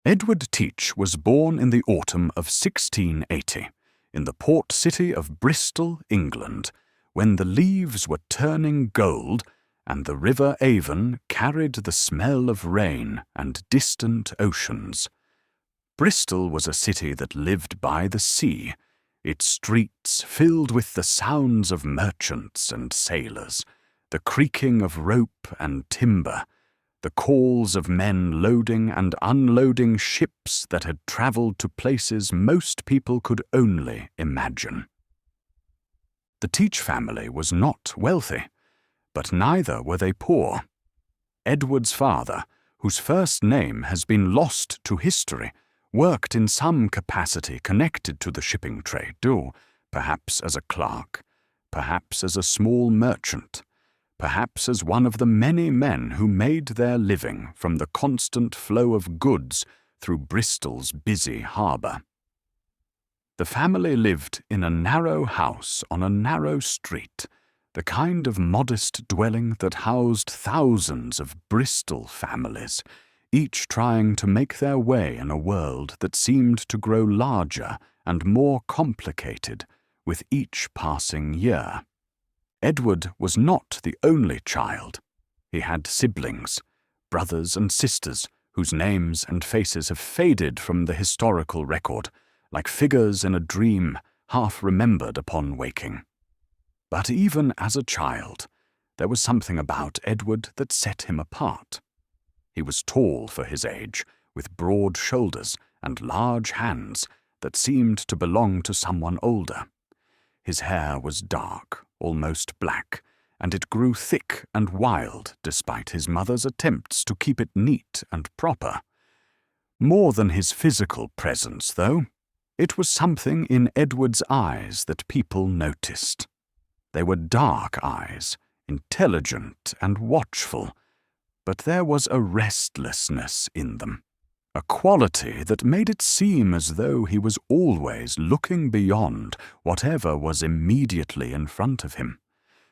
Edward Teach was born in the autumn of 1680, in the port city of Bristol, England, when the leaves were turning gold and the River Avon carried the smell of rain and distant oceans. Bristol was a city that lived by the sea, its streets filled with the sounds of merchants and sailors, the creaking of rope and timber, the calls of men loading and unloading ships that had travelled to places most people could only imagine. The Teach family was not wealthy, but neither were they poor. Edward's father, whose first name has been lost to history, worked in some capacity connected to the shipping trade, perhaps as a clerk, perhaps as a small merchant, perhaps as one of the many men who made their living from the constant flow of goods through Bristol's busy harbour. The family lived in a narrow house on a narrow street, the kind of modest dwelling that housed thousands of Bristol families, each trying to make their way in a world that seemed to grow larger and more complicated with each passing year. Edward was not the only child. He had siblings, brothers and sisters, whose names and faces have faded from the historical record, like figures in a dream half remembered upon waking. But even as a child, there was something about Edward that set him apart. He was tall for his age, with broad shoulders and large hands that seemed to belong to someone older. His hair was dark, almost black, and it grew thick and wild despite his mother's attempts to keep it neat and proper. More than his physical presence, though, it was something in Edward's eyes that people noticed. They were dark eyes, intelligent and watchful, but there was a restlessness in them, a quality that made it seem as though he was always looking beyond whatever was immediately in front of him,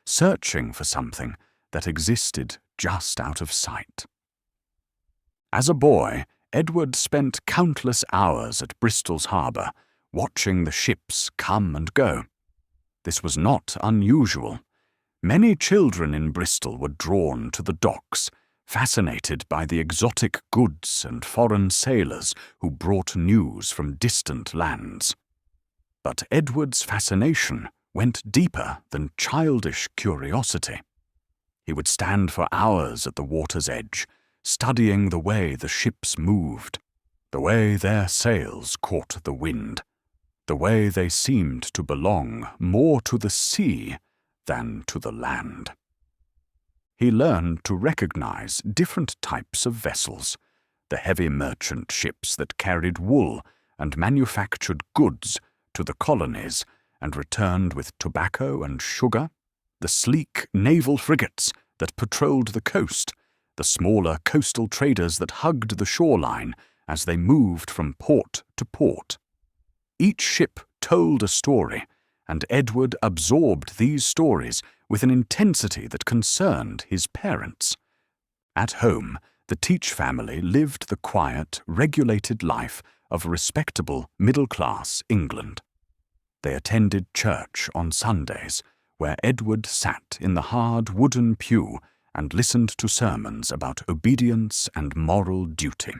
searching for something that existed just out of sight. As a boy, Edward spent countless hours at Bristol's harbour, watching the ships come and go. This was not unusual. Many children in Bristol were drawn to the docks, fascinated by the exotic goods and foreign sailors who brought news from distant lands. But Edward's fascination went deeper than childish curiosity. He would stand for hours at the water's edge, studying the way the ships moved, the way their sails caught the wind, the way they seemed to belong more to the sea than to the land. He learned to recognize different types of vessels, the heavy merchant ships that carried wool and manufactured goods to the colonies and returned with tobacco and sugar, the sleek naval frigates that patrolled the coast, the smaller coastal traders that hugged the shoreline as they moved from port to port. Each ship told a story, and Edward absorbed these stories with an intensity that concerned his parents. At home, the Teach family lived the quiet, regulated life of respectable middle-class England. They attended church on Sundays, where Edward sat in the hard wooden pew and listened to sermons about obedience and moral duty.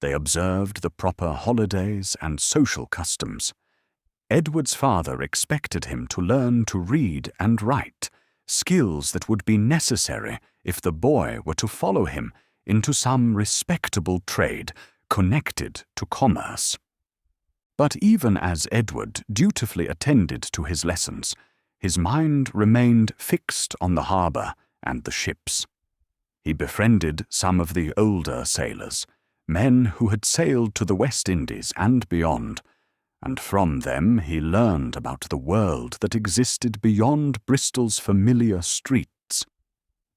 They observed the proper holidays and social customs. Edward's father expected him to learn to read and write, skills that would be necessary if the boy were to follow him into some respectable trade connected to commerce. But even as Edward dutifully attended to his lessons, his mind remained fixed on the harbour and the ships. He befriended some of the older sailors, men who had sailed to the West Indies and beyond, and from them he learned about the world that existed beyond Bristol's familiar streets.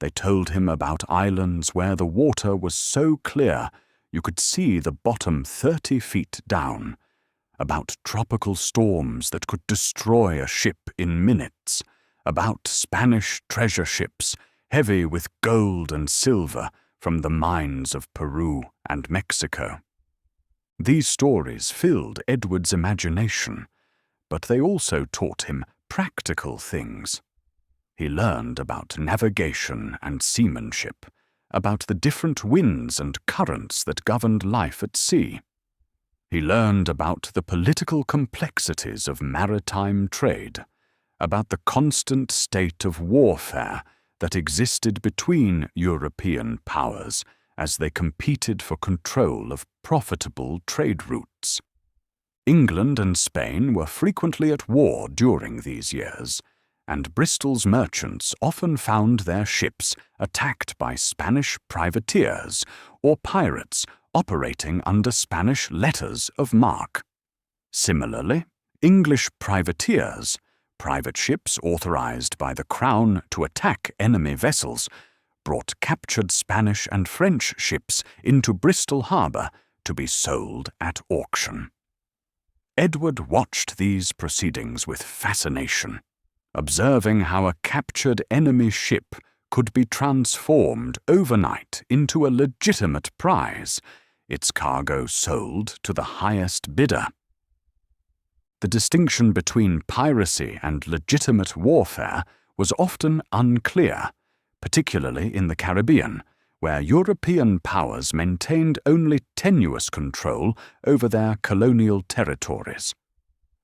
They told him about islands where the water was so clear you could see the bottom 30 feet down, about tropical storms that could destroy a ship in minutes, about Spanish treasure ships heavy with gold and silver from the mines of Peru and Mexico. These stories filled Edward's imagination, but they also taught him practical things. He learned about navigation and seamanship, about the different winds and currents that governed life at sea. He learned about the political complexities of maritime trade, about the constant state of warfare that existed between European powers as they competed for control of profitable trade routes. England and Spain were frequently at war during these years, and Bristol's merchants often found their ships attacked by Spanish privateers or pirates operating under Spanish letters of marque. Similarly, English privateers, private ships authorized by the Crown to attack enemy vessels, brought captured Spanish and French ships into Bristol harbour to be sold at auction. Edward watched these proceedings with fascination, observing how a captured enemy ship could be transformed overnight into a legitimate prize, its cargo sold to the highest bidder. The distinction between piracy and legitimate warfare was often unclear, particularly in the Caribbean, where European powers maintained only tenuous control over their colonial territories.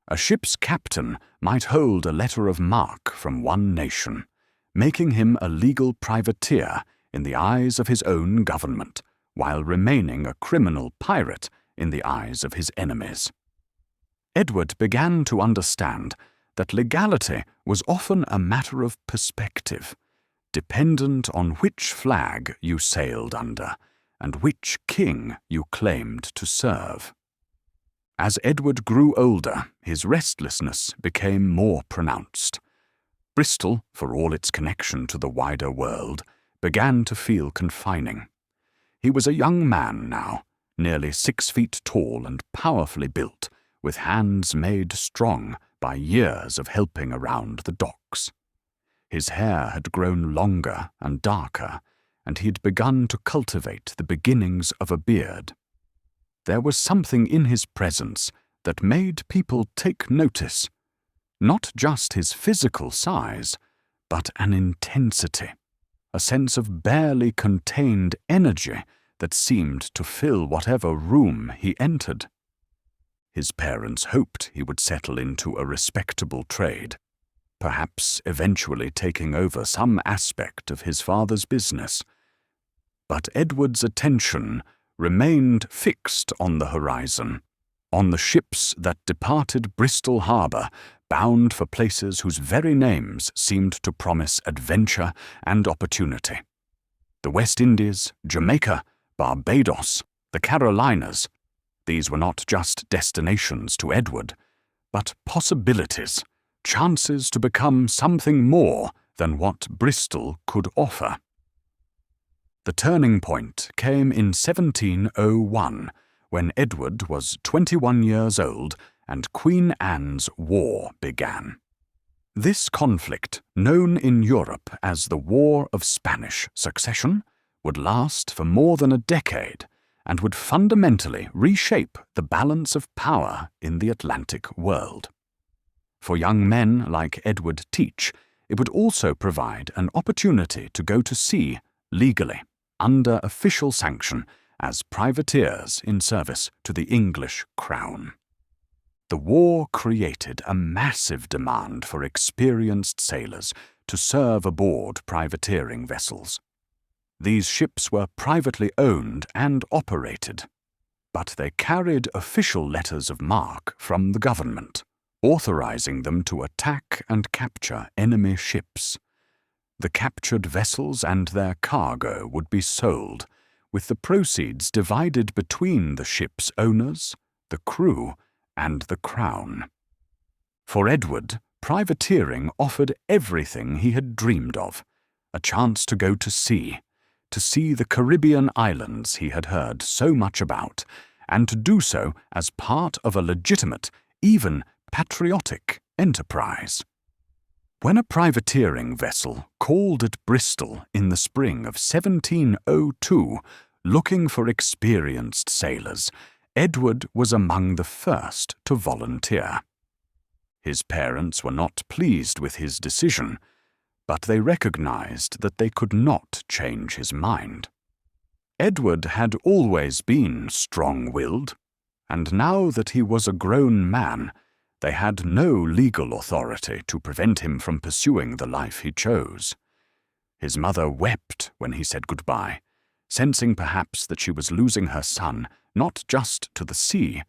A ship's captain might hold a letter of marque from one nation, making him a legal privateer in the eyes of his own government, while remaining a criminal pirate in the eyes of his enemies. Edward began to understand that legality was often a matter of perspective, dependent on which flag you sailed under and which king you claimed to serve. As Edward grew older, his restlessness became more pronounced. Bristol, for all its connection to the wider world, began to feel confining. He was a young man now, nearly 6 feet tall and powerfully built, with hands made strong by years of helping around the docks. His hair had grown longer and darker, and he had begun to cultivate the beginnings of a beard. There was something in his presence that made people take notice, not just his physical size, but an intensity, a sense of barely contained energy that seemed to fill whatever room he entered. His parents hoped he would settle into a respectable trade, perhaps eventually taking over some aspect of his father's business. But Edward's attention remained fixed on the horizon, on the ships that departed Bristol harbour, bound for places whose very names seemed to promise adventure and opportunity. The West Indies, Jamaica, Barbados, the Carolinas. These were not just destinations to Edward, but possibilities, chances to become something more than what Bristol could offer. The turning point came in 1701, when Edward was 21 years old and Queen Anne's War began. This conflict, known in Europe as the War of Spanish Succession, would last for more than a decade and would fundamentally reshape the balance of power in the Atlantic world. For young men like Edward Teach, it would also provide an opportunity to go to sea legally, under official sanction, as privateers in service to the English crown. The war created a massive demand for experienced sailors to serve aboard privateering vessels. These ships were privately owned and operated, but they carried official letters of marque from the government, authorizing them to attack and capture enemy ships. The captured vessels and their cargo would be sold, with the proceeds divided between the ship's owners, the crew, and the crown. For Edward, privateering offered everything he had dreamed of: a chance to go to see the Caribbean islands he had heard so much about, and to do so as part of a legitimate, even patriotic enterprise. When a privateering vessel called at Bristol in the spring of 1702, looking for experienced sailors, Edward was among the first to volunteer. His parents were not pleased with his decision, but they recognized that they could not change his mind. Edward had always been strong-willed, and now that he was a grown man, they had no legal authority to prevent him from pursuing the life he chose. His mother wept when he said goodbye, sensing perhaps that she was losing her son not just to the sea,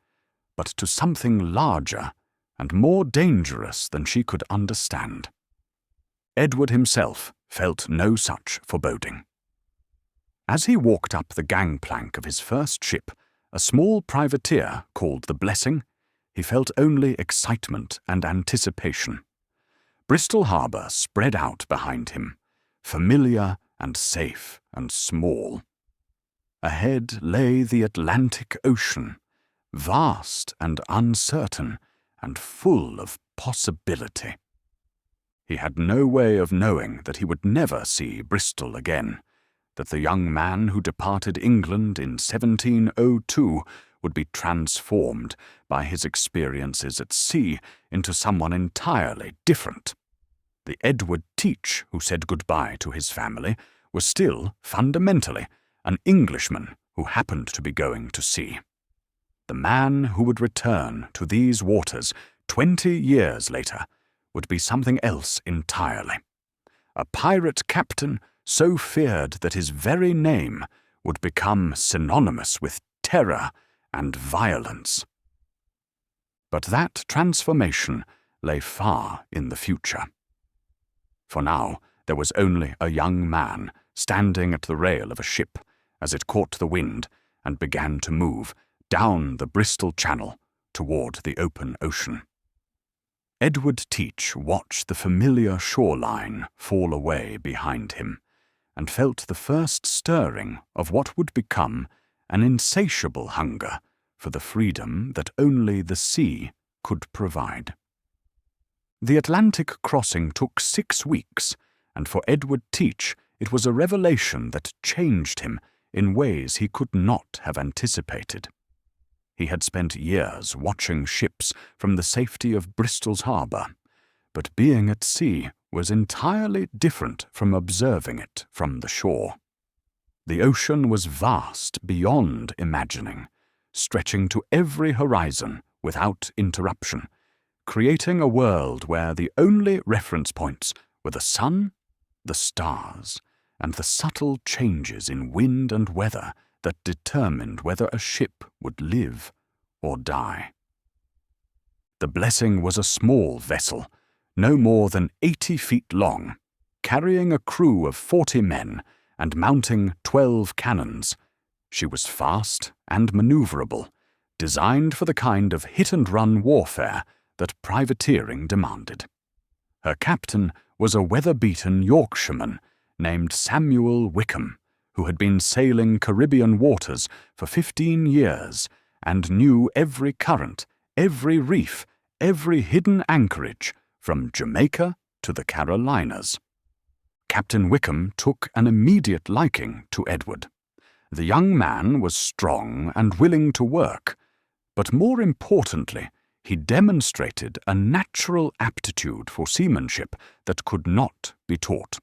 but to something larger and more dangerous than she could understand. Edward himself felt no such foreboding. As he walked up the gangplank of his first ship, a small privateer called the Blessing, he felt only excitement and anticipation. Bristol harbour spread out behind him, familiar and safe and small. Ahead lay the Atlantic Ocean, vast and uncertain and full of possibility. He had no way of knowing that he would never see Bristol again, that the young man who departed England in 1702 would be transformed by his experiences at sea into someone entirely different. The Edward Teach who said goodbye to his family was still, fundamentally, an Englishman who happened to be going to sea. The man who would return to these waters 20 years later would be something else entirely. A pirate captain so feared that his very name would become synonymous with terror and violence. But that transformation lay far in the future. For now, there was only a young man standing at the rail of a ship as it caught the wind and began to move down the Bristol Channel toward the open ocean. Edward Teach watched the familiar shoreline fall away behind him and felt the first stirring of what would become an insatiable hunger for the freedom that only the sea could provide. The Atlantic crossing took 6 weeks, and for Edward Teach it was a revelation that changed him in ways he could not have anticipated. He had spent years watching ships from the safety of Bristol's harbour, but being at sea was entirely different from observing it from the shore. The ocean was vast beyond imagining, stretching to every horizon without interruption, creating a world where the only reference points were the sun, the stars, and the subtle changes in wind and weather that determined whether a ship would live or die. The Blessing was a small vessel, no more than 80 feet long, carrying a crew of 40 men and mounting 12 cannons. She was fast and maneuverable, designed for the kind of hit-and-run warfare that privateering demanded. Her captain was a weather-beaten Yorkshireman named Samuel Wickham, who had been sailing Caribbean waters for 15 years and knew every current, every reef, every hidden anchorage, from Jamaica to the Carolinas. Captain Wickham took an immediate liking to Edward. The young man was strong and willing to work, but more importantly, he demonstrated a natural aptitude for seamanship that could not be taught.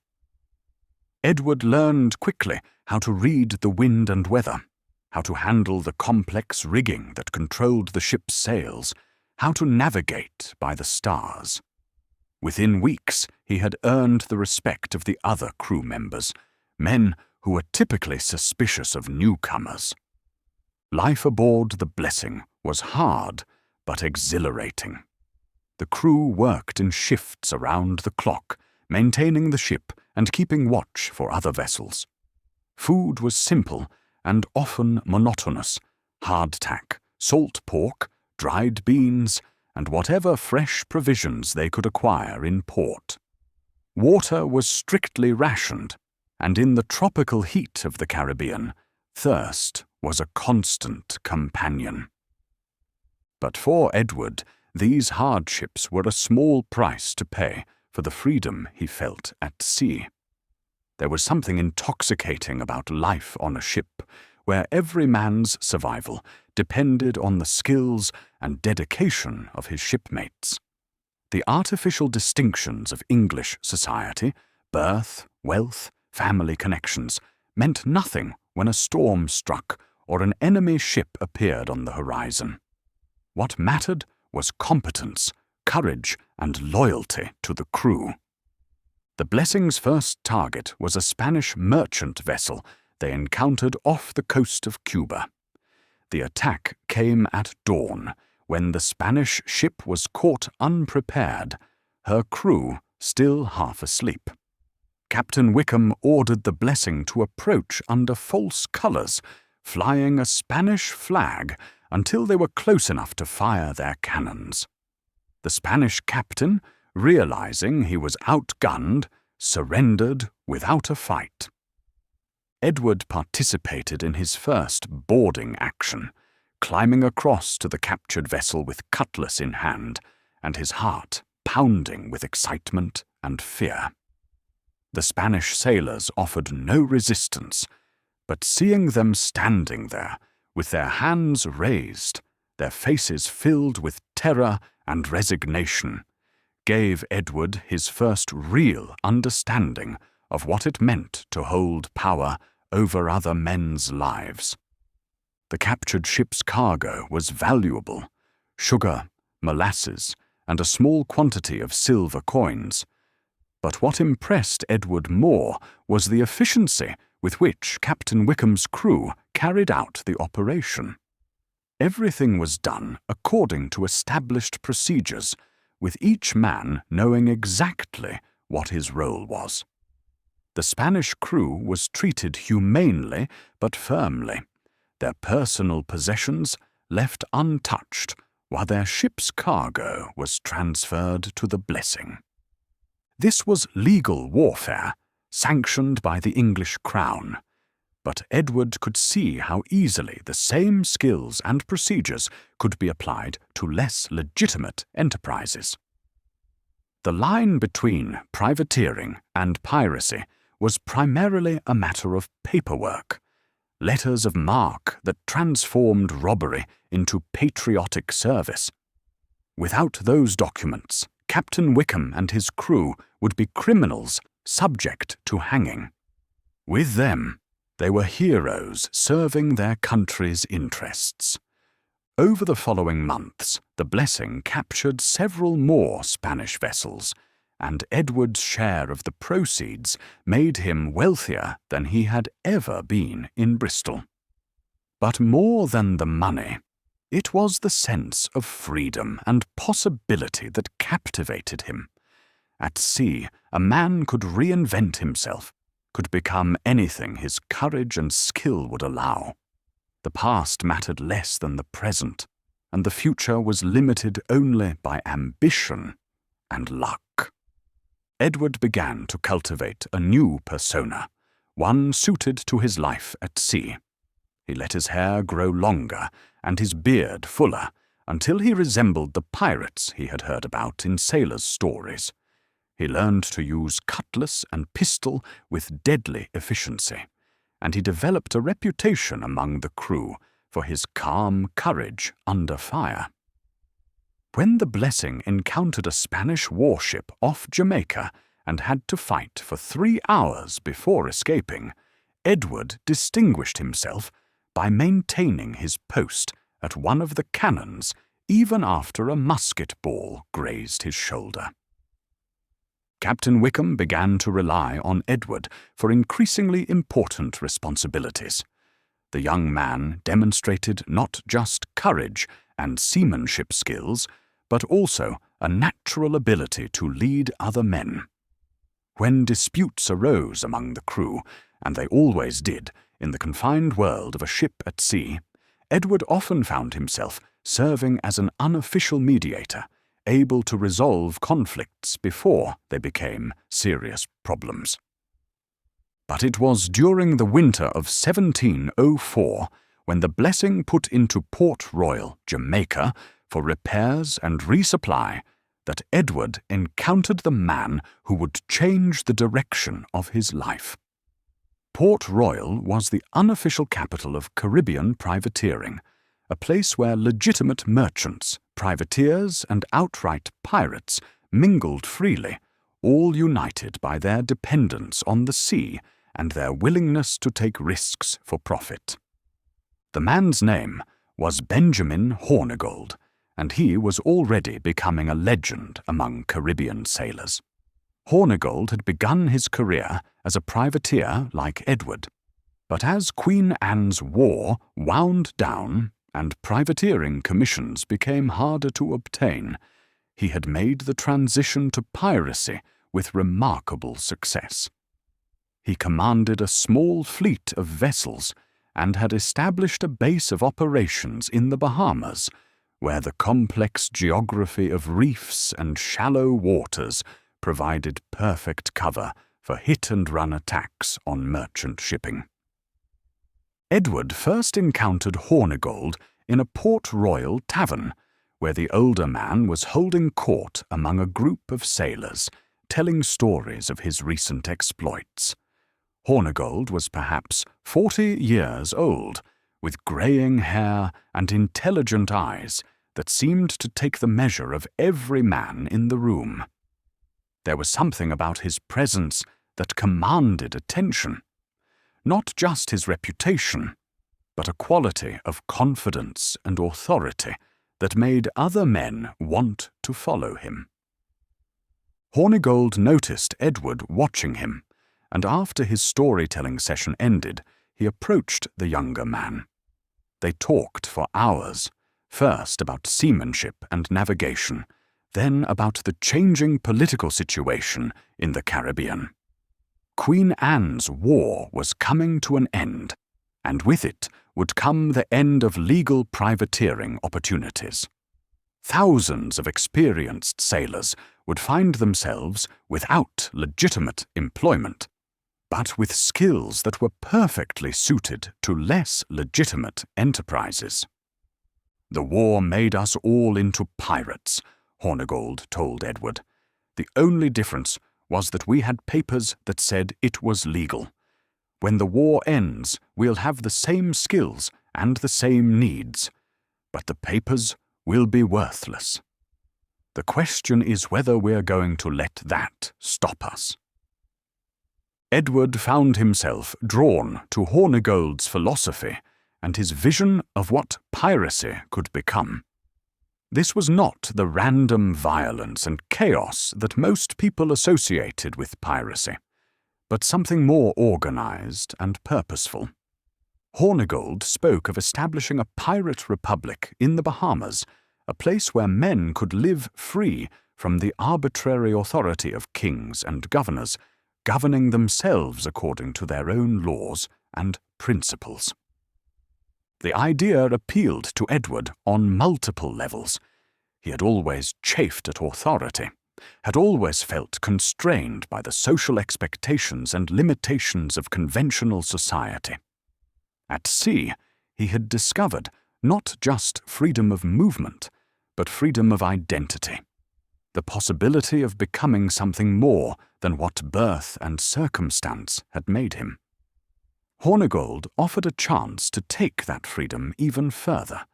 Edward learned quickly how to read the wind and weather, how to handle the complex rigging that controlled the ship's sails, how to navigate by the stars. Within weeks, he had earned the respect of the other crew members, men who were typically suspicious of newcomers. Life aboard the Blessing was hard but exhilarating. The crew worked in shifts around the clock, maintaining the ship and keeping watch for other vessels. Food was simple and often monotonous: hardtack, salt pork, dried beans, and whatever fresh provisions they could acquire in port. Water was strictly rationed, and in the tropical heat of the Caribbean, thirst was a constant companion. But for Edward, these hardships were a small price to pay for the freedom he felt at sea. There was something intoxicating about life on a ship, where every man's survival depended on the skills and dedication of his shipmates. The artificial distinctions of English society, birth, wealth, family connections, meant nothing when a storm struck or an enemy ship appeared on the horizon. What mattered was competence, courage, and loyalty to the crew. The Blessing's first target was a Spanish merchant vessel they encountered off the coast of Cuba. The attack came at dawn, when the Spanish ship was caught unprepared, her crew still half asleep. Captain Wickham ordered the Blessing to approach under false colors, flying a Spanish flag until they were close enough to fire their cannons. The Spanish captain, realizing he was outgunned, surrendered without a fight. Edward participated in his first boarding action, climbing across to the captured vessel with cutlass in hand, and his heart pounding with excitement and fear. The Spanish sailors offered no resistance, but seeing them standing there, with their hands raised, their faces filled with terror and resignation, gave Edward his first real understanding of what it meant to hold power over other men's lives. The captured ship's cargo was valuable: sugar, molasses, and a small quantity of silver coins. But what impressed Edward more was the efficiency with which Captain Wickham's crew carried out the operation. Everything was done according to established procedures, with each man knowing exactly what his role was. The Spanish crew was treated humanely but firmly, their personal possessions left untouched, while their ship's cargo was transferred to the Blessing. This was legal warfare, sanctioned by the English crown, but Edward could see how easily the same skills and procedures could be applied to less legitimate enterprises. The line between privateering and piracy was primarily a matter of paperwork, letters of marque that transformed robbery into patriotic service. Without those documents, Captain Wickham and his crew would be criminals subject to hanging. With them, they were heroes serving their country's interests. Over the following months, the Blessing captured several more Spanish vessels, and Edward's share of the proceeds made him wealthier than he had ever been in Bristol. But more than the money, it was the sense of freedom and possibility that captivated him. At sea, a man could reinvent himself, could become anything his courage and skill would allow. The past mattered less than the present, and the future was limited only by ambition and luck. Edward began to cultivate a new persona, one suited to his life at sea. He let his hair grow longer and his beard fuller, until he resembled the pirates he had heard about in sailors' stories. He learned to use cutlass and pistol with deadly efficiency, and he developed a reputation among the crew for his calm courage under fire. When the Blessing encountered a Spanish warship off Jamaica and had to fight for 3 hours before escaping, Edward distinguished himself by maintaining his post at one of the cannons even after a musket ball grazed his shoulder. Captain Wickham began to rely on Edward for increasingly important responsibilities. The young man demonstrated not just courage and seamanship skills, but also a natural ability to lead other men. When disputes arose among the crew, and they always did in the confined world of a ship at sea, Edward often found himself serving as an unofficial mediator, able to resolve conflicts before they became serious problems. But it was during the winter of 1704, when the Blessing put into Port Royal, Jamaica, for repairs and resupply, that Edward encountered the man who would change the direction of his life. Port Royal was the unofficial capital of Caribbean privateering, a place where legitimate merchants, privateers, and outright pirates mingled freely, all united by their dependence on the sea and their willingness to take risks for profit. The man's name was Benjamin Hornigold, and he was already becoming a legend among Caribbean sailors. Hornigold had begun his career as a privateer like Edward, but as Queen Anne's War wound down and privateering commissions became harder to obtain, he had made the transition to piracy with remarkable success. He commanded a small fleet of vessels and had established a base of operations in the Bahamas, where the complex geography of reefs and shallow waters provided perfect cover for hit-and-run attacks on merchant shipping. Edward first encountered Hornigold in a Port Royal tavern, where the older man was holding court among a group of sailors, telling stories of his recent exploits. Hornigold was perhaps 40 years old, with greying hair and intelligent eyes that seemed to take the measure of every man in the room. There was something about his presence that commanded attention, not just his reputation, but a quality of confidence and authority that made other men want to follow him. Hornigold noticed Edward watching him, and after his storytelling session ended, he approached the younger man. They talked for hours, first about seamanship and navigation, then about the changing political situation in the Caribbean. Queen Anne's War was coming to an end, and with it would come the end of legal privateering opportunities. Thousands of experienced sailors would find themselves without legitimate employment, but with skills that were perfectly suited to less legitimate enterprises. "The war made us all into pirates," Hornigold told Edward. "The only difference was that we had papers that said it was legal. When the war ends, we'll have the same skills and the same needs, but the papers will be worthless. The question is whether we're going to let that stop us." Edward found himself drawn to Hornigold's philosophy and his vision of what piracy could become. This was not the random violence and chaos that most people associated with piracy, but something more organized and purposeful. Hornigold spoke of establishing a pirate republic in the Bahamas, a place where men could live free from the arbitrary authority of kings and governors, governing themselves according to their own laws and principles. The idea appealed to Edward on multiple levels. He had always chafed at authority, had always felt constrained by the social expectations and limitations of conventional society. At sea, he had discovered not just freedom of movement, but freedom of identity, the possibility of becoming something more than what birth and circumstance had made him. Hornigold offered a chance to take that freedom even further,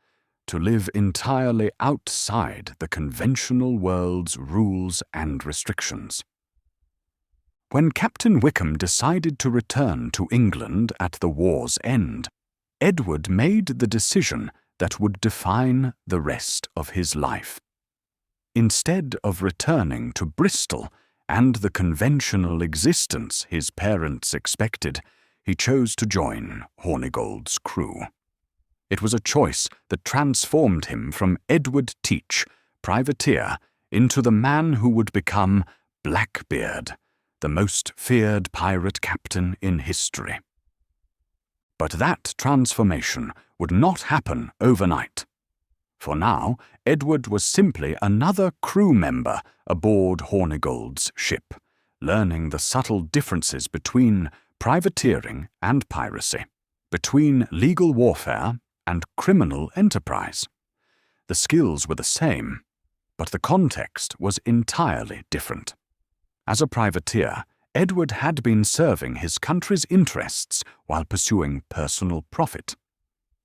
to live entirely outside the conventional world's rules and restrictions. When Captain Wickham decided to return to England at the war's end, Edward made the decision that would define the rest of his life. Instead of returning to Bristol and the conventional existence his parents expected, he chose to join Hornigold's crew. It was a choice that transformed him from Edward Teach, privateer, into the man who would become Blackbeard, the most feared pirate captain in history. But that transformation would not happen overnight. For now, Edward was simply another crew member aboard Hornigold's ship, learning the subtle differences between privateering and piracy, between legal warfare and criminal enterprise. The skills were the same, but the context was entirely different. As a privateer, Edward had been serving his country's interests while pursuing personal profit.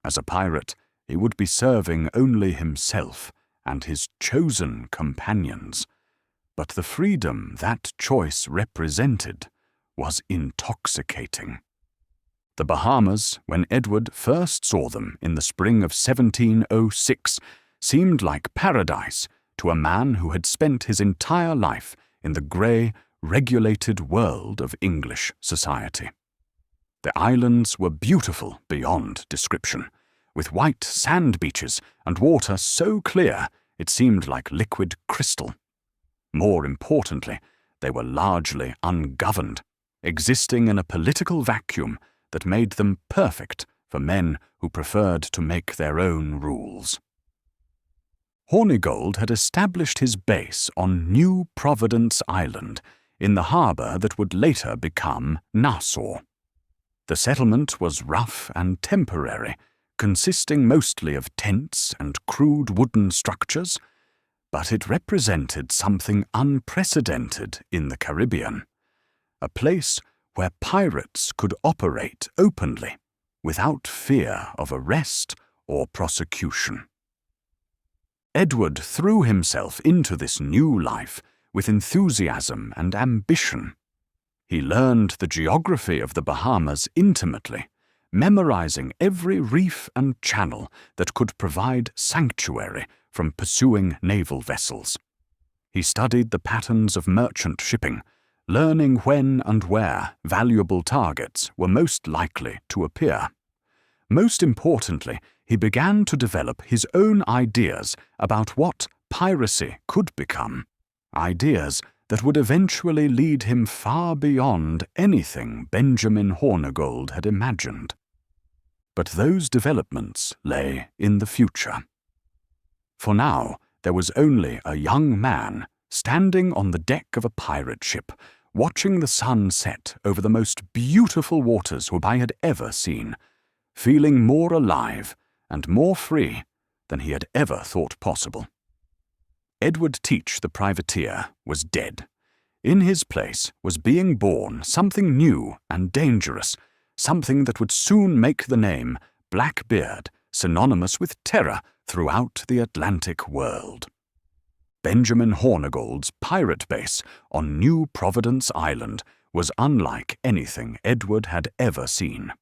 As a pirate, he would be serving only himself and his chosen companions. But the freedom that choice represented was intoxicating. The Bahamas, when Edward first saw them in the spring of 1706, seemed like paradise to a man who had spent his entire life in the grey, regulated world of English society. The islands were beautiful beyond description, with white sand beaches and water so clear it seemed like liquid crystal. More importantly, they were largely ungoverned, existing in a political vacuum that made them perfect for men who preferred to make their own rules. Hornigold had established his base on New Providence Island, in the harbour that would later become Nassau. The settlement was rough and temporary, consisting mostly of tents and crude wooden structures, but it represented something unprecedented in the Caribbean, a place where pirates could operate openly, without fear of arrest or prosecution. Edward threw himself into this new life with enthusiasm and ambition. He learned the geography of the Bahamas intimately, memorizing every reef and channel that could provide sanctuary from pursuing naval vessels. He studied the patterns of merchant shipping, learning when and where valuable targets were most likely to appear. Most importantly, he began to develop his own ideas about what piracy could become, ideas that would eventually lead him far beyond anything Benjamin Hornigold had imagined. But those developments lay in the future. For now, there was only a young man standing on the deck of a pirate ship, watching the sun set over the most beautiful waters whom I had ever seen, feeling more alive and more free than he had ever thought possible. Edward Teach, the privateer, was dead. In his place was being born something new and dangerous, something that would soon make the name Blackbeard synonymous with terror throughout the Atlantic world. Benjamin Hornigold's pirate base on New Providence Island was unlike anything Edward had ever seen.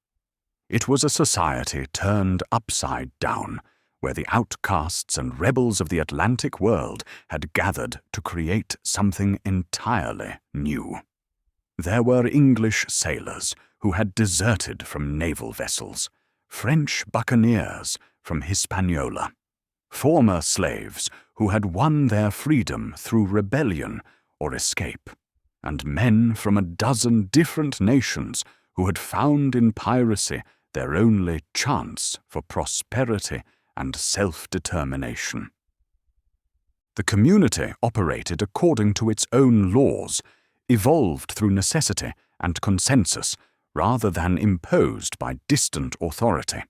It was a society turned upside down, where the outcasts and rebels of the Atlantic world had gathered to create something entirely new. There were English sailors who had deserted from naval vessels, French buccaneers from Hispaniola, former slaves who had won their freedom through rebellion or escape, and men from a dozen different nations who had found in piracy their only chance for prosperity and self-determination. The community operated according to its own laws, evolved through necessity and consensus rather than imposed by distant authority.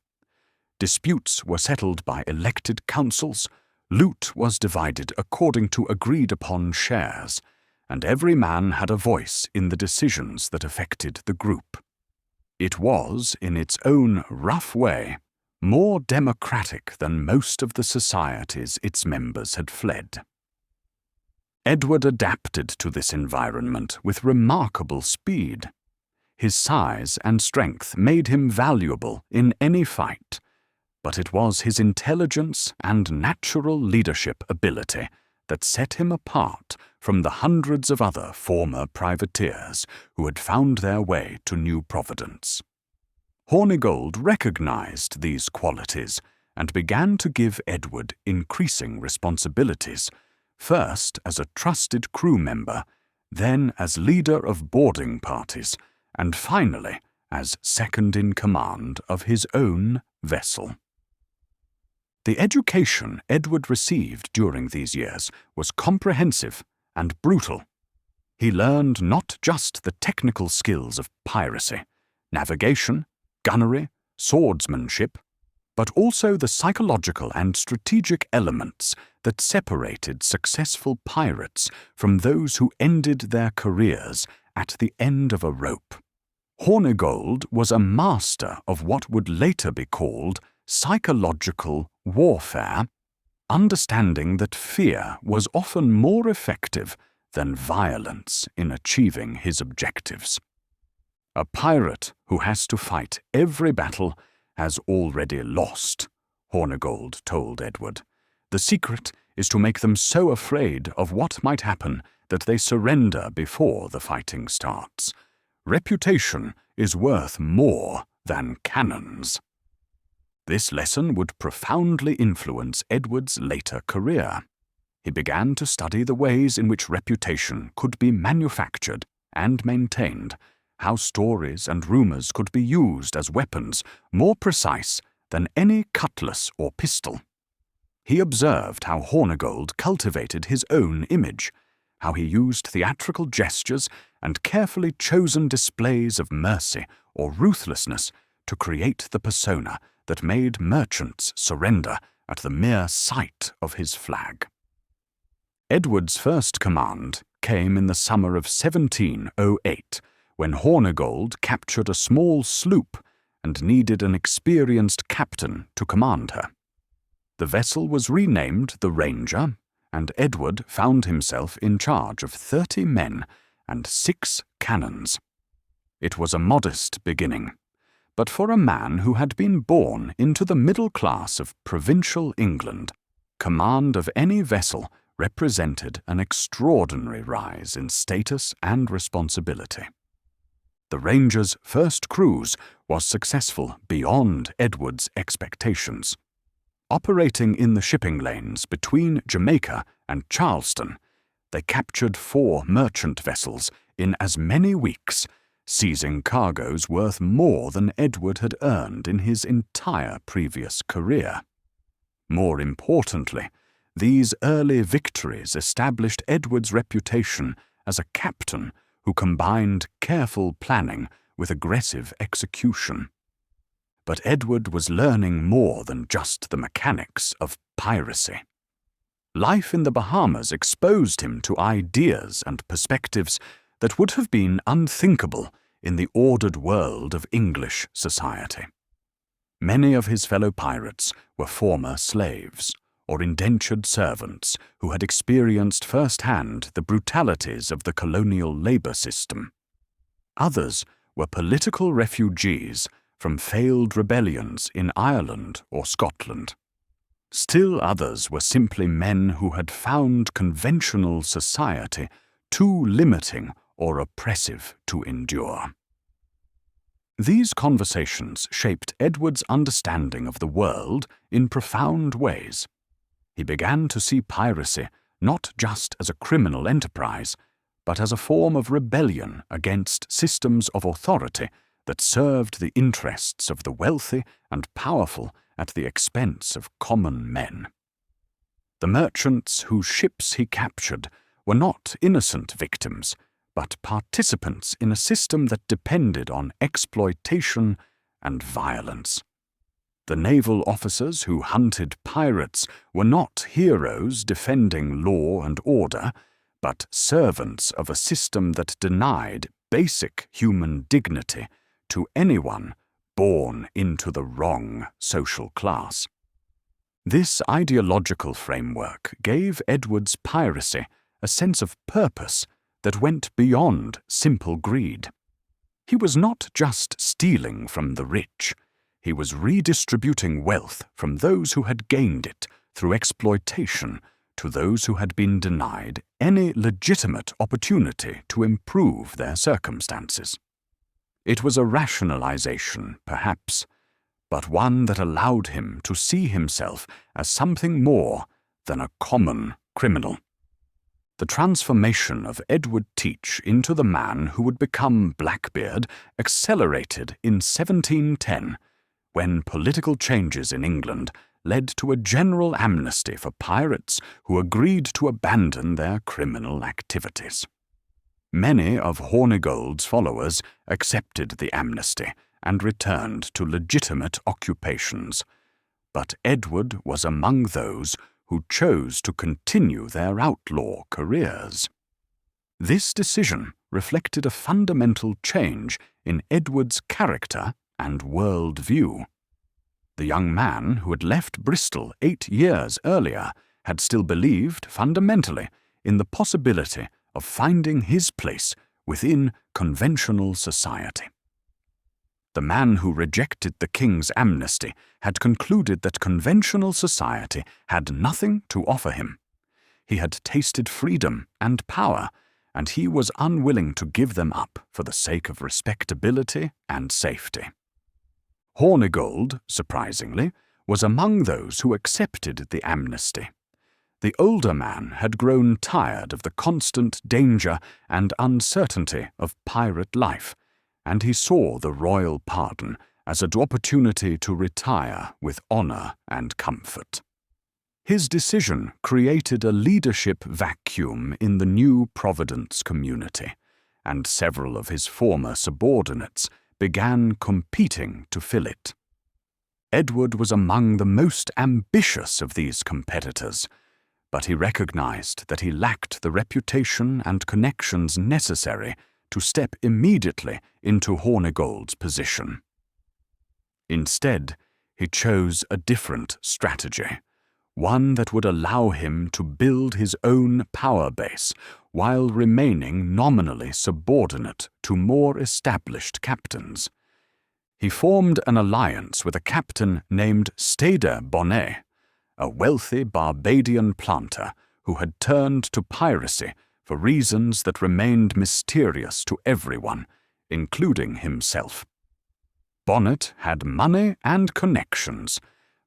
Disputes were settled by elected councils, loot was divided according to agreed-upon shares, and every man had a voice in the decisions that affected the group. It was, in its own rough way, more democratic than most of the societies its members had fled. Edward adapted to this environment with remarkable speed. His size and strength made him valuable in any fight, but it was his intelligence and natural leadership ability that set him apart from the hundreds of other former privateers who had found their way to New Providence. Hornigold recognized these qualities and began to give Edward increasing responsibilities, first as a trusted crew member, then as leader of boarding parties, and finally as second-in-command of his own vessel. The education Edward received during these years was comprehensive and brutal. He learned not just the technical skills of piracy, navigation, gunnery, swordsmanship, but also the psychological and strategic elements that separated successful pirates from those who ended their careers at the end of a rope. Hornigold was a master of what would later be called psychological warfare, understanding that fear was often more effective than violence in achieving his objectives. A pirate who has to fight every battle has already lost, Hornigold told Edward. The secret is to make them so afraid of what might happen that they surrender before the fighting starts. Reputation is worth more than cannons. This lesson would profoundly influence Edward's later career. He began to study the ways in which reputation could be manufactured and maintained, how stories and rumors could be used as weapons more precise than any cutlass or pistol. He observed how Hornigold cultivated his own image, how he used theatrical gestures and carefully chosen displays of mercy or ruthlessness to create the persona that made merchants surrender at the mere sight of his flag. Edward's first command came in the summer of 1708, when Hornigold captured a small sloop and needed an experienced captain to command her. The vessel was renamed the Ranger, and Edward found himself in charge of 30 men and 6 cannons. It was a modest beginning, but for a man who had been born into the middle class of provincial England, command of any vessel represented an extraordinary rise in status and responsibility. The Ranger's first cruise was successful beyond Edward's expectations. Operating in the shipping lanes between Jamaica and Charleston, they captured 4 merchant vessels in as many weeks, seizing cargoes worth more than Edward had earned in his entire previous career. More importantly, these early victories established Edward's reputation as a captain who combined careful planning with aggressive execution. But Edward was learning more than just the mechanics of piracy. Life in the Bahamas exposed him to ideas and perspectives that would have been unthinkable in the ordered world of English society. Many of his fellow pirates were former slaves or indentured servants who had experienced firsthand the brutalities of the colonial labor system. Others were political refugees from failed rebellions in Ireland or Scotland. Still others were simply men who had found conventional society too limiting or oppressive to endure. These conversations shaped Edward's understanding of the world in profound ways. He began to see piracy not just as a criminal enterprise, but as a form of rebellion against systems of authority that served the interests of the wealthy and powerful at the expense of common men. The merchants whose ships he captured were not innocent victims, but participants in a system that depended on exploitation and violence. The naval officers who hunted pirates were not heroes defending law and order, but servants of a system that denied basic human dignity to anyone born into the wrong social class. This ideological framework gave Edward's piracy a sense of purpose that went beyond simple greed. He was not just stealing from the rich, he was redistributing wealth from those who had gained it through exploitation to those who had been denied any legitimate opportunity to improve their circumstances. It was a rationalization, perhaps, but one that allowed him to see himself as something more than a common criminal. The transformation of Edward Teach into the man who would become Blackbeard accelerated in 1710, when political changes in England led to a general amnesty for pirates who agreed to abandon their criminal activities. Many of Hornigold's followers accepted the amnesty and returned to legitimate occupations, but Edward was among those who chose to continue their outlaw careers. This decision reflected a fundamental change in Edward's character and world view. The young man who had left Bristol 8 years earlier had still believed fundamentally in the possibility of finding his place within conventional society. The man who rejected the king's amnesty had concluded that conventional society had nothing to offer him. He had tasted freedom and power, and he was unwilling to give them up for the sake of respectability and safety. Hornigold, surprisingly, was among those who accepted the amnesty. The older man had grown tired of the constant danger and uncertainty of pirate life, and he saw the royal pardon as an opportunity to retire with honor and comfort. His decision created a leadership vacuum in the New Providence community, and several of his former subordinates began competing to fill it. Edward was among the most ambitious of these competitors, but he recognized that he lacked the reputation and connections necessary to step immediately into Hornigold's position. Instead, he chose a different strategy, one that would allow him to build his own power base while remaining nominally subordinate to more established captains. He formed an alliance with a captain named Stader Bonnet, a wealthy Barbadian planter who had turned to piracy for reasons that remained mysterious to everyone, including himself. Bonnet had money and connections,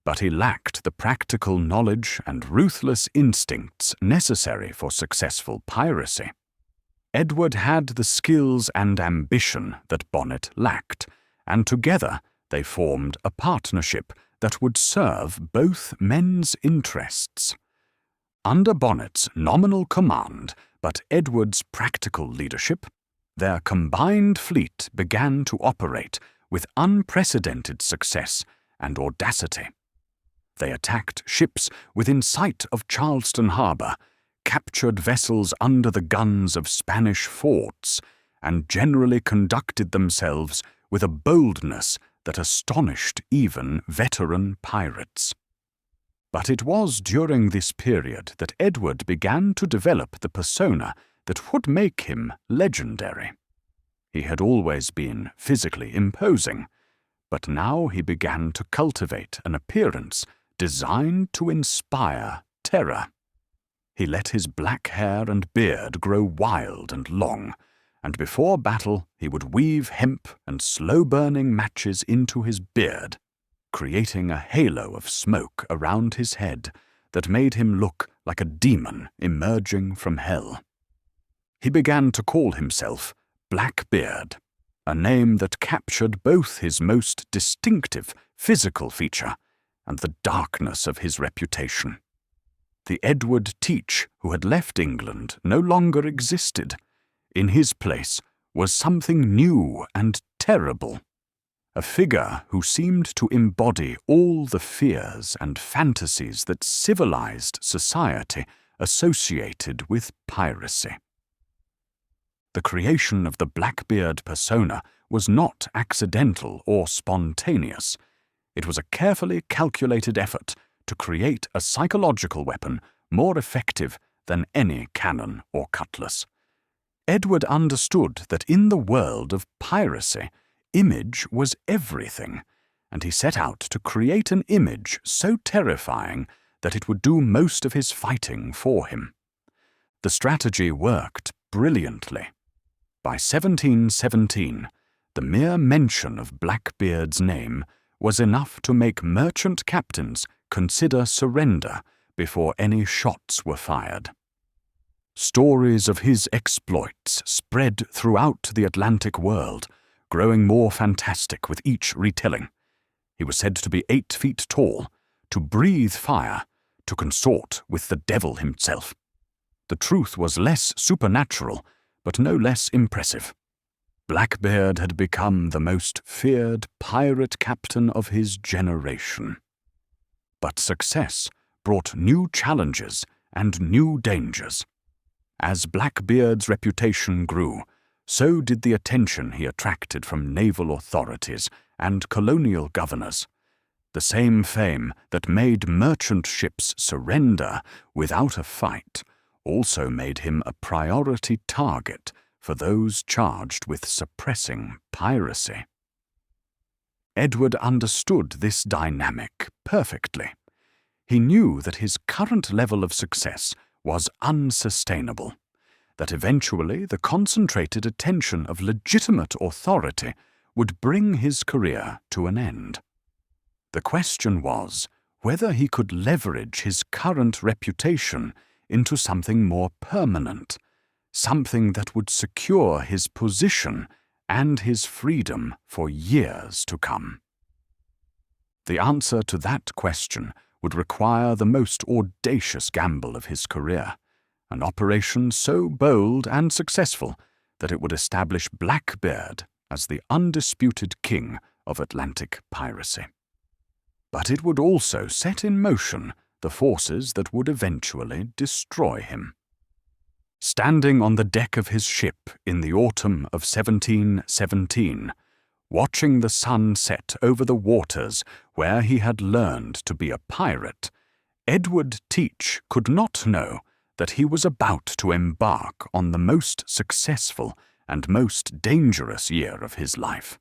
but he lacked the practical knowledge and ruthless instincts necessary for successful piracy. Edward had the skills and ambition that Bonnet lacked, and together they formed a partnership that would serve both men's interests. Under Bonnet's nominal command, but Edward's practical leadership, their combined fleet began to operate with unprecedented success and audacity. They attacked ships within sight of Charleston harbor, captured vessels under the guns of Spanish forts, and generally conducted themselves with a boldness that astonished even veteran pirates. But it was during this period that Edward began to develop the persona that would make him legendary. He had always been physically imposing, but now he began to cultivate an appearance designed to inspire terror. He let his black hair and beard grow wild and long, and before battle he would weave hemp and slow-burning matches into his beard, creating a halo of smoke around his head that made him look like a demon emerging from hell. He began to call himself Blackbeard, a name that captured both his most distinctive physical feature and the darkness of his reputation. The Edward Teach who had left England no longer existed. In his place was something new and terrible, a figure who seemed to embody all the fears and fantasies that civilized society associated with piracy. The creation of the Blackbeard persona was not accidental or spontaneous. It was a carefully calculated effort to create a psychological weapon more effective than any cannon or cutlass. Edward understood that in the world of piracy, image was everything, and he set out to create an image so terrifying that it would do most of his fighting for him. The strategy worked brilliantly. By 1717, the mere mention of Blackbeard's name was enough to make merchant captains consider surrender before any shots were fired. Stories of his exploits spread throughout the Atlantic world, growing more fantastic with each retelling. He was said to be 8 feet tall, to breathe fire, to consort with the devil himself. The truth was less supernatural, but no less impressive. Blackbeard had become the most feared pirate captain of his generation. But success brought new challenges and new dangers. As Blackbeard's reputation grew, so did the attention he attracted from naval authorities and colonial governors. The same fame that made merchant ships surrender without a fight also made him a priority target for those charged with suppressing piracy. Edward understood this dynamic perfectly. He knew that his current level of success was unsustainable, that eventually the concentrated attention of legitimate authority would bring his career to an end. The question was whether he could leverage his current reputation into something more permanent, something that would secure his position and his freedom for years to come. The answer to that question would require the most audacious gamble of his career, an operation so bold and successful that it would establish Blackbeard as the undisputed king of Atlantic piracy. But it would also set in motion the forces that would eventually destroy him. Standing on the deck of his ship in the autumn of 1717, watching the sun set over the waters where he had learned to be a pirate, Edward Teach could not know that he was about to embark on the most successful and most dangerous year of his life.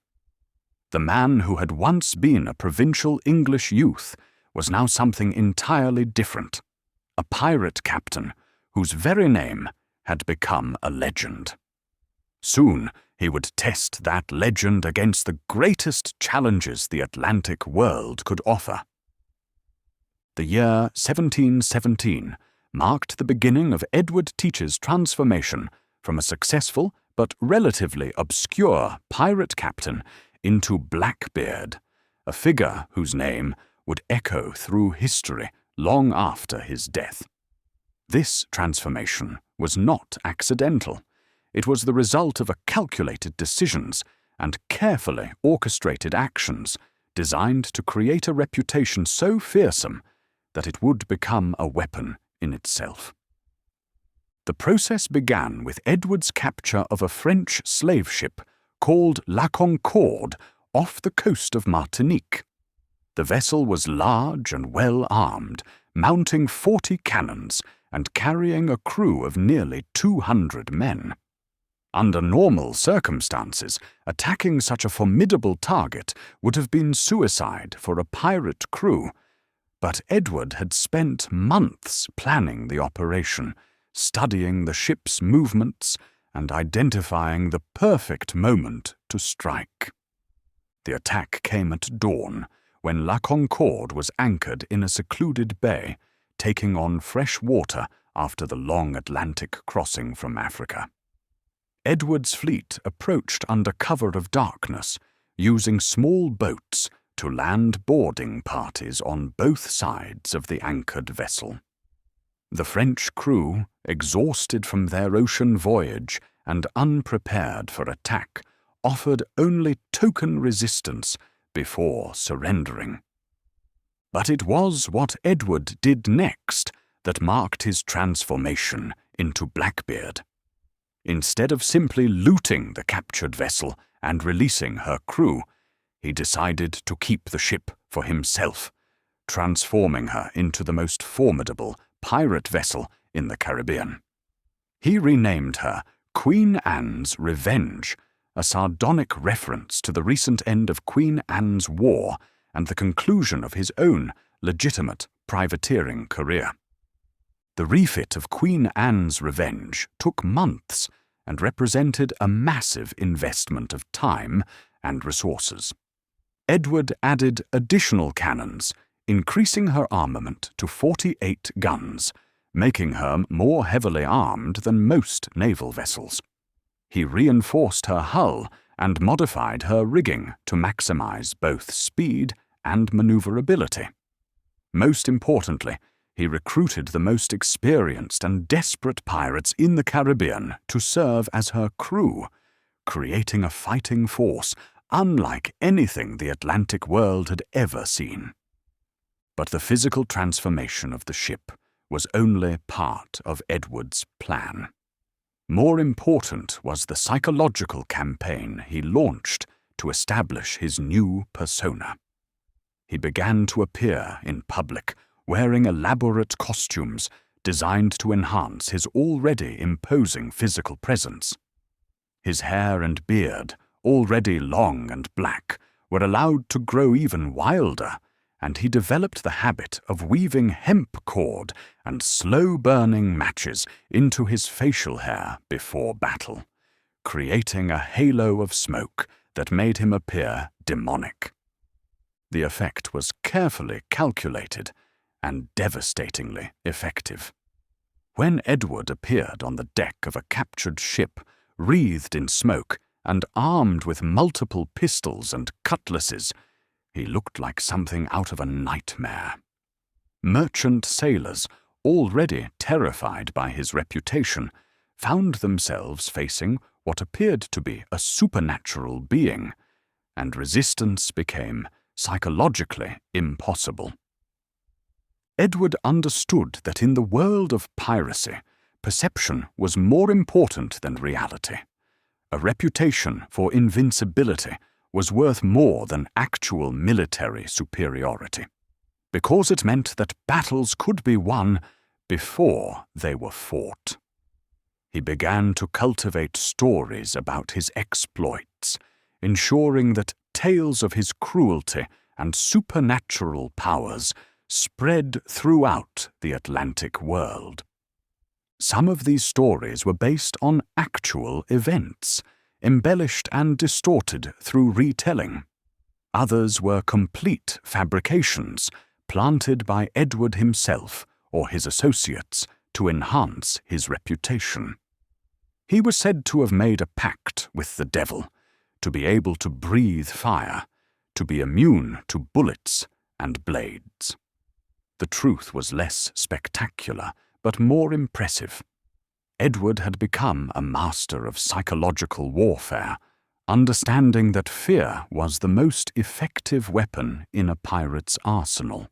The man who had once been a provincial English youth was now something entirely different, a pirate captain whose very name had become a legend. Soon he would test that legend against the greatest challenges the Atlantic world could offer. The year 1717 marked the beginning of Edward Teach's transformation from a successful but relatively obscure pirate captain into Blackbeard, a figure whose name would echo through history long after his death. This transformation was not accidental. It was the result of calculated decisions and carefully orchestrated actions designed to create a reputation so fearsome that it would become a weapon in itself. The process began with Edward's capture of a French slave ship called La Concorde off the coast of Martinique. The vessel was large and well armed, mounting 40 cannons and carrying a crew of nearly 200 men. Under normal circumstances, attacking such a formidable target would have been suicide for a pirate crew, but Edward had spent months planning the operation, studying the ship's movements and identifying the perfect moment to strike. The attack came at dawn, when La Concorde was anchored in a secluded bay, taking on fresh water after the long Atlantic crossing from Africa. Edward's fleet approached under cover of darkness, using small boats to land boarding parties on both sides of the anchored vessel. The French crew, exhausted from their ocean voyage and unprepared for attack, offered only token resistance before surrendering. But it was what Edward did next that marked his transformation into Blackbeard. Instead of simply looting the captured vessel and releasing her crew, he decided to keep the ship for himself, transforming her into the most formidable pirate vessel in the Caribbean. He renamed her Queen Anne's Revenge, a sardonic reference to the recent end of Queen Anne's War and the conclusion of his own legitimate privateering career. The refit of Queen Anne's Revenge took months and represented a massive investment of time and resources. Edward added additional cannons, increasing her armament to 48 guns, making her more heavily armed than most naval vessels. He reinforced her hull and modified her rigging to maximize both speed and maneuverability. Most importantly, he recruited the most experienced and desperate pirates in the Caribbean to serve as her crew, creating a fighting force unlike anything the Atlantic world had ever seen. But the physical transformation of the ship was only part of Edward's plan. More important was the psychological campaign he launched to establish his new persona. He began to appear in public, wearing elaborate costumes designed to enhance his already imposing physical presence. His hair and beard, already long and black, were allowed to grow even wilder, and he developed the habit of weaving hemp cord and slow-burning matches into his facial hair before battle, creating a halo of smoke that made him appear demonic. The effect was carefully calculated and devastatingly effective. When Edward appeared on the deck of a captured ship, wreathed in smoke and armed with multiple pistols and cutlasses, he looked like something out of a nightmare. Merchant sailors, already terrified by his reputation, found themselves facing what appeared to be a supernatural being, and resistance became psychologically impossible. Edward understood that in the world of piracy, perception was more important than reality. A reputation for invincibility was worth more than actual military superiority, because it meant that battles could be won before they were fought. He began to cultivate stories about his exploits, ensuring that tales of his cruelty and supernatural powers spread throughout the Atlantic world. Some of these stories were based on actual events, embellished and distorted through retelling. Others were complete fabrications, planted by Edward himself or his associates to enhance his reputation. He was said to have made a pact with the devil, to be able to breathe fire, to be immune to bullets and blades. The truth was less spectacular, but more impressive. Edward had become a master of psychological warfare, understanding that fear was the most effective weapon in a pirate's arsenal.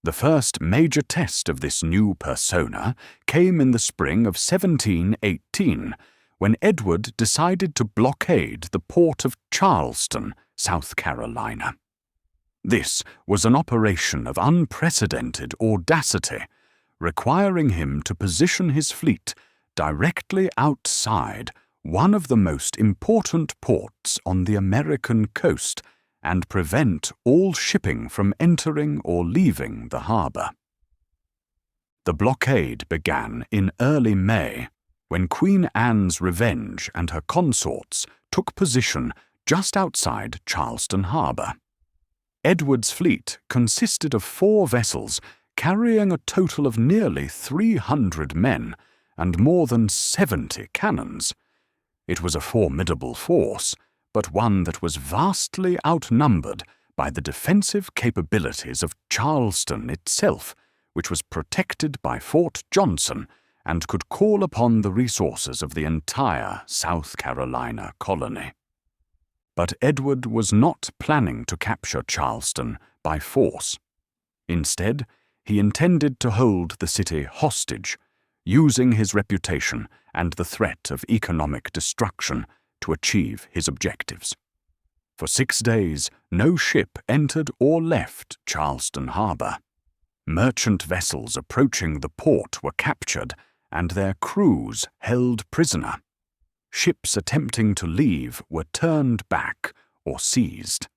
The first major test of this new persona came in the spring of 1718, when Edward decided to blockade the port of Charleston, South Carolina. This was an operation of unprecedented audacity, requiring him to position his fleet directly outside one of the most important ports on the American coast and prevent all shipping from entering or leaving the harbor. The blockade began in early May, when Queen Anne's Revenge and her consorts took position just outside Charleston harbor. Edward's fleet consisted of 4 vessels carrying a total of nearly 300 men and more than 70 cannons. It was a formidable force, but one that was vastly outnumbered by the defensive capabilities of Charleston itself, which was protected by Fort Johnson and could call upon the resources of the entire South Carolina colony. But Edward was not planning to capture Charleston by force. Instead, he intended to hold the city hostage, using his reputation and the threat of economic destruction to achieve his objectives. For 6 days, no ship entered or left Charleston harbor. Merchant vessels approaching the port were captured and their crews held prisoner. Ships attempting to leave were turned back or seized.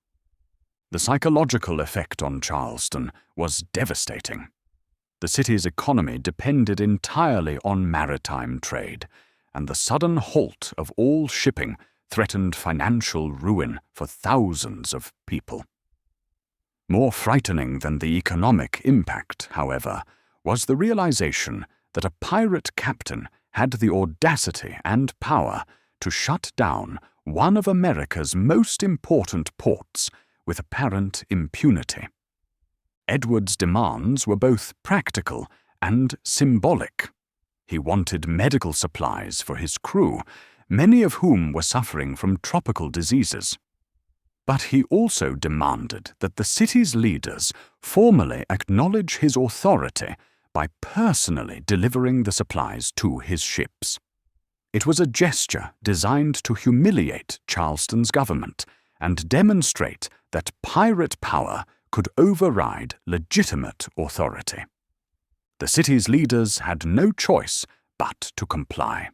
The psychological effect on Charleston was devastating. The city's economy depended entirely on maritime trade, and the sudden halt of all shipping threatened financial ruin for thousands of people. More frightening than the economic impact, however, was the realization that a pirate captain had the audacity and power to shut down one of America's most important ports with apparent impunity. Edward's demands were both practical and symbolic. He wanted medical supplies for his crew, many of whom were suffering from tropical diseases. But he also demanded that the city's leaders formally acknowledge his authority by personally delivering the supplies to his ships. It was a gesture designed to humiliate Charleston's government and demonstrate that pirate power could override legitimate authority. The city's leaders had no choice but to comply.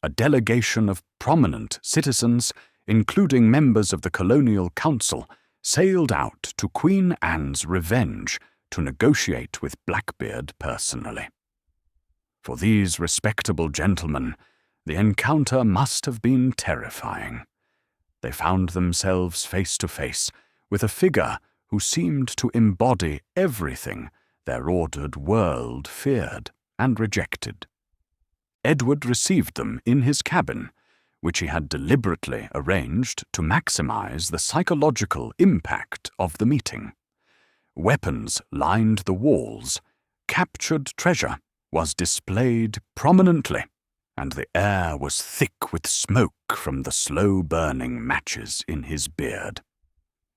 A delegation of prominent citizens, including members of the colonial council, sailed out to Queen Anne's Revenge to negotiate with Blackbeard personally. For these respectable gentlemen, the encounter must have been terrifying. They found themselves face to face with a figure who seemed to embody everything their ordered world feared and rejected. Edward received them in his cabin, which he had deliberately arranged to maximize the psychological impact of the meeting. Weapons lined the walls, captured treasure was displayed prominently, and the air was thick with smoke from the slow-burning matches in his beard.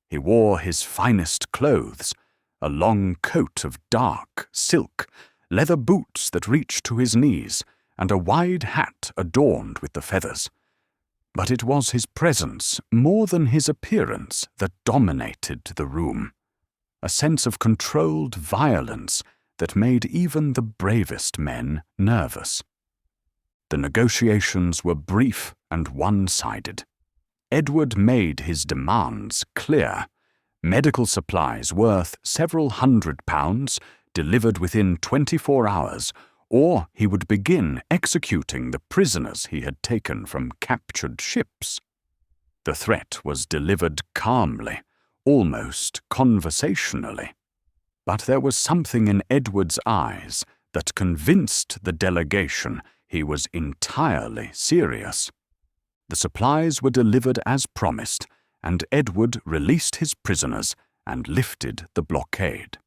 He wore his finest clothes, a long coat of dark silk, leather boots that reached to his knees, and a wide hat adorned with the feathers. But it was his presence more than his appearance that dominated the room, a sense of controlled violence that made even the bravest men nervous. The negotiations were brief and one-sided. Edward made his demands clear: medical supplies worth several £100 delivered within 24 hours, or he would begin executing the prisoners he had taken from captured ships. The threat was delivered calmly, almost conversationally. But there was something in Edward's eyes that convinced the delegation he was entirely serious. The supplies were delivered as promised, and Edward released his prisoners and lifted the blockade.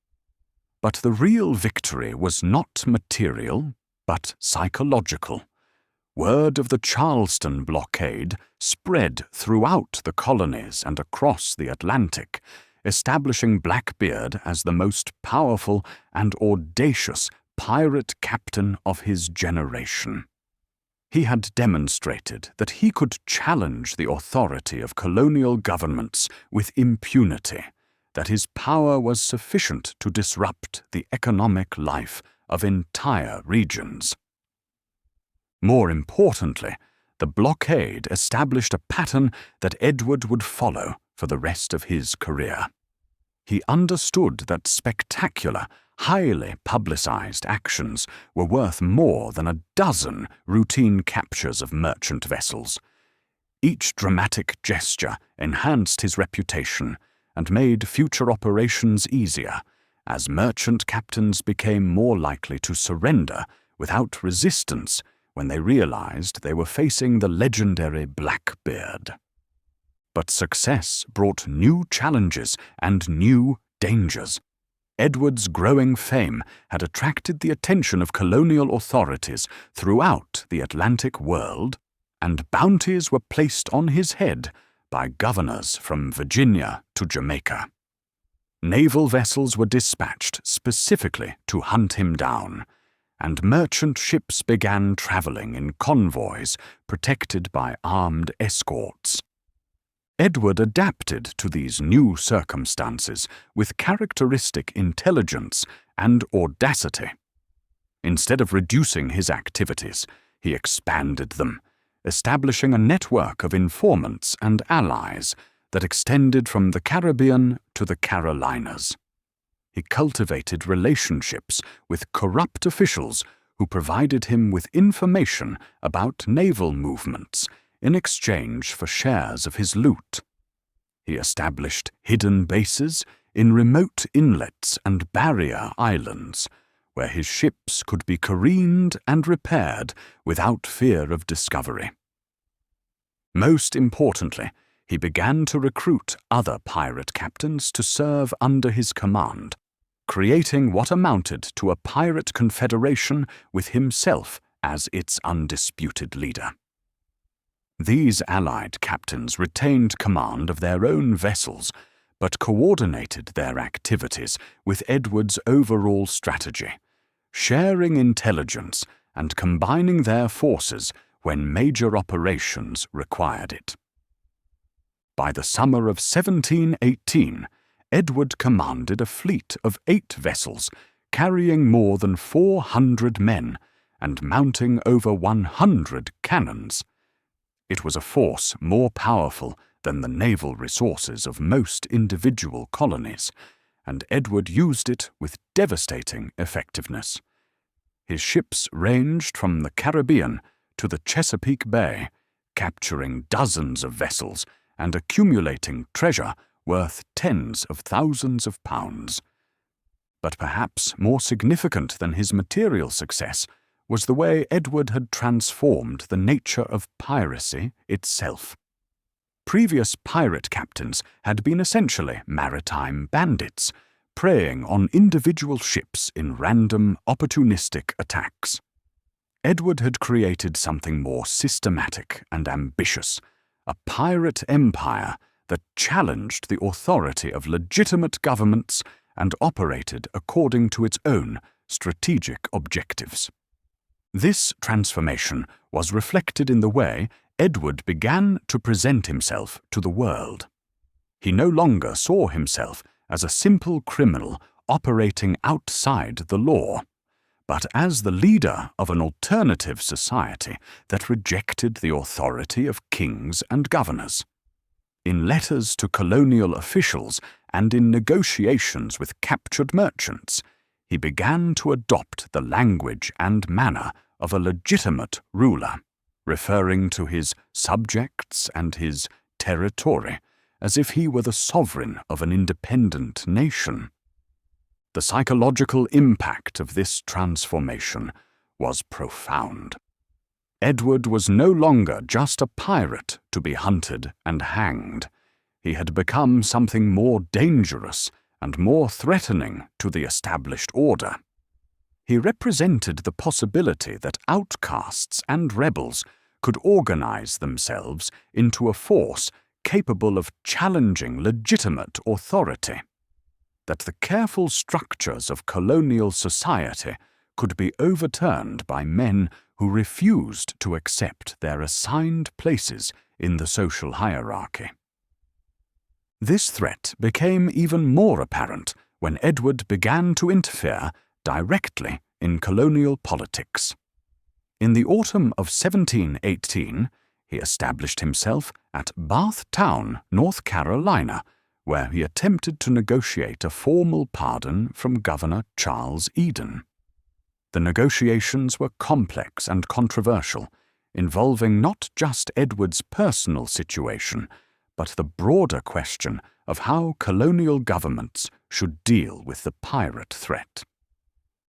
But the real victory was not material, but psychological. Word of the Charleston blockade spread throughout the colonies and across the Atlantic, establishing Blackbeard as the most powerful and audacious pirate captain of his generation. He had demonstrated that he could challenge the authority of colonial governments with impunity, that his power was sufficient to disrupt the economic life of entire regions. More importantly, the blockade established a pattern that Edward would follow for the rest of his career. He understood that spectacular, highly publicized actions were worth more than a dozen routine captures of merchant vessels. Each dramatic gesture enhanced his reputation and made future operations easier, as merchant captains became more likely to surrender without resistance when they realized they were facing the legendary Blackbeard. But success brought new challenges and new dangers. Edward's growing fame had attracted the attention of colonial authorities throughout the Atlantic world, and bounties were placed on his head by governors from Virginia to Jamaica. Naval vessels were dispatched specifically to hunt him down, and merchant ships began traveling in convoys protected by armed escorts. Edward adapted to these new circumstances with characteristic intelligence and audacity. Instead of reducing his activities, he expanded them, establishing a network of informants and allies that extended from the Caribbean to the Carolinas. He cultivated relationships with corrupt officials who provided him with information about naval movements in exchange for shares of his loot. He established hidden bases in remote inlets and barrier islands, where his ships could be careened and repaired without fear of discovery. Most importantly, he began to recruit other pirate captains to serve under his command, creating what amounted to a pirate confederation with himself as its undisputed leader. These allied captains retained command of their own vessels, but coordinated their activities with Edward's overall strategy, sharing intelligence and combining their forces when major operations required it. By the summer of 1718, Edward commanded a fleet of 8 vessels, carrying more than 400 men and mounting over 100 cannons. It was a force more powerful than the naval resources of most individual colonies, and Edward used it with devastating effectiveness. His ships ranged from the Caribbean to the Chesapeake Bay, capturing dozens of vessels and accumulating treasure worth tens of thousands of pounds. But perhaps more significant than his material success was the way Edward had transformed the nature of piracy itself. Previous pirate captains had been essentially maritime bandits, preying on individual ships in random, opportunistic attacks. Edward had created something more systematic and ambitious, a pirate empire that challenged the authority of legitimate governments and operated according to its own strategic objectives. This transformation was reflected in the way Edward began to present himself to the world. He no longer saw himself as a simple criminal operating outside the law, but as the leader of an alternative society that rejected the authority of kings and governors. In letters to colonial officials and in negotiations with captured merchants, he began to adopt the language and manner of a legitimate ruler, referring to his subjects and his territory as if he were the sovereign of an independent nation. The psychological impact of this transformation was profound. Edward was no longer just a pirate to be hunted and hanged. He had become something more dangerous and more threatening to the established order. He represented the possibility that outcasts and rebels could organize themselves into a force capable of challenging legitimate authority, that the careful structures of colonial society could be overturned by men who refused to accept their assigned places in the social hierarchy. This threat became even more apparent when Edward began to interfere directly in colonial politics. In the autumn of 1718, he established himself at Bath Town, North Carolina, where he attempted to negotiate a formal pardon from Governor Charles Eden. The negotiations were complex and controversial, involving not just Edward's personal situation, but the broader question of how colonial governments should deal with the pirate threat.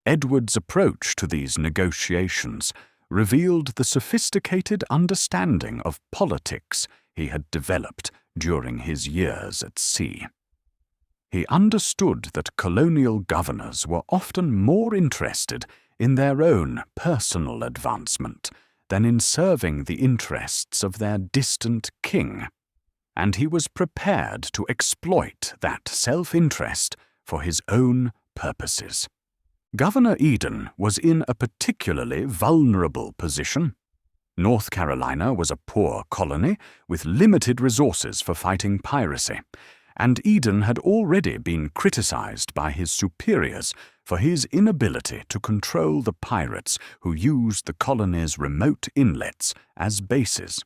Edward's approach to these negotiations revealed the sophisticated understanding of politics he had developed during his years at sea. He understood that colonial governors were often more interested in their own personal advancement than in serving the interests of their distant king, and he was prepared to exploit that self-interest for his own purposes. Governor Eden was in a particularly vulnerable position. North Carolina was a poor colony with limited resources for fighting piracy, and Eden had already been criticized by his superiors for his inability to control the pirates who used the colony's remote inlets as bases.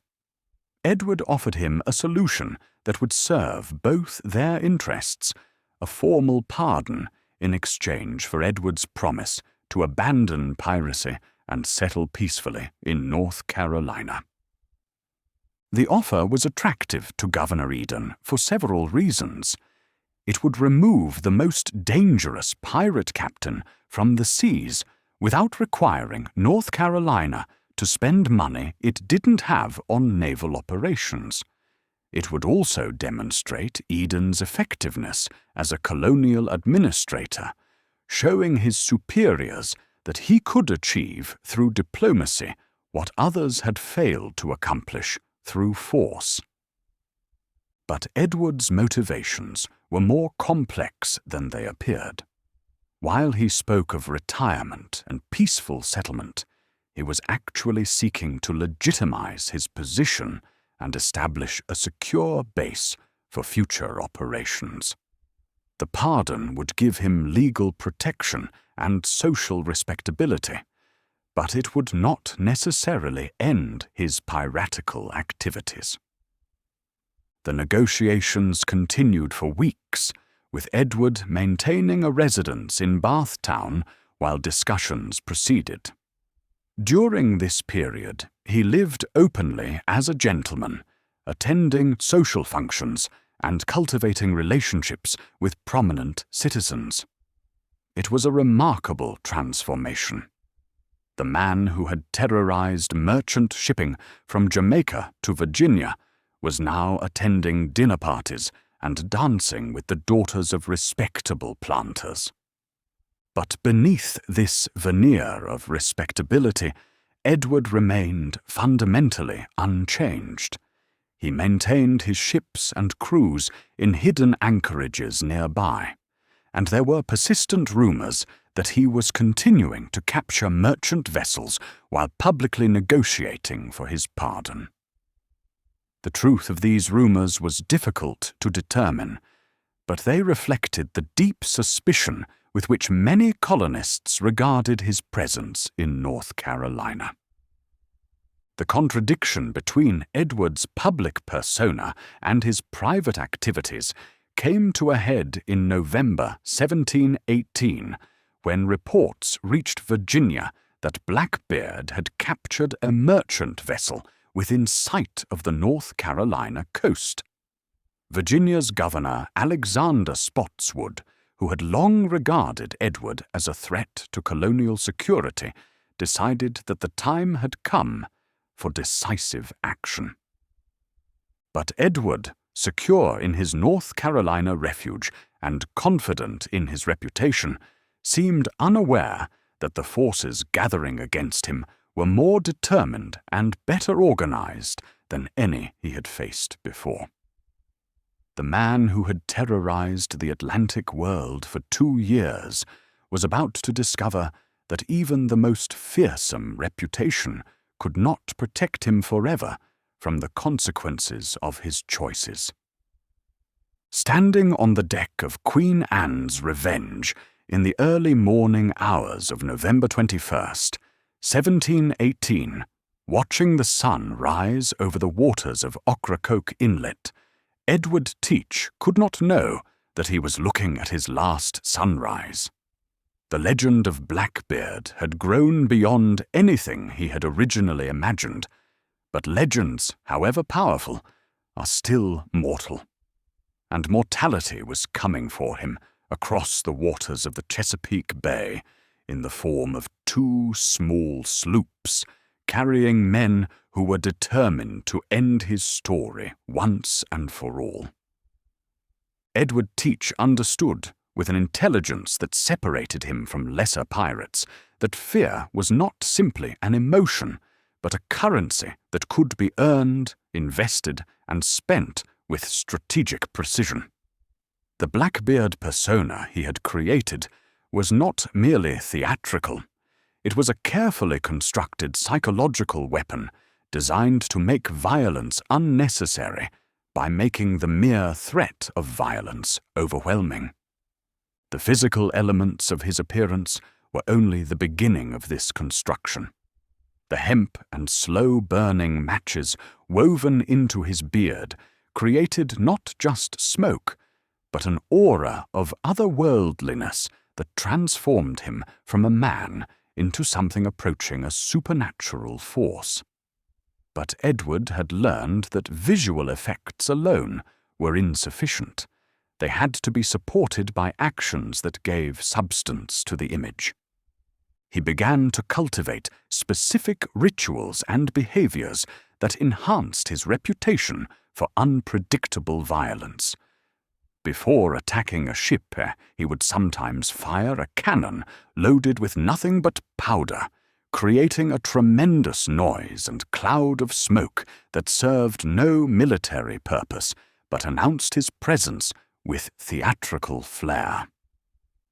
Edward offered him a solution that would serve both their interests, a formal pardon in exchange for Edward's promise to abandon piracy and settle peacefully in North Carolina. The offer was attractive to Governor Eden for several reasons. It would remove the most dangerous pirate captain from the seas without requiring North Carolina to spend money it didn't have on naval operations. It would also demonstrate Eden's effectiveness as a colonial administrator, showing his superiors that he could achieve through diplomacy what others had failed to accomplish through force. But Edward's motivations were more complex than they appeared. While he spoke of retirement and peaceful settlement, he was actually seeking to legitimize his position and establish a secure base for future operations. The pardon would give him legal protection and social respectability, but it would not necessarily end his piratical activities. The negotiations continued for weeks, with Edward maintaining a residence in Bathtown while discussions proceeded. During this period, he lived openly as a gentleman, attending social functions and cultivating relationships with prominent citizens. It was a remarkable transformation. The man who had terrorized merchant shipping from Jamaica to Virginia was now attending dinner parties and dancing with the daughters of respectable planters. But beneath this veneer of respectability, Edward remained fundamentally unchanged. He maintained his ships and crews in hidden anchorages nearby, and there were persistent rumors that he was continuing to capture merchant vessels while publicly negotiating for his pardon. The truth of these rumors was difficult to determine, but they reflected the deep suspicion with which many colonists regarded his presence in North Carolina. The contradiction between Edward's public persona and his private activities came to a head in November 1718, when reports reached Virginia that Blackbeard had captured a merchant vessel within sight of the North Carolina coast. Virginia's governor, Alexander Spotswood, who had long regarded Edward as a threat to colonial security, decided that the time had come for decisive action. But Edward, secure in his North Carolina refuge and confident in his reputation, seemed unaware that the forces gathering against him were more determined and better organized than any he had faced before. The man who had terrorized the Atlantic world for 2 years was about to discover that even the most fearsome reputation could not protect him forever from the consequences of his choices. Standing on the deck of Queen Anne's Revenge in the early morning hours of November 21st, 1718, watching the sun rise over the waters of Ocracoke Inlet, Edward Teach could not know that he was looking at his last sunrise. The legend of Blackbeard had grown beyond anything he had originally imagined, but legends, however powerful, are still mortal. And mortality was coming for him across the waters of the Chesapeake Bay in the form of 2 small sloops carrying men who were determined to end his story once and for all. Edward Teach understood, with an intelligence that separated him from lesser pirates, that fear was not simply an emotion, but a currency that could be earned, invested, and spent with strategic precision. The Blackbeard persona he had created was not merely theatrical. It was a carefully constructed psychological weapon designed to make violence unnecessary by making the mere threat of violence overwhelming. The physical elements of his appearance were only the beginning of this construction. The hemp and slow-burning matches woven into his beard created not just smoke, but an aura of otherworldliness that transformed him from a man into something approaching a supernatural force. But Edward had learned that visual effects alone were insufficient. They had to be supported by actions that gave substance to the image. He began to cultivate specific rituals and behaviors that enhanced his reputation for unpredictable violence. Before attacking a ship, he would sometimes fire a cannon loaded with nothing but powder, creating a tremendous noise and cloud of smoke that served no military purpose, but announced his presence with theatrical flair.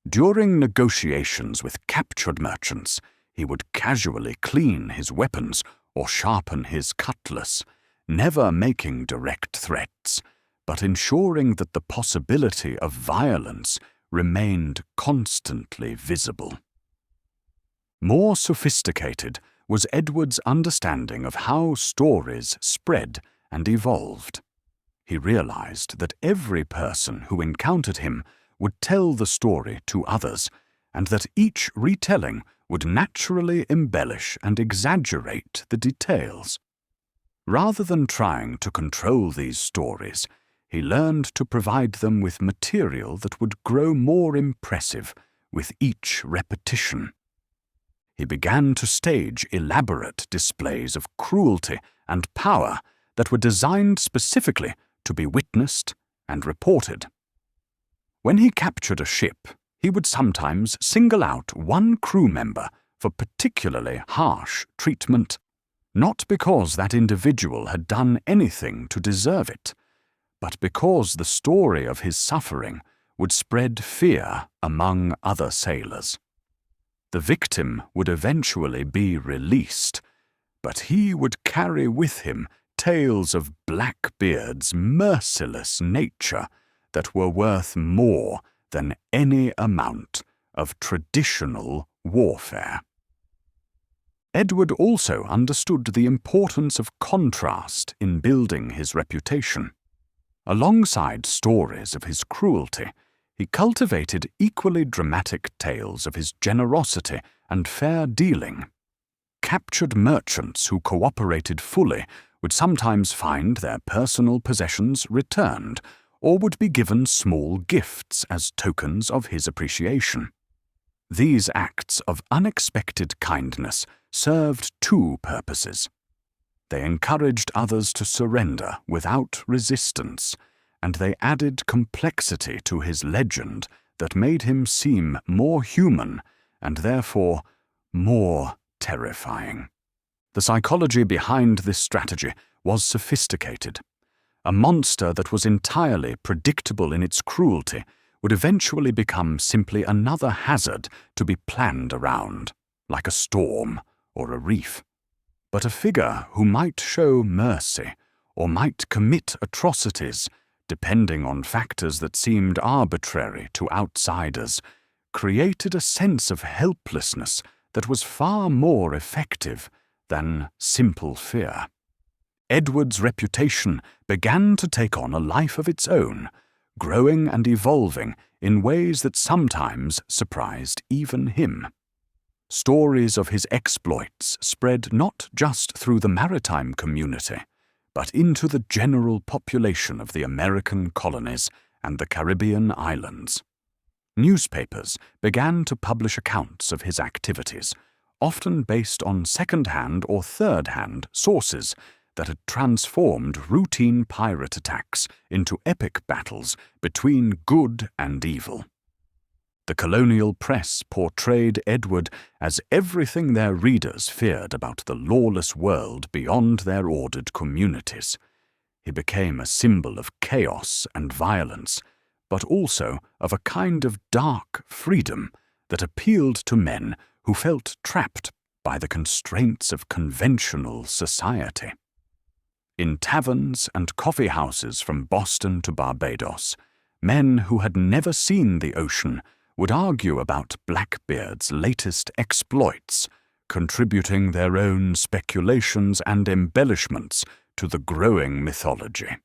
During negotiations with captured merchants, he would casually clean his weapons or sharpen his cutlass, never making direct threats, but ensuring that the possibility of violence remained constantly visible. More sophisticated was Edward's understanding of how stories spread and evolved. He realized that every person who encountered him would tell the story to others, and that each retelling would naturally embellish and exaggerate the details. Rather than trying to control these stories, he learned to provide them with material that would grow more impressive with each repetition. He began to stage elaborate displays of cruelty and power that were designed specifically to be witnessed and reported. When he captured a ship, he would sometimes single out one crew member for particularly harsh treatment, not because that individual had done anything to deserve it, but because the story of his suffering would spread fear among other sailors. The victim would eventually be released, but he would carry with him tales of Blackbeard's merciless nature that were worth more than any amount of traditional warfare. Edward also understood the importance of contrast in building his reputation. Alongside stories of his cruelty, he cultivated equally dramatic tales of his generosity and fair dealing. Captured merchants who cooperated fully would sometimes find their personal possessions returned, or would be given small gifts as tokens of his appreciation. These acts of unexpected kindness served two purposes. They encouraged others to surrender without resistance, and they added complexity to his legend that made him seem more human and therefore more terrifying. The psychology behind this strategy was sophisticated. A monster that was entirely predictable in its cruelty would eventually become simply another hazard to be planned around, like a storm or a reef. But a figure who might show mercy or might commit atrocities, depending on factors that seemed arbitrary to outsiders, created a sense of helplessness that was far more effective than simple fear. Edward's reputation began to take on a life of its own, growing and evolving in ways that sometimes surprised even him. Stories of his exploits spread not just through the maritime community, but into the general population of the American colonies and the Caribbean islands. Newspapers began to publish accounts of his activities, often based on second-hand or third-hand sources that had transformed routine pirate attacks into epic battles between good and evil. The colonial press portrayed Edward as everything their readers feared about the lawless world beyond their ordered communities. He became a symbol of chaos and violence, but also of a kind of dark freedom that appealed to men who felt trapped by the constraints of conventional society. In taverns and coffee houses from Boston to Barbados, men who had never seen the ocean would argue about Blackbeard's latest exploits, contributing their own speculations and embellishments to the growing mythology.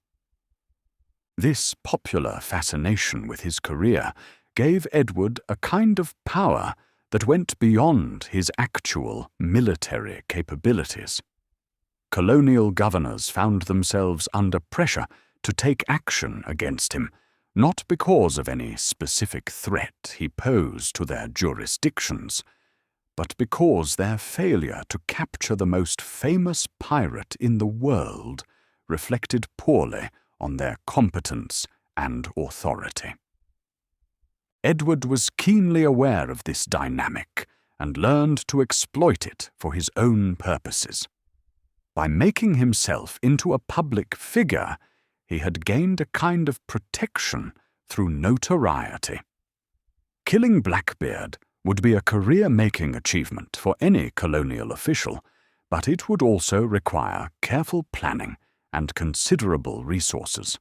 This popular fascination with his career gave Edward a kind of power that went beyond his actual military capabilities. Colonial governors found themselves under pressure to take action against him, not because of any specific threat he posed to their jurisdictions, but because their failure to capture the most famous pirate in the world reflected poorly on their competence and authority. Edward was keenly aware of this dynamic and learned to exploit it for his own purposes. By making himself into a public figure, he had gained a kind of protection through notoriety. Killing Blackbeard would be a career-making achievement for any colonial official, but it would also require careful planning and considerable resources.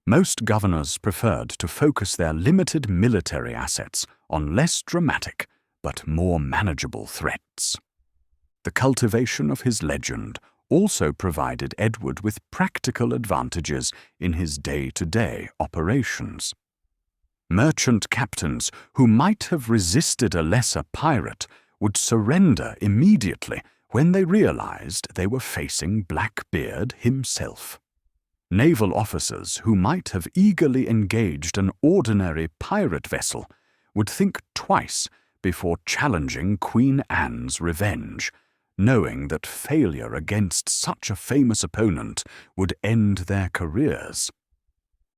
Most governors preferred to focus their limited military assets on less dramatic but more manageable threats. The cultivation of his legend also provided Edward with practical advantages in his day-to-day operations. Merchant captains who might have resisted a lesser pirate would surrender immediately when they realized they were facing Blackbeard himself. Naval officers who might have eagerly engaged an ordinary pirate vessel would think twice before challenging Queen Anne's revenge, knowing that failure against such a famous opponent would end their careers.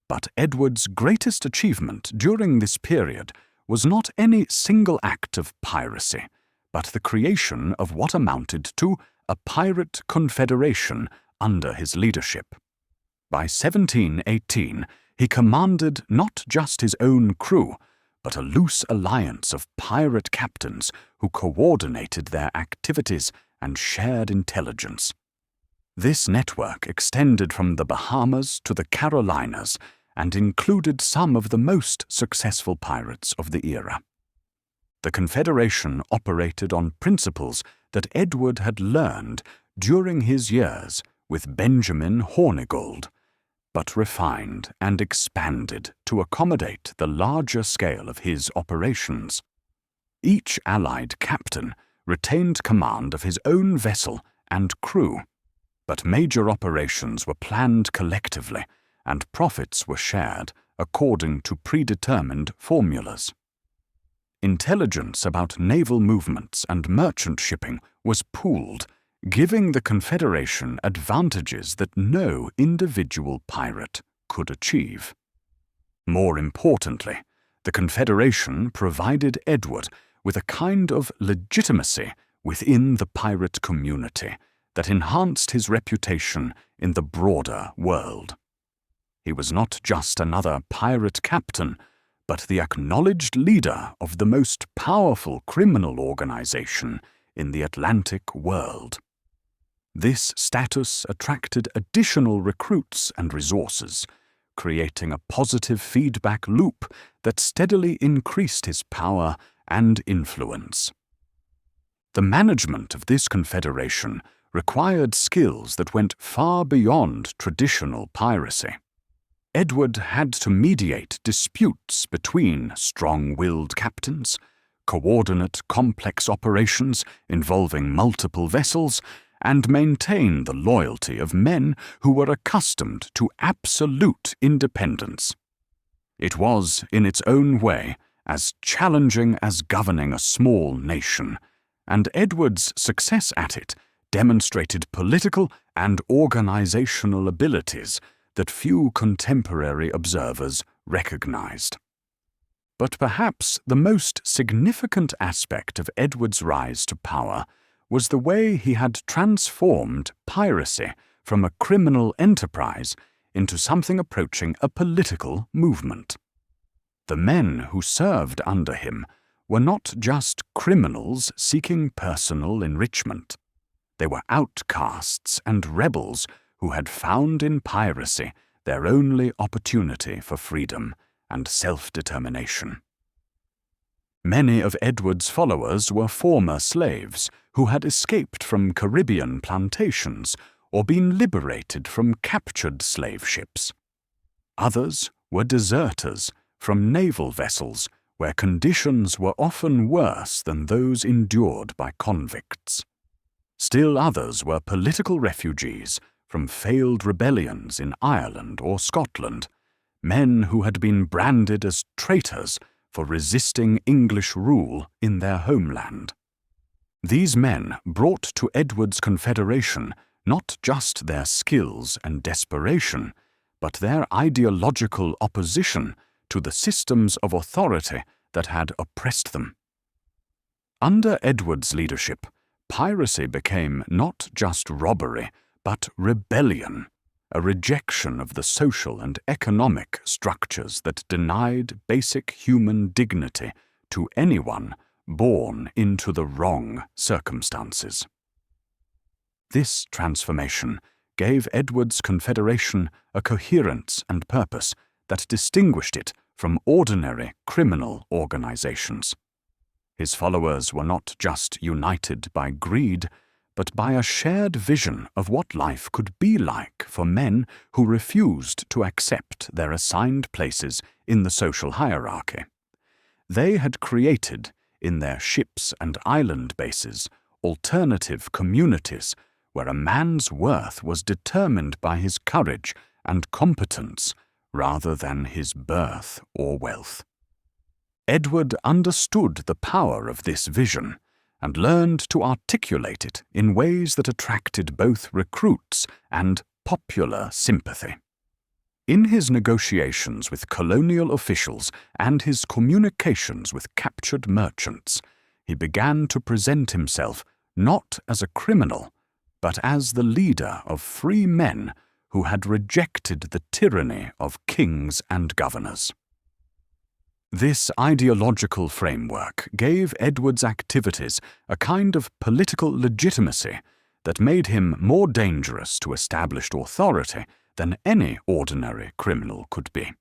But Edward's greatest achievement during this period was not any single act of piracy, but the creation of what amounted to a pirate confederation under his leadership. By 1718, he commanded not just his own crew, but a loose alliance of pirate captains who coordinated their activities and shared intelligence. This network extended from the Bahamas to the Carolinas and included some of the most successful pirates of the era. The Confederation operated on principles that Edward had learned during his years with Benjamin Hornigold, but refined and expanded to accommodate the larger scale of his operations. Each allied captain retained command of his own vessel and crew, but major operations were planned collectively and profits were shared according to predetermined formulas. Intelligence about naval movements and merchant shipping was pooled, giving the Confederation advantages that no individual pirate could achieve. More importantly, the Confederation provided Edward with a kind of legitimacy within the pirate community that enhanced his reputation in the broader world. He was not just another pirate captain, but the acknowledged leader of the most powerful criminal organization in the Atlantic world. This status attracted additional recruits and resources, creating a positive feedback loop that steadily increased his power and influence. The management of this confederation required skills that went far beyond traditional piracy. Edward had to mediate disputes between strong-willed captains, coordinate complex operations involving multiple vessels, and maintain the loyalty of men who were accustomed to absolute independence. It was, in its own way, as challenging as governing a small nation, and Edward's success at it demonstrated political and organizational abilities that few contemporary observers recognized. But perhaps the most significant aspect of Edward's rise to power was the way he had transformed piracy from a criminal enterprise into something approaching a political movement. The men who served under him were not just criminals seeking personal enrichment. They were outcasts and rebels who had found in piracy their only opportunity for freedom and self-determination. Many of Edward's followers were former slaves who had escaped from Caribbean plantations or been liberated from captured slave ships. Others were deserters from naval vessels where conditions were often worse than those endured by convicts. Still others were political refugees from failed rebellions in Ireland or Scotland, men who had been branded as traitors for resisting English rule in their homeland. These men brought to Edward's confederation not just their skills and desperation, but their ideological opposition to the systems of authority that had oppressed them. Under Edward's leadership, piracy became not just robbery, but rebellion, a rejection of the social and economic structures that denied basic human dignity to anyone born into the wrong circumstances. This transformation gave Edward's confederation a coherence and purpose that distinguished it from ordinary criminal organizations. His followers were not just united by greed, but by a shared vision of what life could be like for men who refused to accept their assigned places in the social hierarchy. They had created, in their ships and island bases, alternative communities where a man's worth was determined by his courage and competence rather than his birth or wealth. Edward understood the power of this vision and learned to articulate it in ways that attracted both recruits and popular sympathy. In his negotiations with colonial officials and his communications with captured merchants, he began to present himself not as a criminal, but as the leader of free men who had rejected the tyranny of kings and governors. This ideological framework gave Edward's activities a kind of political legitimacy that made him more dangerous to established authority than any ordinary criminal could be.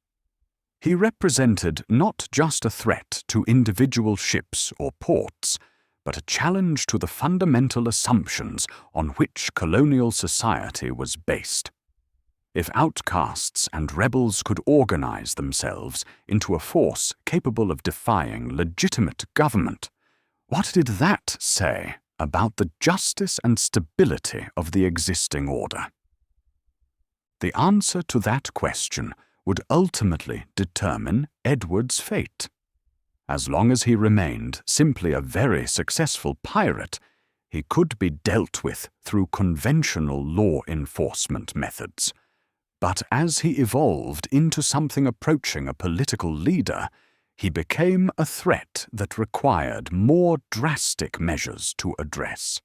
He represented not just a threat to individual ships or ports, but a challenge to the fundamental assumptions on which colonial society was based. If outcasts and rebels could organize themselves into a force capable of defying legitimate government, what did that say about the justice and stability of the existing order? The answer to that question would ultimately determine Edward's fate. As long as he remained simply a very successful pirate, he could be dealt with through conventional law enforcement methods. But as he evolved into something approaching a political leader, he became a threat that required more drastic measures to address.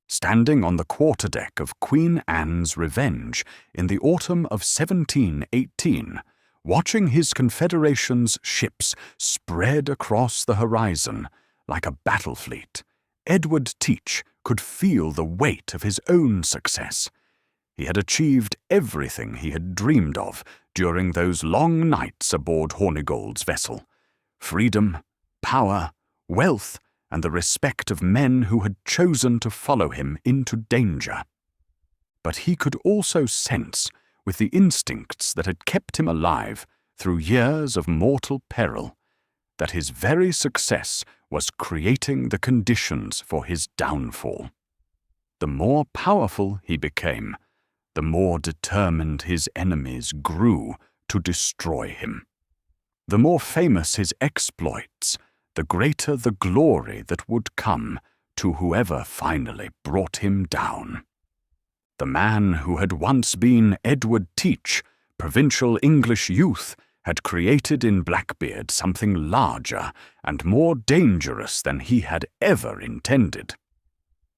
Standing on the quarterdeck of Queen Anne's Revenge in the autumn of 1718, watching his confederation's ships spread across the horizon like a battle fleet, Edward Teach could feel the weight of his own success. He had achieved everything he had dreamed of during those long nights aboard Hornigold's vessel: freedom, power, wealth, and the respect of men who had chosen to follow him into danger. But he could also sense, with the instincts that had kept him alive through years of mortal peril, that his very success was creating the conditions for his downfall. The more powerful he became, the more determined his enemies grew to destroy him. The more famous his exploits, the greater the glory that would come to whoever finally brought him down. The man who had once been Edward Teach, provincial English youth, had created in Blackbeard something larger and more dangerous than he had ever intended.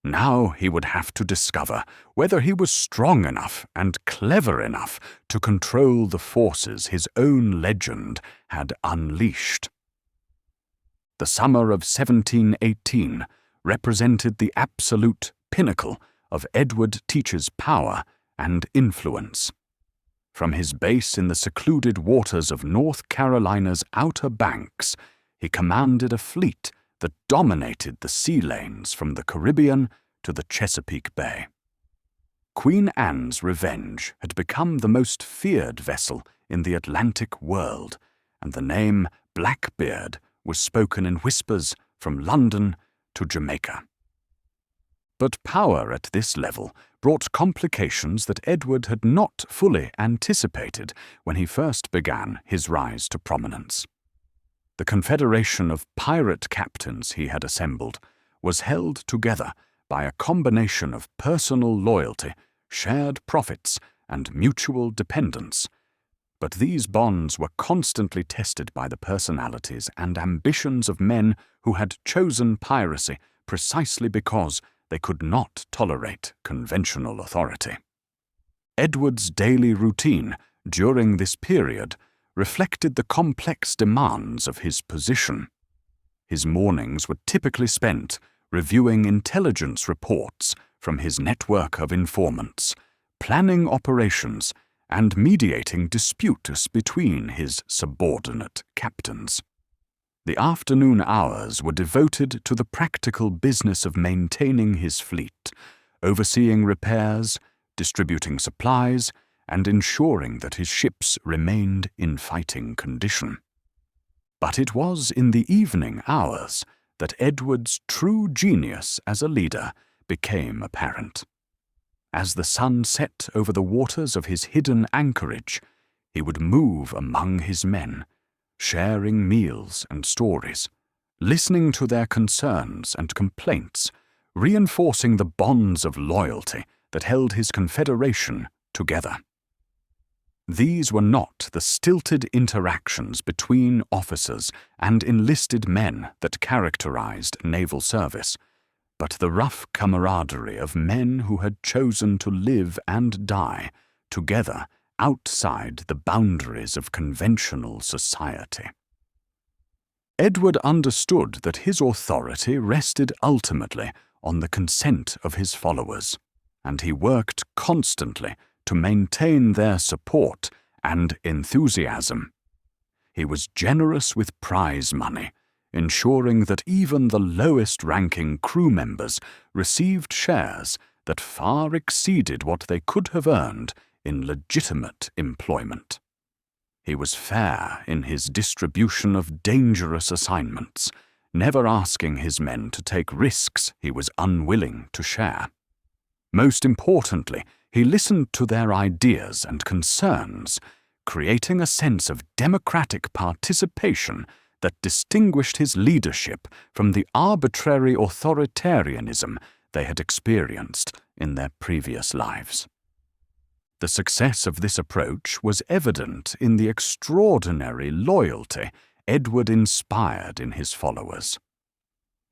Now he would have to discover whether he was strong enough and clever enough to control the forces his own legend had unleashed. The summer of 1718 represented the absolute pinnacle of Edward Teach's power and influence. From his base in the secluded waters of North Carolina's Outer Banks, he commanded a fleet that dominated the sea lanes from the Caribbean to the Chesapeake Bay. Queen Anne's Revenge had become the most feared vessel in the Atlantic world, and the name Blackbeard was spoken in whispers from London to Jamaica. But power at this level brought complications that Edward had not fully anticipated when he first began his rise to prominence. The confederation of pirate captains he had assembled was held together by a combination of personal loyalty, shared profits, and mutual dependence. But these bonds were constantly tested by the personalities and ambitions of men who had chosen piracy precisely because they could not tolerate conventional authority. Edward's daily routine during this period reflected the complex demands of his position. His mornings were typically spent reviewing intelligence reports from his network of informants, planning operations and mediating disputes between his subordinate captains. The afternoon hours were devoted to the practical business of maintaining his fleet, overseeing repairs, distributing supplies, and ensuring that his ships remained in fighting condition. But it was in the evening hours that Edward's true genius as a leader became apparent. As the sun set over the waters of his hidden anchorage, he would move among his men, sharing meals and stories, listening to their concerns and complaints, reinforcing the bonds of loyalty that held his confederation together. These were not the stilted interactions between officers and enlisted men that characterized naval service, but the rough camaraderie of men who had chosen to live and die together outside the boundaries of conventional society. Edward understood that his authority rested ultimately on the consent of his followers, and he worked constantly to maintain their support and enthusiasm. He was generous with prize money, ensuring that even the lowest-ranking crew members received shares that far exceeded what they could have earned in legitimate employment. He was fair in his distribution of dangerous assignments, never asking his men to take risks he was unwilling to share. Most importantly, he listened to their ideas and concerns, creating a sense of democratic participation that distinguished his leadership from the arbitrary authoritarianism they had experienced in their previous lives. The success of this approach was evident in the extraordinary loyalty Edward inspired in his followers.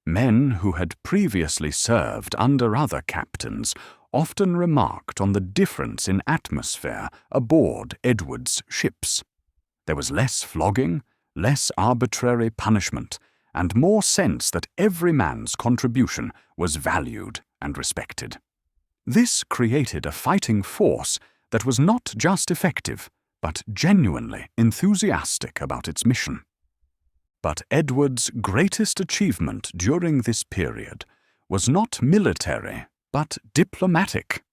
Men who had previously served under other captains often remarked on the difference in atmosphere aboard Edward's ships. There was less flogging, less arbitrary punishment, and more sense that every man's contribution was valued and respected. This created a fighting force that was not just effective, but genuinely enthusiastic about its mission. But Edward's greatest achievement during this period was not military, but diplomatic.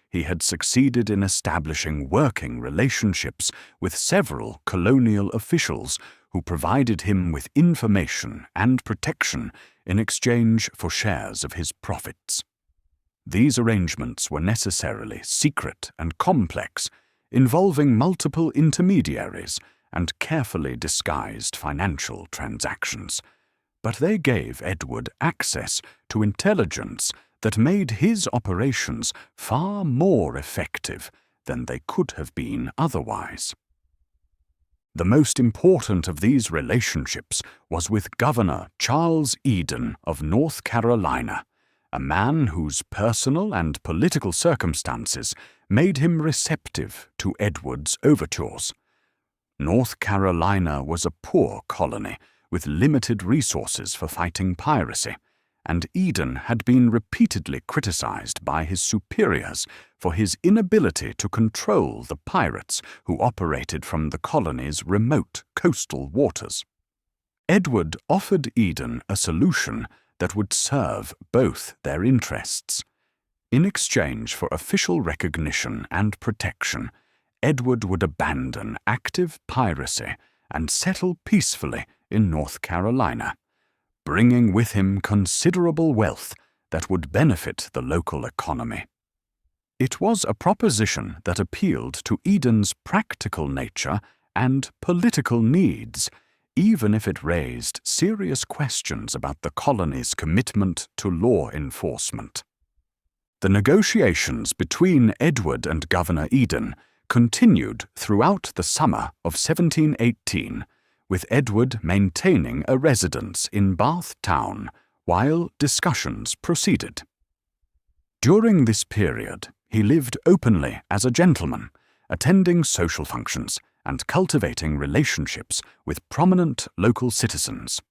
He had succeeded in establishing working relationships with several colonial officials who provided him with information and protection in exchange for shares of his profits. These arrangements were necessarily secret and complex, involving multiple intermediaries and carefully disguised financial transactions, but they gave Edward access to intelligence that made his operations far more effective than they could have been otherwise. The most important of these relationships was with Governor Charles Eden of North Carolina, a man whose personal and political circumstances made him receptive to Edward's overtures. North Carolina was a poor colony with limited resources for fighting piracy, and Eden had been repeatedly criticized by his superiors for his inability to control the pirates who operated from the colony's remote coastal waters. Edward offered Eden a solution that would serve both their interests. In exchange for official recognition and protection, Edward would abandon active piracy and settle peacefully in North Carolina, bringing with him considerable wealth that would benefit the local economy. It was a proposition that appealed to Eden's practical nature and political needs, even if it raised serious questions about the colony's commitment to law enforcement. The negotiations between Edward and Governor Eden continued throughout the summer of 1718, with Edward maintaining a residence in Bath Town while discussions proceeded. During this period, he lived openly as a gentleman, attending social functions and cultivating relationships with prominent local citizens.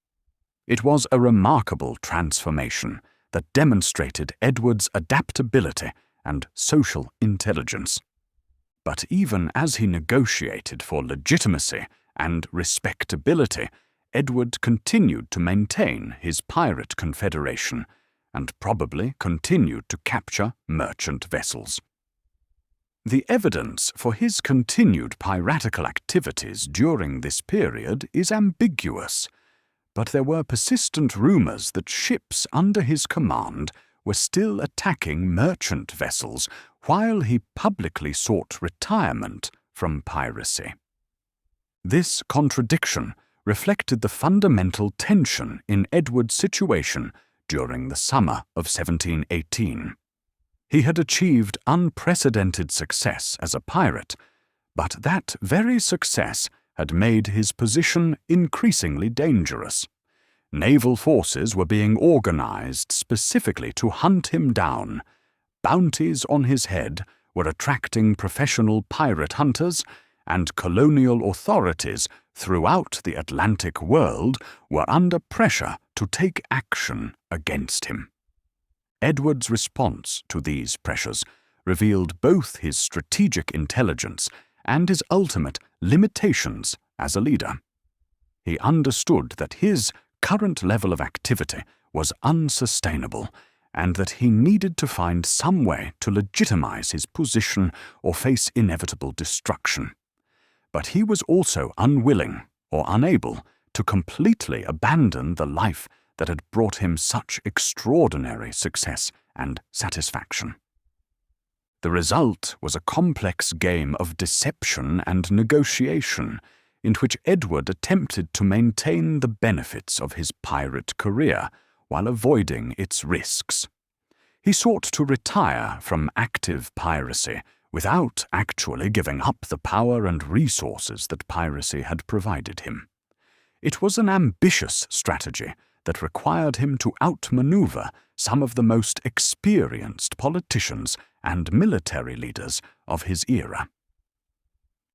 It was a remarkable transformation that demonstrated Edward's adaptability and social intelligence. But even as he negotiated for legitimacy and respectability, Edward continued to maintain his pirate confederation and probably continued to capture merchant vessels. The evidence for his continued piratical activities during this period is ambiguous, but there were persistent rumors that ships under his command were still attacking merchant vessels while he publicly sought retirement from piracy. This contradiction reflected the fundamental tension in Edward's situation during the summer of 1718. He had achieved unprecedented success as a pirate, but that very success had made his position increasingly dangerous. Naval forces were being organized specifically to hunt him down. Bounties on his head were attracting professional pirate hunters, and colonial authorities throughout the Atlantic world were under pressure to take action against him. Edward's response to these pressures revealed both his strategic intelligence and his ultimate limitations as a leader. He understood that his current level of activity was unsustainable and that he needed to find some way to legitimize his position or face inevitable destruction. But he was also unwilling or unable to completely abandon the life that had brought him such extraordinary success and satisfaction. The result was a complex game of deception and negotiation in which Edward attempted to maintain the benefits of his pirate career while avoiding its risks. He sought to retire from active piracy without actually giving up the power and resources that piracy had provided him. It was an ambitious strategy that required him to outmaneuver some of the most experienced politicians and military leaders of his era.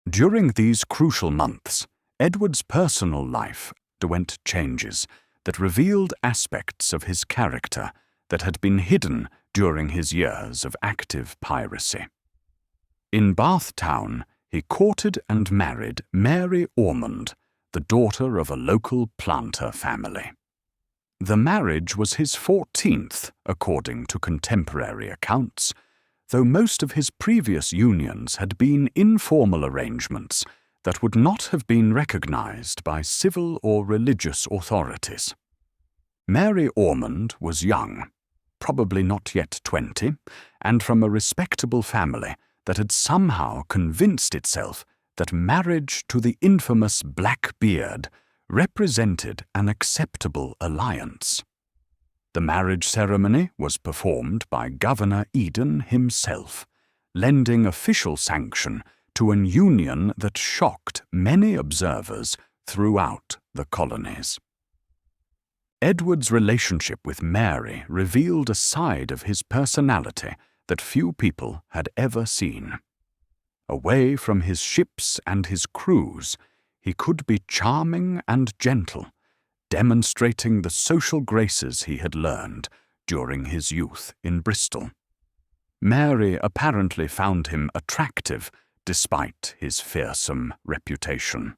During these crucial months, Edward's personal life underwent changes that revealed aspects of his character that had been hidden during his years of active piracy. In Bath Town, he courted and married Mary Ormond, the daughter of a local planter family. The marriage was his 14th, according to contemporary accounts, though most of his previous unions had been informal arrangements that would not have been recognized by civil or religious authorities. Mary Ormond was young, probably not yet 20, and from a respectable family that had somehow convinced itself that marriage to the infamous Blackbeard represented an acceptable alliance. The marriage ceremony was performed by Governor Eden himself, lending official sanction to an union that shocked many observers throughout the colonies. Edward's relationship with Mary revealed a side of his personality that few people had ever seen. Away from his ships and his crews, he could be charming and gentle, demonstrating the social graces he had learned during his youth in Bristol. Mary apparently found him attractive despite his fearsome reputation,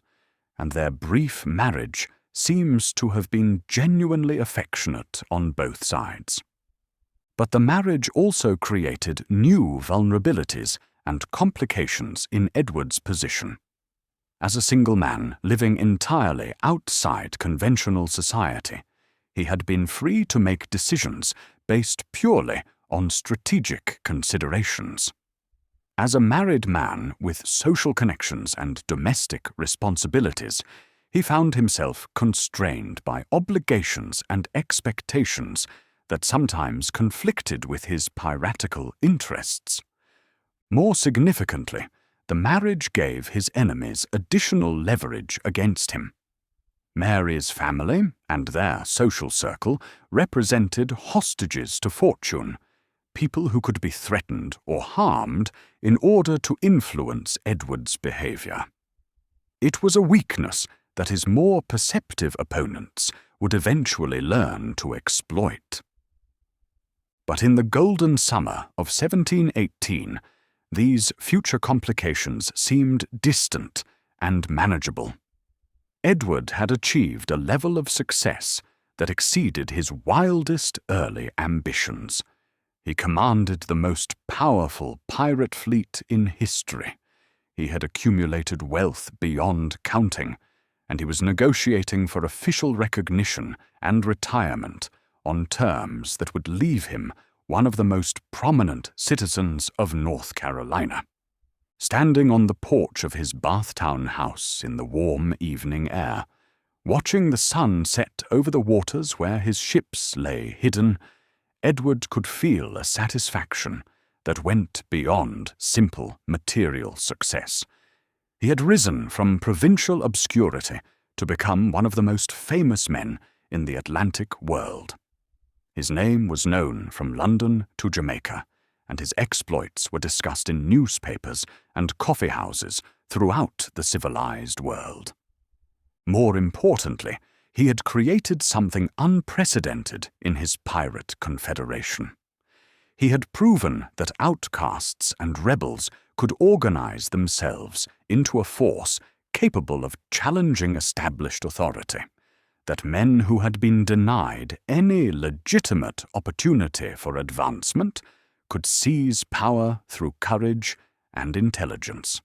and their brief marriage seems to have been genuinely affectionate on both sides. But the marriage also created new vulnerabilities and complications in Edward's position. As a single man living entirely outside conventional society, he had been free to make decisions based purely on strategic considerations. As a married man with social connections and domestic responsibilities, he found himself constrained by obligations and expectations that sometimes conflicted with his piratical interests. More significantly, the marriage gave his enemies additional leverage against him. Mary's family and their social circle represented hostages to fortune, people who could be threatened or harmed in order to influence Edward's behavior. It was a weakness that his more perceptive opponents would eventually learn to exploit. But in the golden summer of 1718, these future complications seemed distant and manageable. Edward had achieved a level of success that exceeded his wildest early ambitions. He commanded the most powerful pirate fleet in history. He had accumulated wealth beyond counting, and he was negotiating for official recognition and retirement on terms that would leave him one of the most prominent citizens of North Carolina. Standing on the porch of his Bathtown house in the warm evening air, watching the sun set over the waters where his ships lay hidden, Edward could feel a satisfaction that went beyond simple material success. He had risen from provincial obscurity to become one of the most famous men in the Atlantic world. His name was known from London to Jamaica, and his exploits were discussed in newspapers and coffeehouses throughout the civilized world. More importantly, he had created something unprecedented in his pirate confederation. He had proven that outcasts and rebels could organize themselves into a force capable of challenging established authority, that men who had been denied any legitimate opportunity for advancement could seize power through courage and intelligence.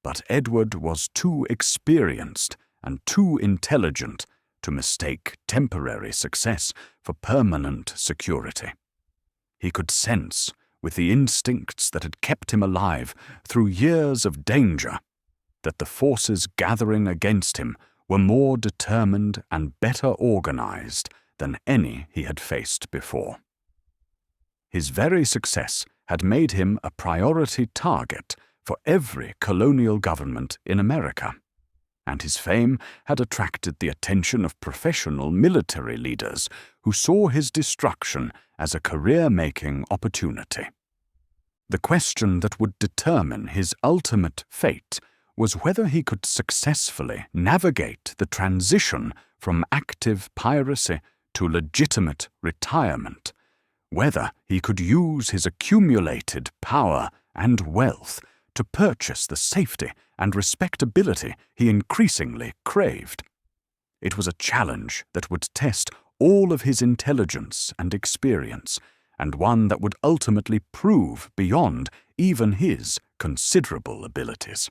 But Edward was too experienced and too intelligent to mistake temporary success for permanent security. He could sense, with the instincts that had kept him alive through years of danger, that the forces gathering against him were more determined and better organized than any he had faced before. His very success had made him a priority target for every colonial government in America, and his fame had attracted the attention of professional military leaders who saw his destruction as a career-making opportunity. The question that would determine his ultimate fate was whether he could successfully navigate the transition from active piracy to legitimate retirement, whether he could use his accumulated power and wealth to purchase the safety and respectability he increasingly craved. It was a challenge that would test all of his intelligence and experience, and one that would ultimately prove beyond even his considerable abilities.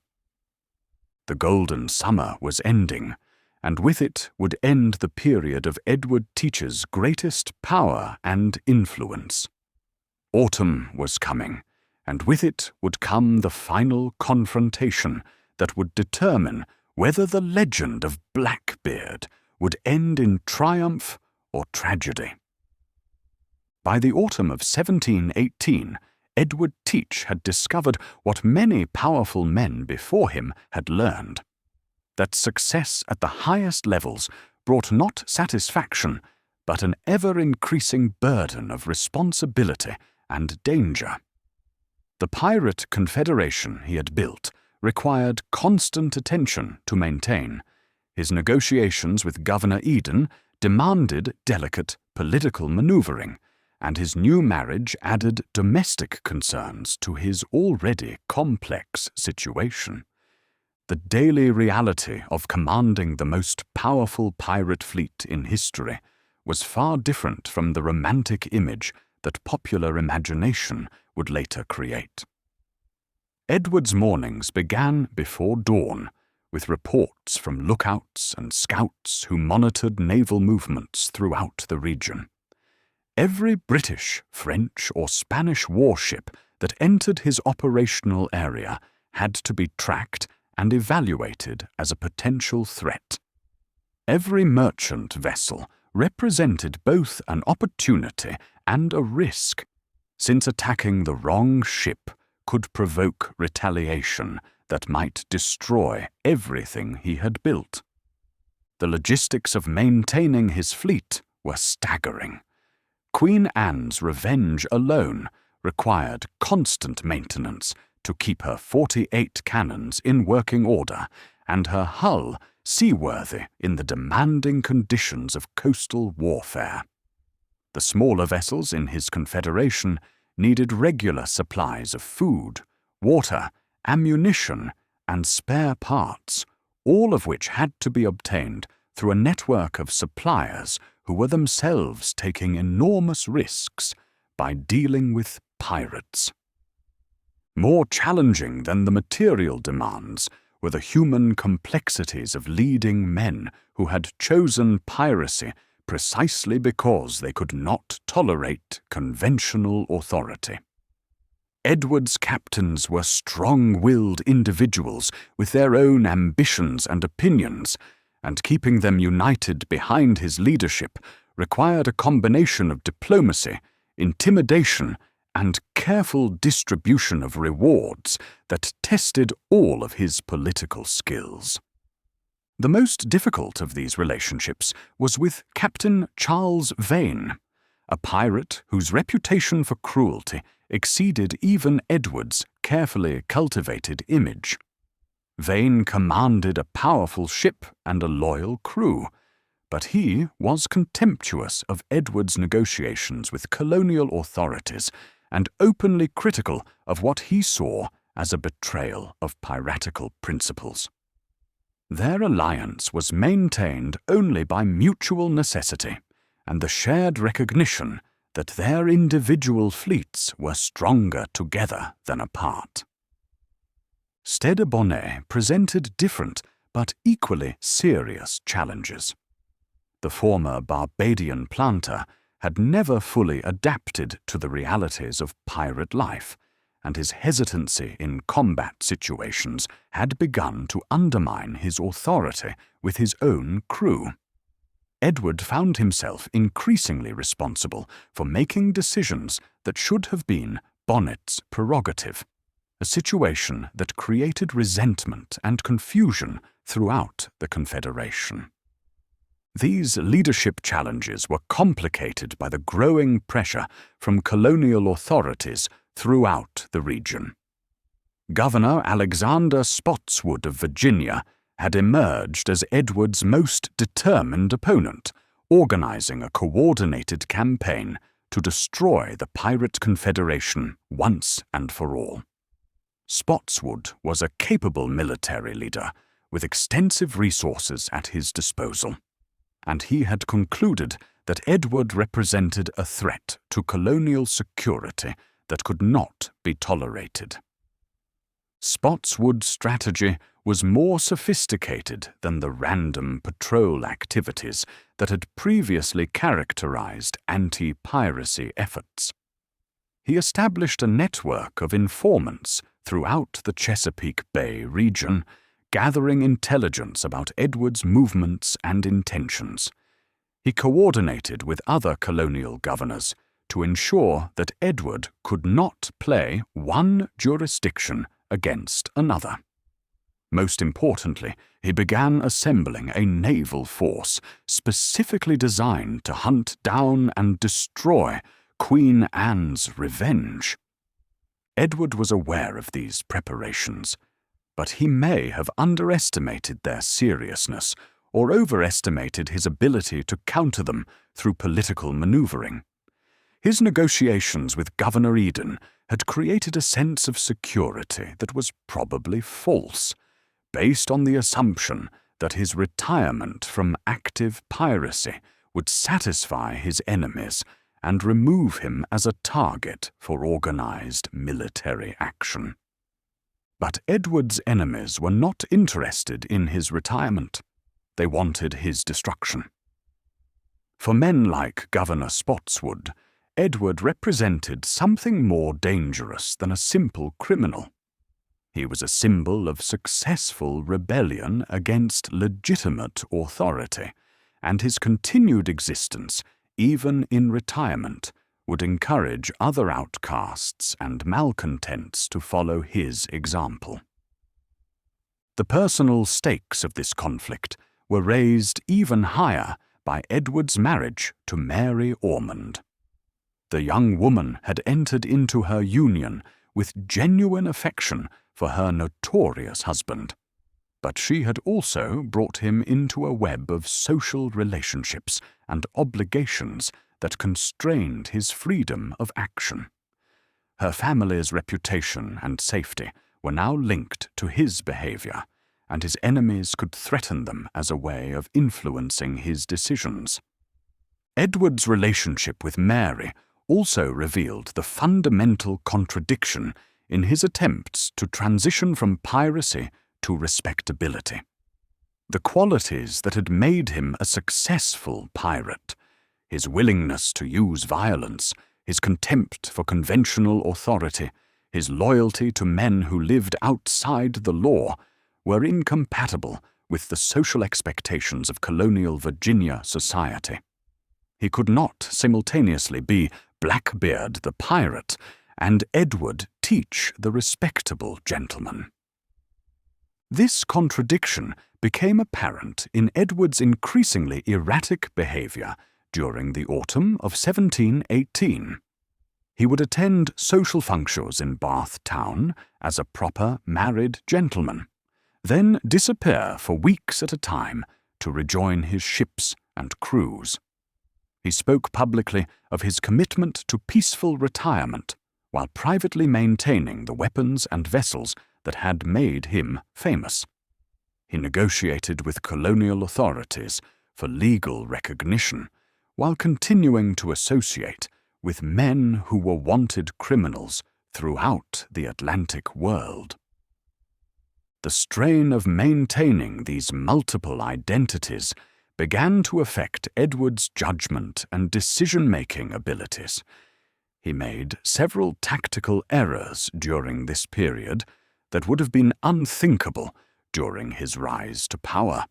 The golden summer was ending, and with it would end the period of Edward Teach's greatest power and influence. Autumn was coming, and with it would come the final confrontation that would determine whether the legend of Blackbeard would end in triumph or tragedy. By the autumn of 1718, Edward Teach had discovered what many powerful men before him had learned, that success at the highest levels brought not satisfaction, but an ever-increasing burden of responsibility and danger. The pirate confederation he had built required constant attention to maintain. His negotiations with Governor Eden demanded delicate political maneuvering, and his new marriage added domestic concerns to his already complex situation. The daily reality of commanding the most powerful pirate fleet in history was far different from the romantic image that popular imagination would later create. Edward's mornings began before dawn, with reports from lookouts and scouts who monitored naval movements throughout the region. Every British, French, or Spanish warship that entered his operational area had to be tracked and evaluated as a potential threat. Every merchant vessel represented both an opportunity and a risk, since attacking the wrong ship could provoke retaliation that might destroy everything he had built. The logistics of maintaining his fleet were staggering. Queen Anne's Revenge alone required constant maintenance to keep her 48 cannons in working order and her hull seaworthy in the demanding conditions of coastal warfare. The The smaller vessels in his confederation needed regular supplies of food, water, ammunition, and spare parts, all of which had to be obtained through a network of suppliers who were themselves taking enormous risks by dealing with pirates. More challenging than the material demands were the human complexities of leading men who had chosen piracy precisely because they could not tolerate conventional authority. Edward's captains were strong-willed individuals with their own ambitions and opinions, and keeping them united behind his leadership required a combination of diplomacy, intimidation, and careful distribution of rewards that tested all of his political skills. The most difficult of these relationships was with Captain Charles Vane, a pirate whose reputation for cruelty exceeded even Edward's carefully cultivated image. Vane commanded a powerful ship and a loyal crew, but he was contemptuous of Edward's negotiations with colonial authorities and openly critical of what he saw as a betrayal of piratical principles. Their alliance was maintained only by mutual necessity and the shared recognition that their individual fleets were stronger together than apart. Stede presented different but equally serious challenges. The former Barbadian planter had never fully adapted to the realities of pirate life, and his hesitancy in combat situations had begun to undermine his authority with his own crew. Edward found himself increasingly responsible for making decisions that should have been Bonnet's prerogative, a situation that created resentment and confusion throughout the Confederation. These leadership challenges were complicated by the growing pressure from colonial authorities throughout the region. Governor Alexander Spotswood of Virginia had emerged as Edward's most determined opponent, organizing a coordinated campaign to destroy the pirate confederation once and for all. Spotswood was a capable military leader with extensive resources at his disposal, and he had concluded that Edward represented a threat to colonial security that could not be tolerated. Spotswood's strategy was more sophisticated than the random patrol activities that had previously characterized anti-piracy efforts. He established a network of informants throughout the Chesapeake Bay region, gathering intelligence about Edward's movements and intentions. He coordinated with other colonial governors to ensure that Edward could not play one jurisdiction against another. Most importantly, he began assembling a naval force specifically designed to hunt down and destroy Queen Anne's Revenge. Edward was aware of these preparations, but he may have underestimated their seriousness or overestimated his ability to counter them through political maneuvering. His negotiations with Governor Eden had created a sense of security that was probably false, based on the assumption that his retirement from active piracy would satisfy his enemies and remove him as a target for organized military action. But Edward's enemies were not interested in his retirement. They wanted his destruction. For men like Governor Spotswood, Edward represented something more dangerous than a simple criminal. He was a symbol of successful rebellion against legitimate authority, and his continued existence, even in retirement, would encourage other outcasts and malcontents to follow his example. The personal stakes of this conflict were raised even higher by Edward's marriage to Mary Ormond. The young woman had entered into her union with genuine affection for her notorious husband, but she had also brought him into a web of social relationships and obligations that constrained his freedom of action. Her family's reputation and safety were now linked to his behavior, and his enemies could threaten them as a way of influencing his decisions. Edward's relationship with Mary also revealed the fundamental contradiction in his attempts to transition from piracy to respectability. The qualities that had made him a successful pirate, his willingness to use violence, his contempt for conventional authority, his loyalty to men who lived outside the law, were incompatible with the social expectations of colonial Virginia society. He could not simultaneously be Blackbeard the pirate and Edward Teach the respectable gentleman. This contradiction became apparent in Edward's increasingly erratic behavior during the autumn of 1718. He would attend social functions in Bath Town as a proper married gentleman, then disappear for weeks at a time to rejoin his ships and crews. He spoke publicly of his commitment to peaceful retirement, while privately maintaining the weapons and vessels that had made him famous. He negotiated with colonial authorities for legal recognition, while continuing to associate with men who were wanted criminals throughout the Atlantic world. The strain of maintaining these multiple identities began to affect Edward's judgment and decision-making abilities. He made several tactical errors during this period that would have been unthinkable during his rise to power,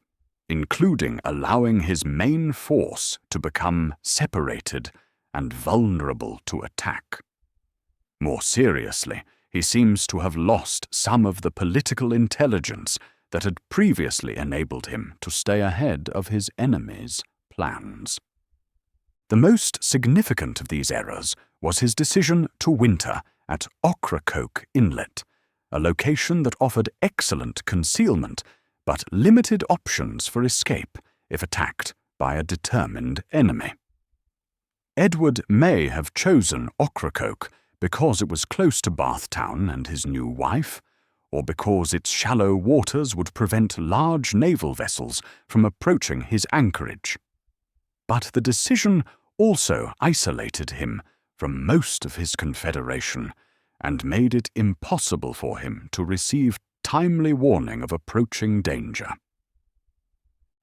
including allowing his main force to become separated and vulnerable to attack. More seriously, he seems to have lost some of the political intelligence that had previously enabled him to stay ahead of his enemies' plans. The most significant of these errors was his decision to winter at Ocracoke Inlet, a location that offered excellent concealment but limited options for escape if attacked by a determined enemy. Edward may have chosen Ocracoke because it was close to Bath Town and his new wife, or because its shallow waters would prevent large naval vessels from approaching his anchorage. But the decision also isolated him from most of his confederation and made it impossible for him to receive timely warning of approaching danger.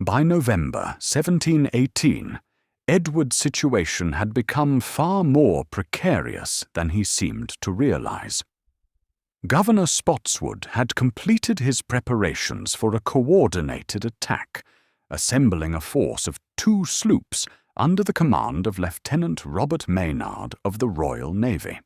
By November 1718, Edward's situation had become far more precarious than he seemed to realize. Governor Spotswood had completed his preparations for a coordinated attack, assembling a force of 2 sloops under the command of Lieutenant Robert Maynard of the Royal Navy.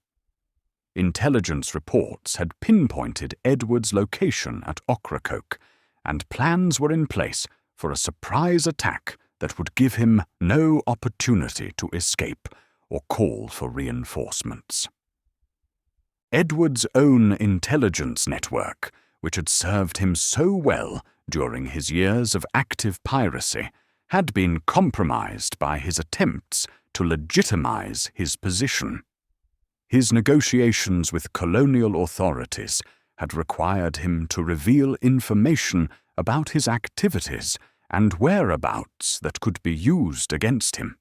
Intelligence reports had pinpointed Edward's location at Ocracoke, and plans were in place for a surprise attack that would give him no opportunity to escape or call for reinforcements. Edward's own intelligence network, which had served him so well during his years of active piracy, had been compromised by his attempts to legitimize his position. His negotiations with colonial authorities had required him to reveal information about his activities and whereabouts that could be used against him.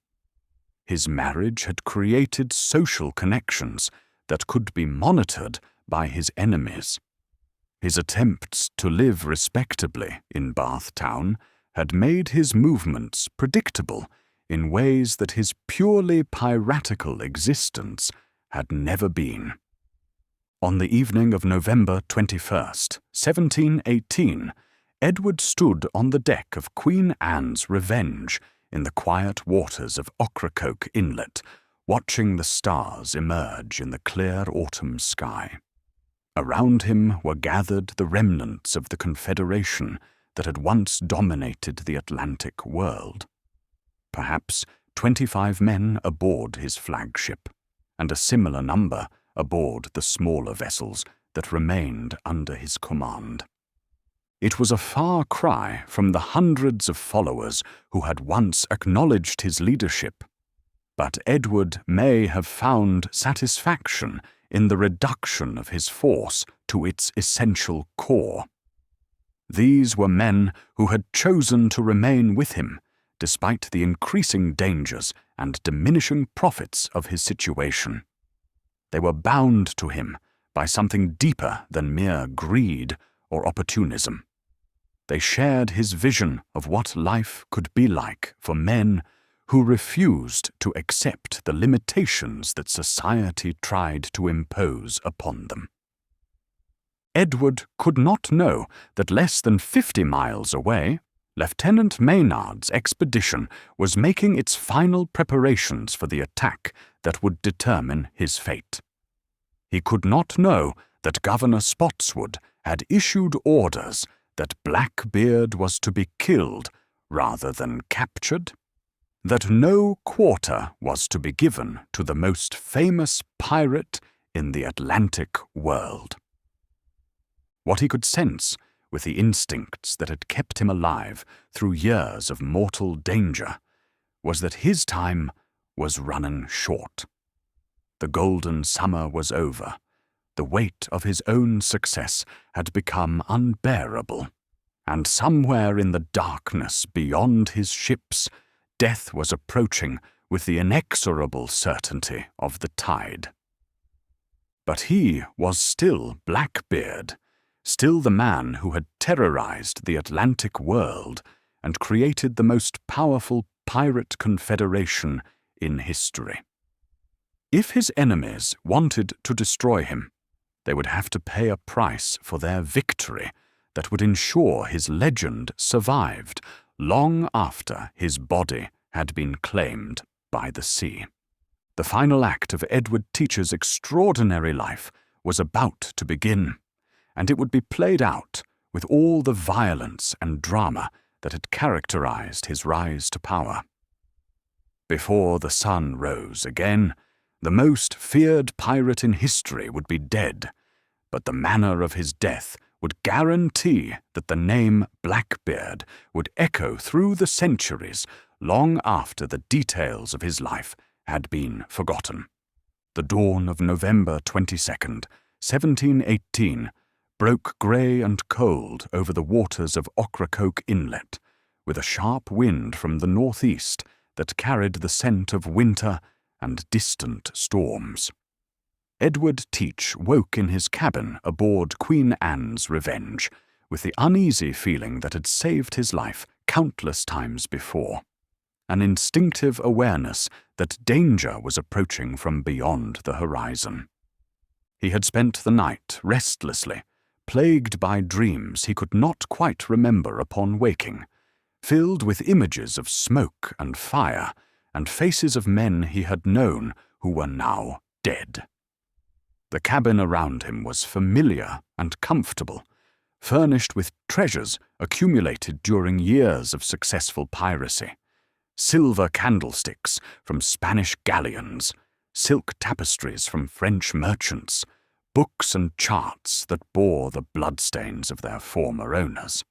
His marriage had created social connections that could be monitored by his enemies. His attempts to live respectably in Bath Town had made his movements predictable in ways that his purely piratical existence had never been. On the evening of November 21st, 1718, Edward stood on the deck of Queen Anne's Revenge in the quiet waters of Ocracoke Inlet, watching the stars emerge in the clear autumn sky. Around him were gathered the remnants of the Confederation that had once dominated the Atlantic world. Perhaps 25 men aboard his flagship, and a similar number aboard the smaller vessels that remained under his command. It was a far cry from the hundreds of followers who had once acknowledged his leadership. but Edward may have found satisfaction in the reduction of his force to its essential core. These were men who had chosen to remain with him, despite the increasing dangers and diminishing profits of his situation. They were bound to him by something deeper than mere greed or opportunism. They shared his vision of what life could be like for men who refused to accept the limitations that society tried to impose upon them. Edward could not know that less than 50 miles away, Lieutenant Maynard's expedition was making its final preparations for the attack that would determine his fate. He could not know that Governor Spotswood had issued orders that Blackbeard was to be killed rather than captured, that no quarter was to be given to the most famous pirate in the Atlantic world. What he could sense, with the instincts that had kept him alive through years of mortal danger, was that his time was running short. The golden summer was over. The weight of his own success had become unbearable, and somewhere in the darkness beyond his ships, death was approaching with the inexorable certainty of the tide. But he was still Blackbeard, still the man who had terrorized the Atlantic world and created the most powerful pirate confederation in history. If his enemies wanted to destroy him, they would have to pay a price for their victory that would ensure his legend survived long after his body had been claimed by the sea. The final act of Edward Teach's extraordinary life was about to begin, and it would be played out with all the violence and drama that had characterized his rise to power. Before the sun rose again, the most feared pirate in history would be dead, but the manner of his death would guarantee that the name Blackbeard would echo through the centuries long after the details of his life had been forgotten. The dawn of November 22nd, 1718, broke grey and cold over the waters of Ocracoke Inlet, with a sharp wind from the northeast that carried the scent of winter and distant storms. Edward Teach woke in his cabin aboard Queen Anne's Revenge, with the uneasy feeling that had saved his life countless times before, an instinctive awareness that danger was approaching from beyond the horizon. He had spent the night restlessly, plagued by dreams he could not quite remember upon waking, filled with images of smoke and fire, and faces of men he had known who were now dead. The cabin around him was familiar and comfortable, furnished with treasures accumulated during years of successful piracy. Silver candlesticks from Spanish galleons, silk tapestries from French merchants, books and charts that bore the bloodstains of their former owners.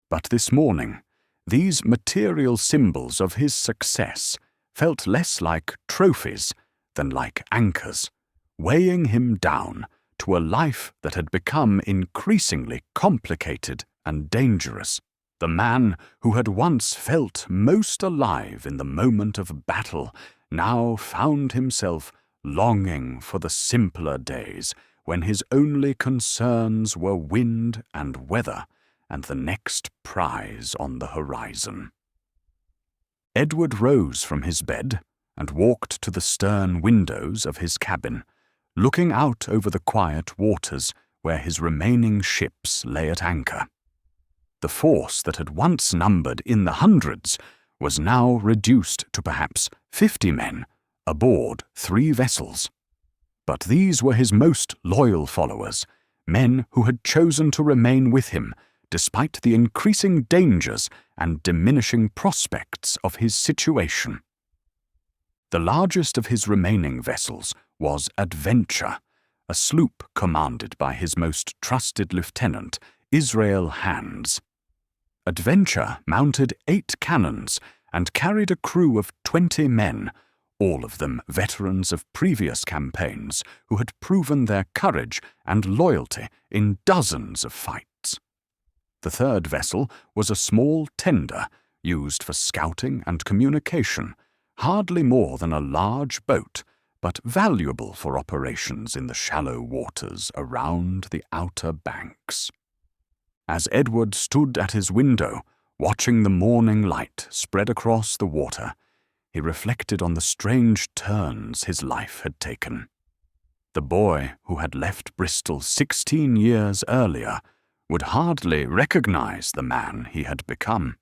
But this morning, these material symbols of his success felt less like trophies than like anchors, weighing him down to a life that had become increasingly complicated and dangerous. The man who had once felt most alive in the moment of battle now found himself longing for the simpler days when his only concerns were wind and weather and the next prize on the horizon. Edward rose from his bed and walked to the stern windows of his cabin, looking out over the quiet waters where his remaining ships lay at anchor. The force that had once numbered in the hundreds was now reduced to perhaps 50 men aboard 3 vessels. But these were his most loyal followers, men who had chosen to remain with him despite the increasing dangers and diminishing prospects of his situation. The largest of his remaining vessels was Adventure, a sloop commanded by his most trusted lieutenant, Israel Hands. Adventure mounted 8 cannons and carried a crew of 20 men, all of them veterans of previous campaigns who had proven their courage and loyalty in dozens of fights. The third vessel was a small tender used for scouting and communication, hardly more than a large boat, but valuable for operations in the shallow waters around the Outer Banks. As Edward stood at his window, watching the morning light spread across the water, he reflected on the strange turns his life had taken. The boy who had left Bristol 16 years earlier would hardly recognize the man he had become.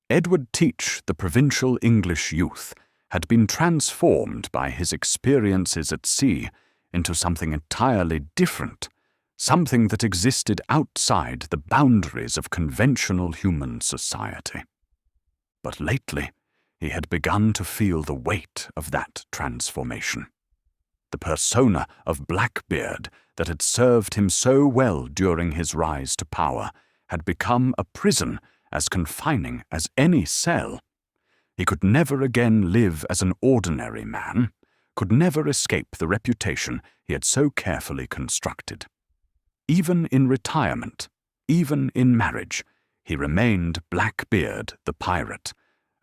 Edward Teach, the provincial English youth, had been transformed by his experiences at sea into something entirely different, something that existed outside the boundaries of conventional human society. But lately, he had begun to feel the weight of that transformation. The persona of Blackbeard that had served him so well during his rise to power had become a prison as confining as any cell. He could never again live as an ordinary man, could never escape the reputation he had so carefully constructed. Even in retirement, even in marriage, he remained Blackbeard the pirate,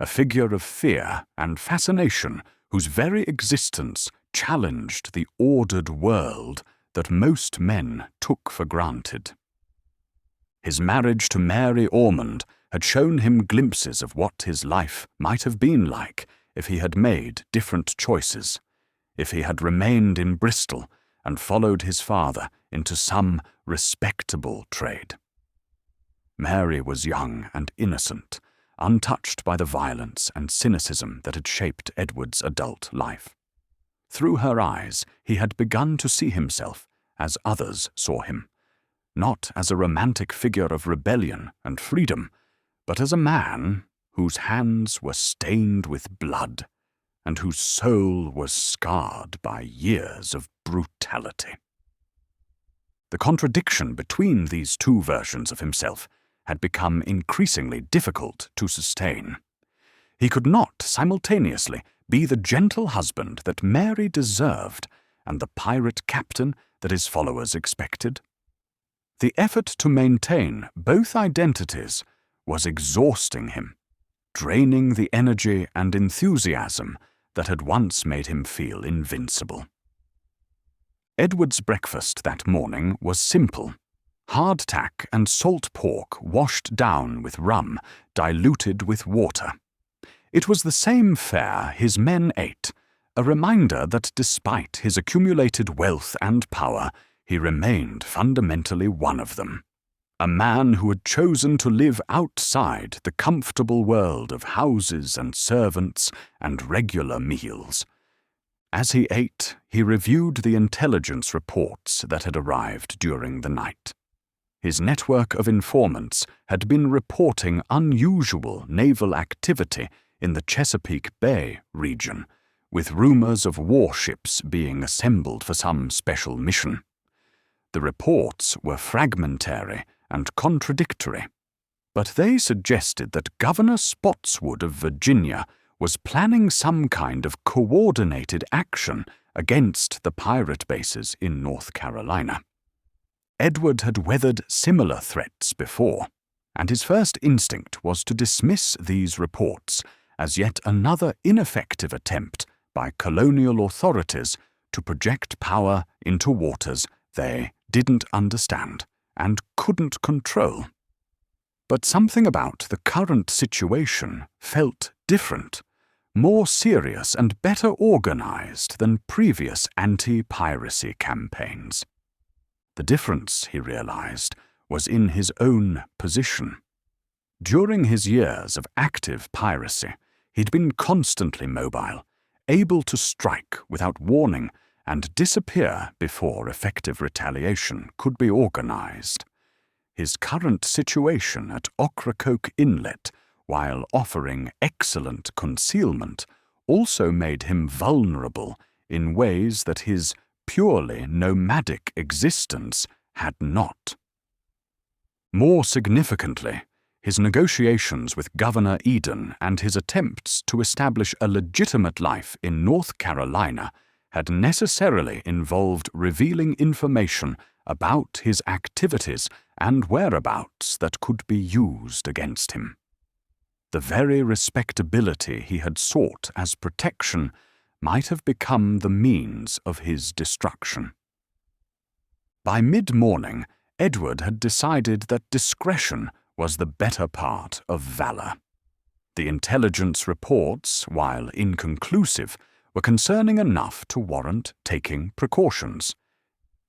a figure of fear and fascination whose very existence challenged the ordered world that most men took for granted. His marriage to Mary Ormond had shown him glimpses of what his life might have been like if he had made different choices, if he had remained in Bristol and followed his father into some respectable trade. Mary was young and innocent, untouched by the violence and cynicism that had shaped Edward's adult life. Through her eyes, he had begun to see himself as others saw him, not as a romantic figure of rebellion and freedom, but as a man whose hands were stained with blood and whose soul was scarred by years of brutality. The contradiction between these two versions of himself had become increasingly difficult to sustain. He could not simultaneously be the gentle husband that Mary deserved and the pirate captain that his followers expected. The effort to maintain both identities was exhausting him, draining the energy and enthusiasm that had once made him feel invincible. Edward's breakfast that morning was simple: hardtack and salt pork washed down with rum, diluted with water. It was the same fare his men ate, a reminder that despite his accumulated wealth and power, he remained fundamentally one of them. A man who had chosen to live outside the comfortable world of houses and servants and regular meals. As he ate, he reviewed the intelligence reports that had arrived during the night. His network of informants had been reporting unusual naval activity in the Chesapeake Bay region, with rumors of warships being assembled for some special mission. The reports were fragmentary and contradictory, but they suggested that Governor Spotswood of Virginia was planning some kind of coordinated action against the pirate bases in North Carolina. Edward had weathered similar threats before, and his first instinct was to dismiss these reports as yet another ineffective attempt by colonial authorities to project power into waters they didn't understand and couldn't control. But something about the current situation felt different, more serious and better organized than previous anti-piracy campaigns. The difference, he realized, was in his own position. During his years of active piracy, he'd been constantly mobile, able to strike without warning and disappear before effective retaliation could be organized. His current situation at Ocracoke Inlet, while offering excellent concealment, also made him vulnerable in ways that his purely nomadic existence had not. More significantly, His negotiations with Governor Eden and his attempts to establish a legitimate life in North Carolina had necessarily involved revealing information about his activities and whereabouts that could be used against him. The very respectability he had sought as protection might have become the means of his destruction. By mid-morning, Edward had decided that discretion was the better part of valor. The intelligence reports, while inconclusive, were concerning enough to warrant taking precautions.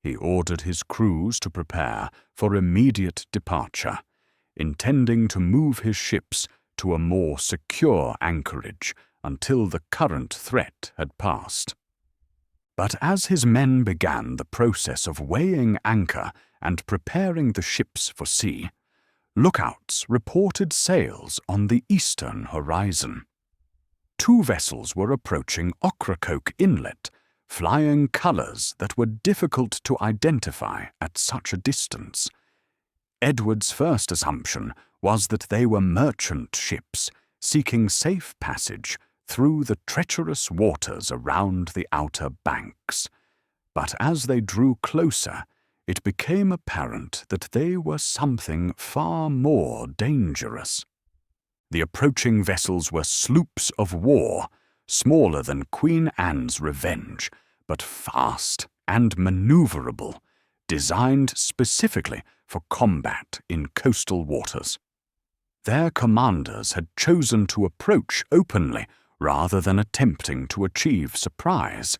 He ordered his crews to prepare for immediate departure, intending to move his ships to a more secure anchorage until the current threat had passed. But as his men began the process of weighing anchor and preparing the ships for sea, lookouts reported sails on the eastern horizon. 2 vessels were approaching Ocracoke Inlet, flying colors that were difficult to identify at such a distance. Edward's first assumption was that they were merchant ships seeking safe passage through the treacherous waters around the Outer Banks. But as they drew closer, it became apparent that they were something far more dangerous. The approaching vessels were sloops of war, smaller than Queen Anne's Revenge, but fast and maneuverable, designed specifically for combat in coastal waters. Their commanders had chosen to approach openly rather than attempting to achieve surprise,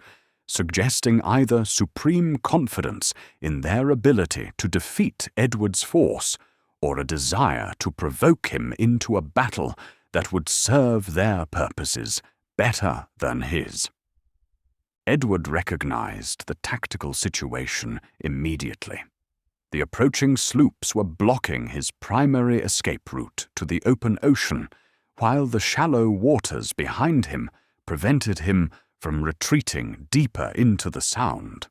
suggesting either supreme confidence in their ability to defeat Edward's force or a desire to provoke him into a battle that would serve their purposes better than his. Edward recognized the tactical situation immediately. The approaching sloops were blocking his primary escape route to the open ocean, while the shallow waters behind him prevented him from retreating deeper into the Sound.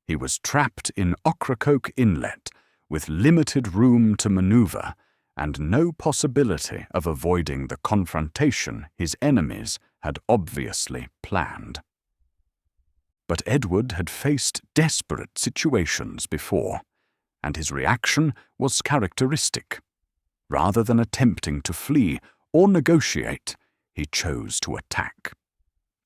He was trapped in Ocracoke Inlet, with limited room to maneuver and no possibility of avoiding the confrontation his enemies had obviously planned. But Edward had faced desperate situations before, and his reaction was characteristic. Rather than attempting to flee or negotiate, he chose to attack.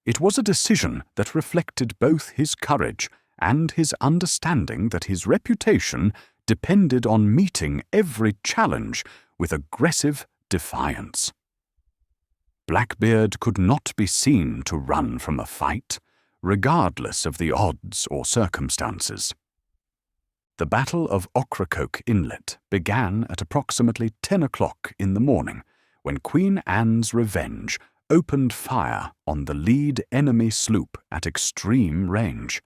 It was a decision that reflected both his courage and his understanding that his reputation depended on meeting every challenge with aggressive defiance. Blackbeard could not be seen to run from a fight, regardless of the odds or circumstances. The Battle of Ocracoke Inlet began at approximately 10 o'clock in the morning, when Queen Anne's Revenge opened fire on the lead enemy sloop at extreme range.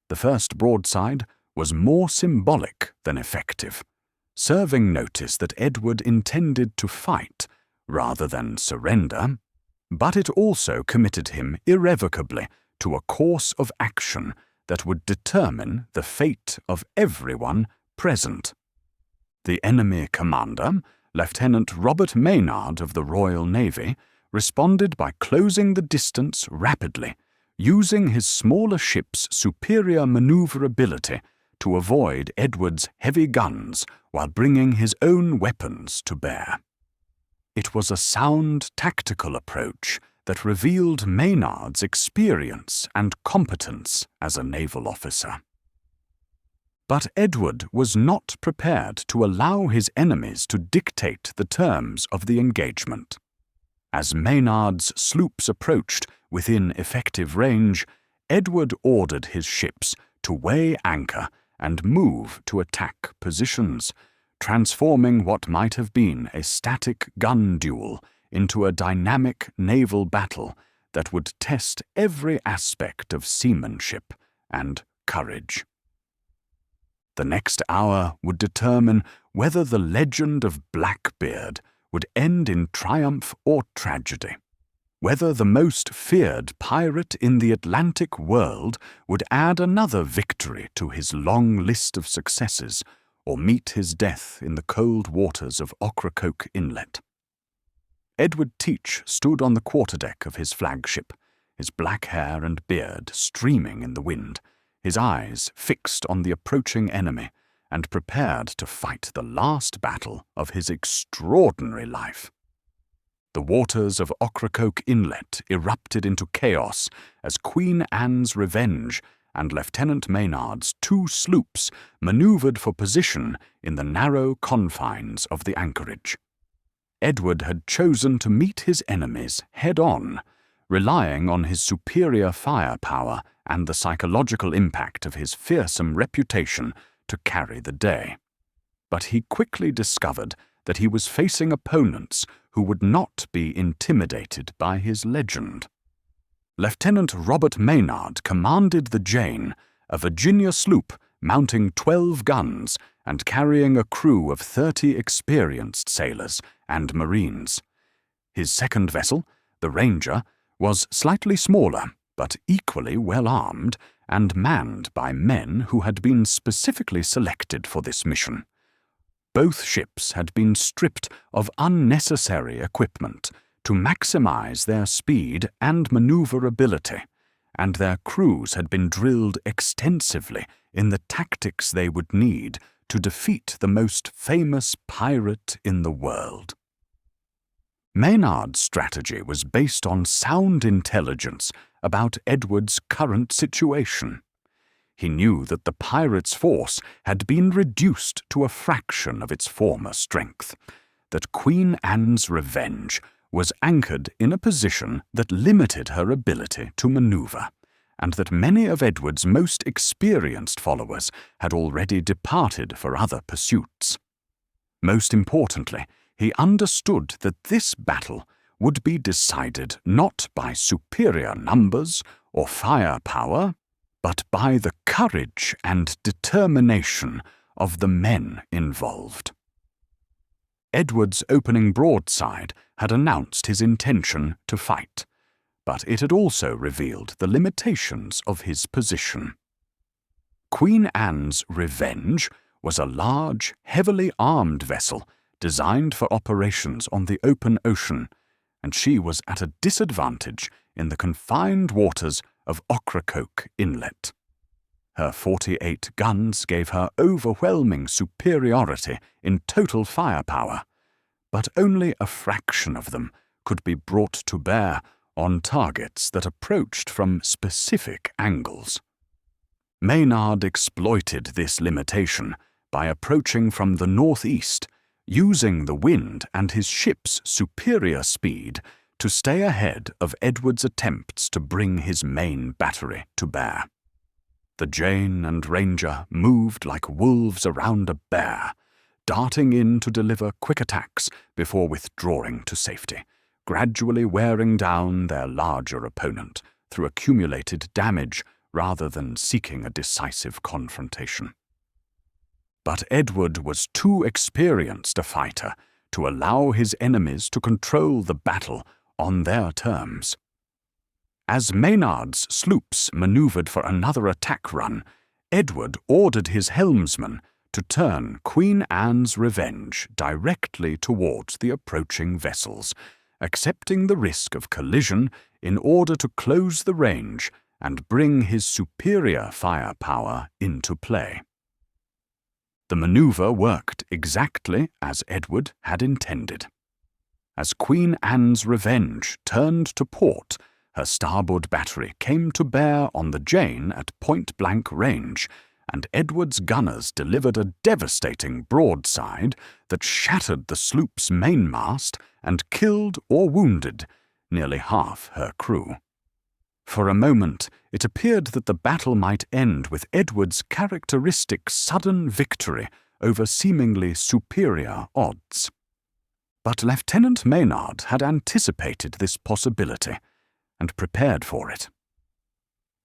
The first broadside was more symbolic than effective, serving notice that Edward intended to fight rather than surrender, but it also committed him irrevocably to a course of action that would determine the fate of everyone present. The enemy commander, Lieutenant Robert Maynard of the Royal Navy, responded by closing the distance rapidly, using his smaller ship's superior maneuverability to avoid Edward's heavy guns while bringing his own weapons to bear. It was a sound tactical approach that revealed Maynard's experience and competence as a naval officer. But Edward was not prepared to allow his enemies to dictate the terms of the engagement. As Maynard's sloops approached within effective range, Edward ordered his ships to weigh anchor and move to attack positions, transforming what might have been a static gun duel into a dynamic naval battle that would test every aspect of seamanship and courage. The next hour would determine whether the legend of Blackbeard would end in triumph or tragedy, whether the most feared pirate in the Atlantic world would add another victory to his long list of successes, or meet his death in the cold waters of Ocracoke Inlet. Edward Teach stood on the quarterdeck of his flagship, his black hair and beard streaming in the wind, his eyes fixed on the approaching enemy, and prepared to fight the last battle of his extraordinary life. The waters of Ocracoke Inlet erupted into chaos as Queen Anne's Revenge and Lieutenant Maynard's 2 sloops maneuvered for position in the narrow confines of the Anchorage. Edward had chosen to meet his enemies head-on, relying on his superior firepower and the psychological impact of his fearsome reputation to carry the day. But he quickly discovered that he was facing opponents who would not be intimidated by his legend. Lieutenant Robert Maynard commanded the Jane, a Virginia sloop mounting 12 guns and carrying a crew of 30 experienced sailors and marines. His second vessel, the Ranger, was slightly smaller but equally well armed and manned by men who had been specifically selected for this mission. Both ships had been stripped of unnecessary equipment to maximize their speed and maneuverability, and their crews had been drilled extensively in the tactics they would need to defeat the most famous pirate in the world. Maynard's strategy was based on sound intelligence about Edward's current situation. He knew that the pirates' force had been reduced to a fraction of its former strength, that Queen Anne's Revenge was anchored in a position that limited her ability to maneuver, and that many of Edward's most experienced followers had already departed for other pursuits. Most importantly, he understood that this battle would be decided not by superior numbers or firepower, but by the courage and determination of the men involved. Edward's opening broadside had announced his intention to fight, but it had also revealed the limitations of his position. Queen Anne's Revenge was a large, heavily armed vessel designed for operations on the open ocean, and she was at a disadvantage in the confined waters of Ocracoke Inlet. Her 48 guns gave her overwhelming superiority in total firepower, but only a fraction of them could be brought to bear on targets that approached from specific angles. Maynard exploited this limitation by approaching from the northeast, using the wind and his ship's superior speed to stay ahead of Edward's attempts to bring his main battery to bear. The Jane and Ranger moved like wolves around a bear, darting in to deliver quick attacks before withdrawing to safety, gradually wearing down their larger opponent through accumulated damage rather than seeking a decisive confrontation. But Edward was too experienced a fighter to allow his enemies to control the battle on their terms. As Maynard's sloops maneuvered for another attack run, Edward ordered his helmsman to turn Queen Anne's Revenge directly towards the approaching vessels, accepting the risk of collision in order to close the range and bring his superior firepower into play. The maneuver worked exactly as Edward had intended. As Queen Anne's Revenge turned to port, her starboard battery came to bear on the Jane at point-blank range, and Edward's gunners delivered a devastating broadside that shattered the sloop's mainmast and killed or wounded nearly half her crew. For a moment, it appeared that the battle might end with Edward's characteristic sudden victory over seemingly superior odds. But Lieutenant Maynard had anticipated this possibility and prepared for it.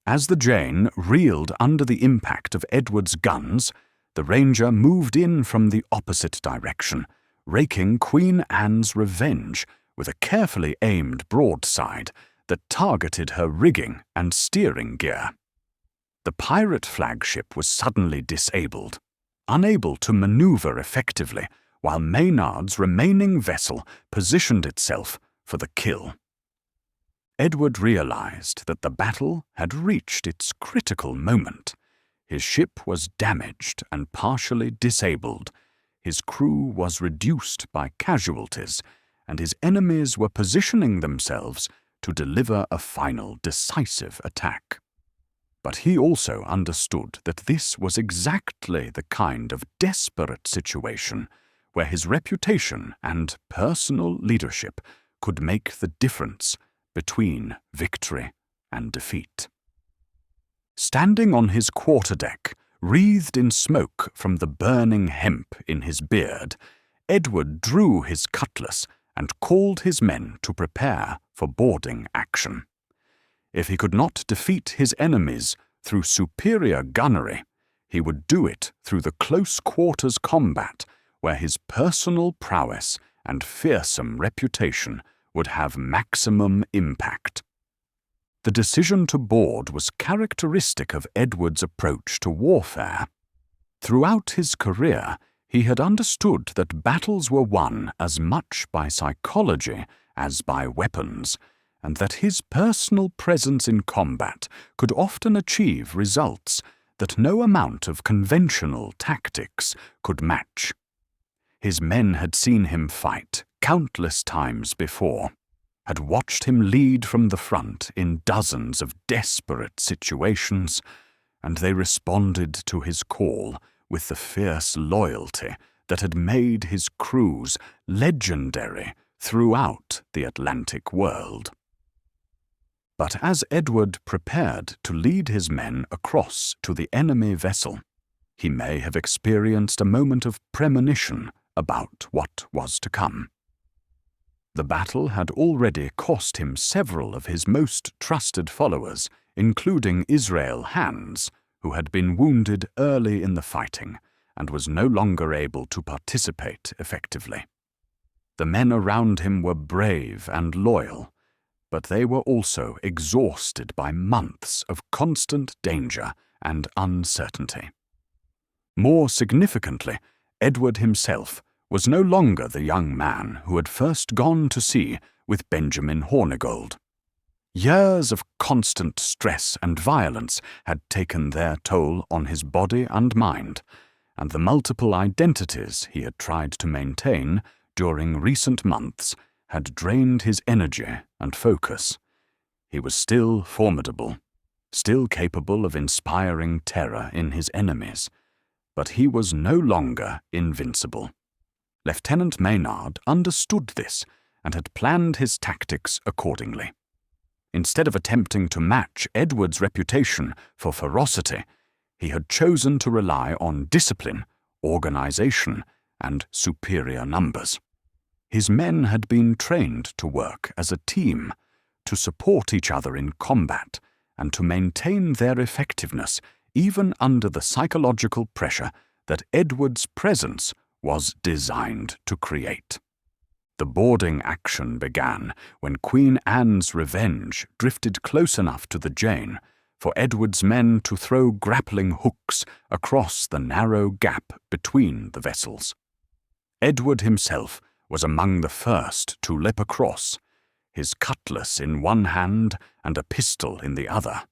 As the Jane reeled under the impact of Edward's guns, the Ranger moved in from the opposite direction, raking Queen Anne's Revenge with a carefully aimed broadside that targeted her rigging and steering gear. The pirate flagship was suddenly disabled. unable to maneuver effectively, while Maynard's remaining vessel positioned itself for the kill. Edward realized that the battle had reached its critical moment. His ship was damaged and partially disabled, his crew was reduced by casualties, and his enemies were positioning themselves to deliver a final decisive attack. But he also understood that this was exactly the kind of desperate situation where his reputation and personal leadership could make the difference between victory and defeat. Standing on his quarterdeck, wreathed in smoke from the burning hemp in his beard, Edward drew his cutlass and called his men to prepare for boarding action. If he could not defeat his enemies through superior gunnery, he would do it through the close-quarters combat where his personal prowess and fearsome reputation would have maximum impact. The decision to board was characteristic of Edward's approach to warfare. Throughout his career, he had understood that battles were won as much by psychology as by weapons, and that his personal presence in combat could often achieve results that no amount of conventional tactics could match. His men had seen him fight countless times before, had watched him lead from the front in dozens of desperate situations, and they responded to his call with the fierce loyalty that had made his crews legendary throughout the Atlantic world. But as Edward prepared to lead his men across to the enemy vessel, he may have experienced a moment of premonition about what was to come. The battle had already cost him several of his most trusted followers, including Israel Hands, who had been wounded early in the fighting and was no longer able to participate effectively. The men around him were brave and loyal, but they were also exhausted by months of constant danger and uncertainty. More significantly, Edward himself was no longer the young man who had first gone to sea with Benjamin Hornigold. Years of constant stress and violence had taken their toll on his body and mind, and the multiple identities he had tried to maintain during recent months had drained his energy and focus. He was still formidable, still capable of inspiring terror in his enemies, but he was no longer invincible. Lieutenant Maynard understood this and had planned his tactics accordingly. Instead of attempting to match Edward's reputation for ferocity, he had chosen to rely on discipline, organization, and superior numbers. His men had been trained to work as a team, to support each other in combat, and to maintain their effectiveness even under the psychological pressure that Edward's presence was designed to create. The boarding action began when Queen Anne's Revenge drifted close enough to the Jane for Edward's men to throw grappling hooks across the narrow gap between the vessels. Edward himself was among the first to leap across, his cutlass in one hand and a pistol in the other,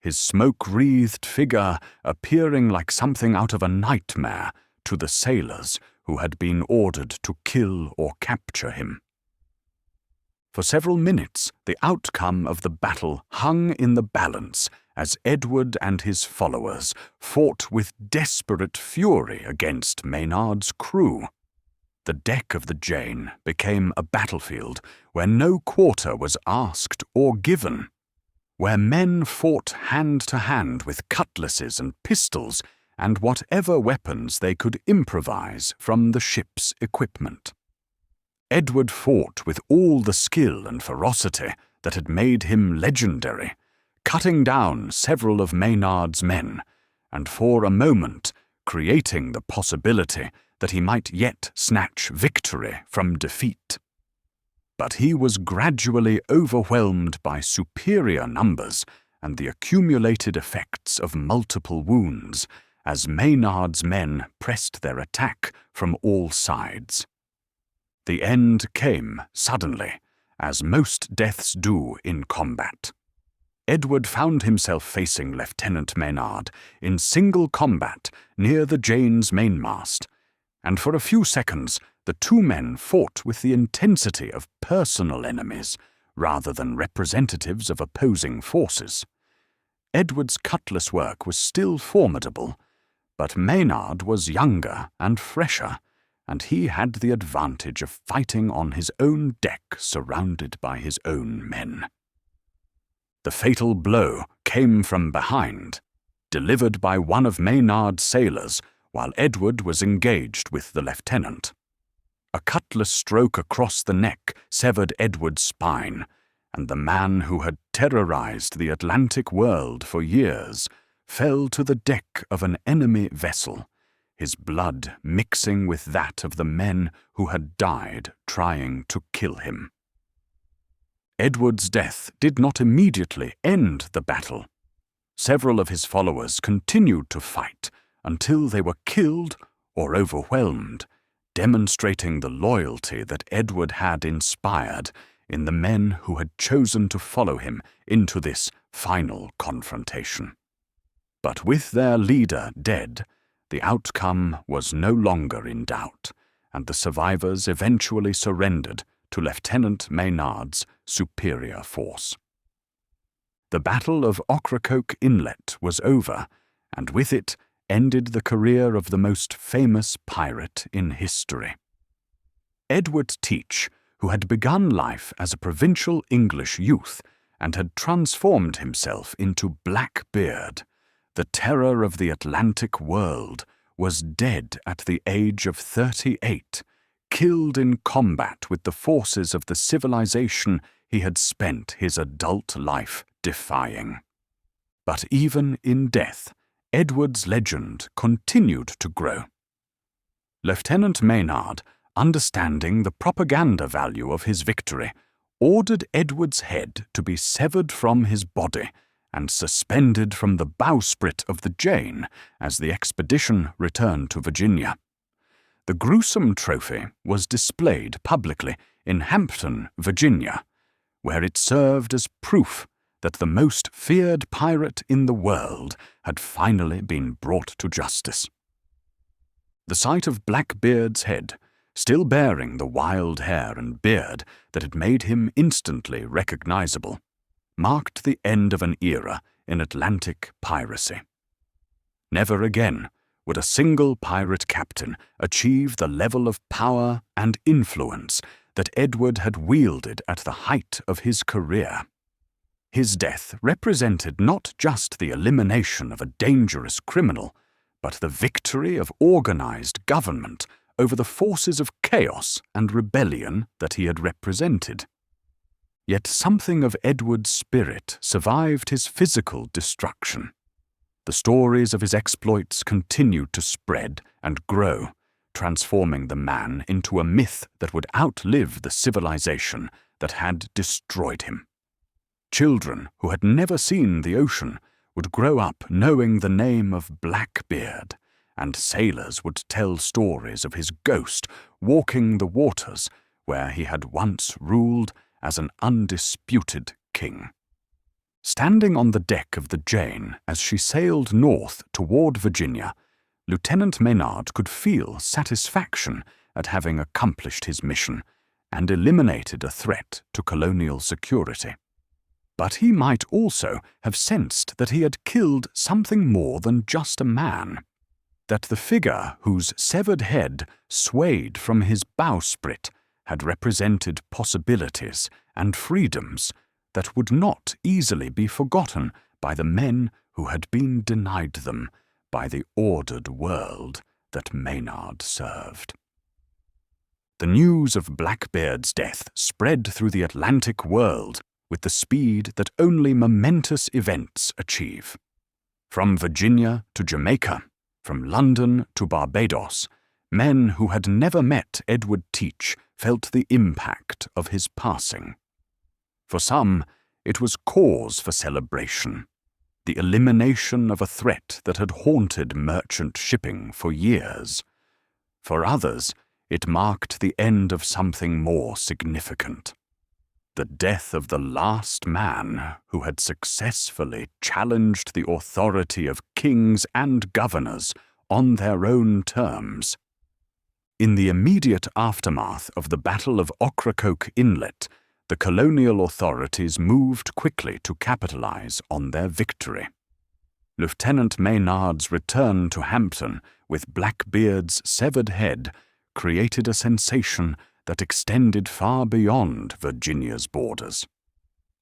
his smoke-wreathed figure appearing like something out of a nightmare to the sailors who had been ordered to kill or capture him. For several minutes, the outcome of the battle hung in the balance as Edward and his followers fought with desperate fury against Maynard's crew. The deck of the Jane became a battlefield where no quarter was asked or given, where men fought hand to hand with cutlasses and pistols and whatever weapons they could improvise from the ship's equipment. Edward fought with all the skill and ferocity that had made him legendary, cutting down several of Maynard's men, and for a moment creating the possibility that he might yet snatch victory from defeat. But he was gradually overwhelmed by superior numbers and the accumulated effects of multiple wounds, as Maynard's men pressed their attack from all sides. The end came suddenly, as most deaths do in combat. Edward found himself facing Lieutenant Maynard in single combat near the Jane's mainmast, and for a few seconds the two men fought with the intensity of personal enemies rather than representatives of opposing forces. Edward's cutlass work was still formidable, but Maynard was younger and fresher, and he had the advantage of fighting on his own deck surrounded by his own men. The fatal blow came from behind, delivered by one of Maynard's sailors while Edward was engaged with the lieutenant. A cutlass stroke across the neck severed Edward's spine, and the man who had terrorized the Atlantic world for years fell to the deck of an enemy vessel, his blood mixing with that of the men who had died trying to kill him. Edward's death did not immediately end the battle. Several of his followers continued to fight until they were killed or overwhelmed, demonstrating the loyalty that Edward had inspired in the men who had chosen to follow him into this final confrontation. But with their leader dead, the outcome was no longer in doubt, and the survivors eventually surrendered to Lieutenant Maynard's superior force. The Battle of Ocracoke Inlet was over, and with it ended the career of the most famous pirate in history. Edward Teach, who had begun life as a provincial English youth and had transformed himself into Blackbeard, the terror of the Atlantic world, was dead at the age of 38, killed in combat with the forces of the civilization he had spent his adult life defying. But even in death, Edward's legend continued to grow. Lieutenant Maynard, understanding the propaganda value of his victory, ordered Edward's head to be severed from his body and suspended from the bowsprit of the Jane as the expedition returned to Virginia. The gruesome trophy was displayed publicly in Hampton, Virginia, where it served as proof that the most feared pirate in the world had finally been brought to justice. The sight of Blackbeard's head, still bearing the wild hair and beard that had made him instantly recognizable, marked the end of an era in Atlantic piracy. Never again would a single pirate captain achieve the level of power and influence that Edward had wielded at the height of his career. His death represented not just the elimination of a dangerous criminal, but the victory of organized government over the forces of chaos and rebellion that he had represented. Yet something of Edward's spirit survived his physical destruction. The stories of his exploits continued to spread and grow, transforming the man into a myth that would outlive the civilization that had destroyed him. Children who had never seen the ocean would grow up knowing the name of Blackbeard, and sailors would tell stories of his ghost walking the waters where he had once ruled as an undisputed king. Standing on the deck of the Jane as she sailed north toward Virginia, Lieutenant Maynard could feel satisfaction at having accomplished his mission and eliminated a threat to colonial security. But he might also have sensed that he had killed something more than just a man, that the figure whose severed head swayed from his bowsprit had represented possibilities and freedoms that would not easily be forgotten by the men who had been denied them by the ordered world that Maynard served. The news of Blackbeard's death spread through the Atlantic world with the speed that only momentous events achieve. From Virginia to Jamaica, from London to Barbados, men who had never met Edward Teach felt the impact of his passing. For some, it was cause for celebration. the elimination of a threat that had haunted merchant shipping for years. For others, it marked the end of something more significant: the death of the last man who had successfully challenged the authority of kings and governors on their own terms. In the immediate aftermath of the Battle of Ocracoke Inlet, the colonial authorities moved quickly to capitalize on their victory. Lieutenant Maynard's return to Hampton with Blackbeard's severed head created a sensation that extended far beyond Virginia's borders.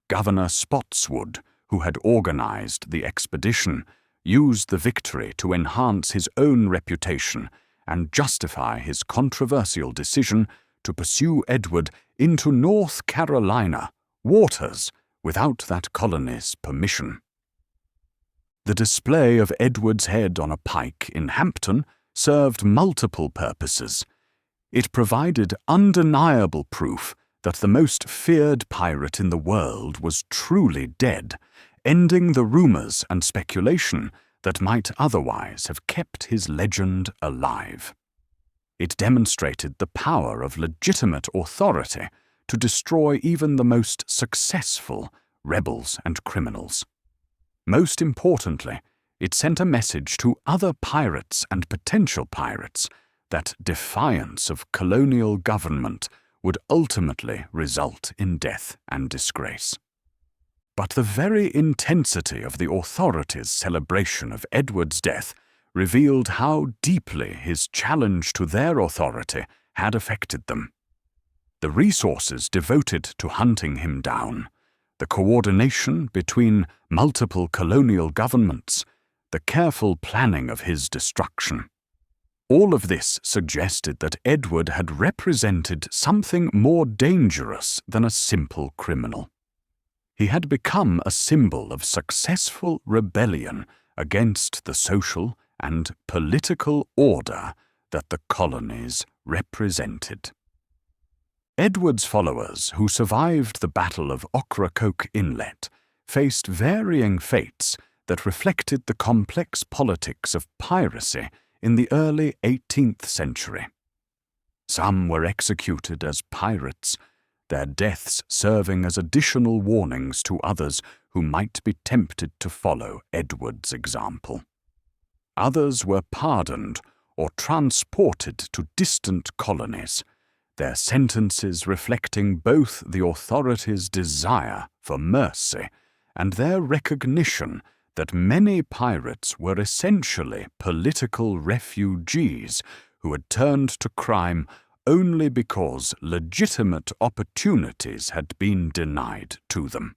Governor Spotswood, who had organized the expedition, used the victory to enhance his own reputation and justify his controversial decision to pursue Edward into North Carolina waters without that colony's permission. The display of Edward's head on a pike in Hampton served multiple purposes. It provided undeniable proof that the most feared pirate in the world was truly dead, ending the rumors and speculation that might otherwise have kept his legend alive. It demonstrated the power of legitimate authority to destroy even the most successful rebels and criminals. Most importantly, it sent a message to other pirates and potential pirates that defiance of colonial government would ultimately result in death and disgrace. But the very intensity of the authorities' celebration of Edward's death revealed how deeply his challenge to their authority had affected them. The resources devoted to hunting him down, the coordination between multiple colonial governments, the careful planning of his destruction. All of this suggested that Edward had represented something more dangerous than a simple criminal. He had become a symbol of successful rebellion against the social and political order that the colonies represented. Edward's followers, who survived the Battle of Ocracoke Inlet, faced varying fates that reflected the complex politics of piracy in the early 18th century. Some were executed as pirates, their deaths serving as additional warnings to others who might be tempted to follow Edward's example. Others were pardoned or transported to distant colonies, their sentences reflecting both the authorities' desire for mercy and their recognition that many pirates were essentially political refugees who had turned to crime only because legitimate opportunities had been denied to them.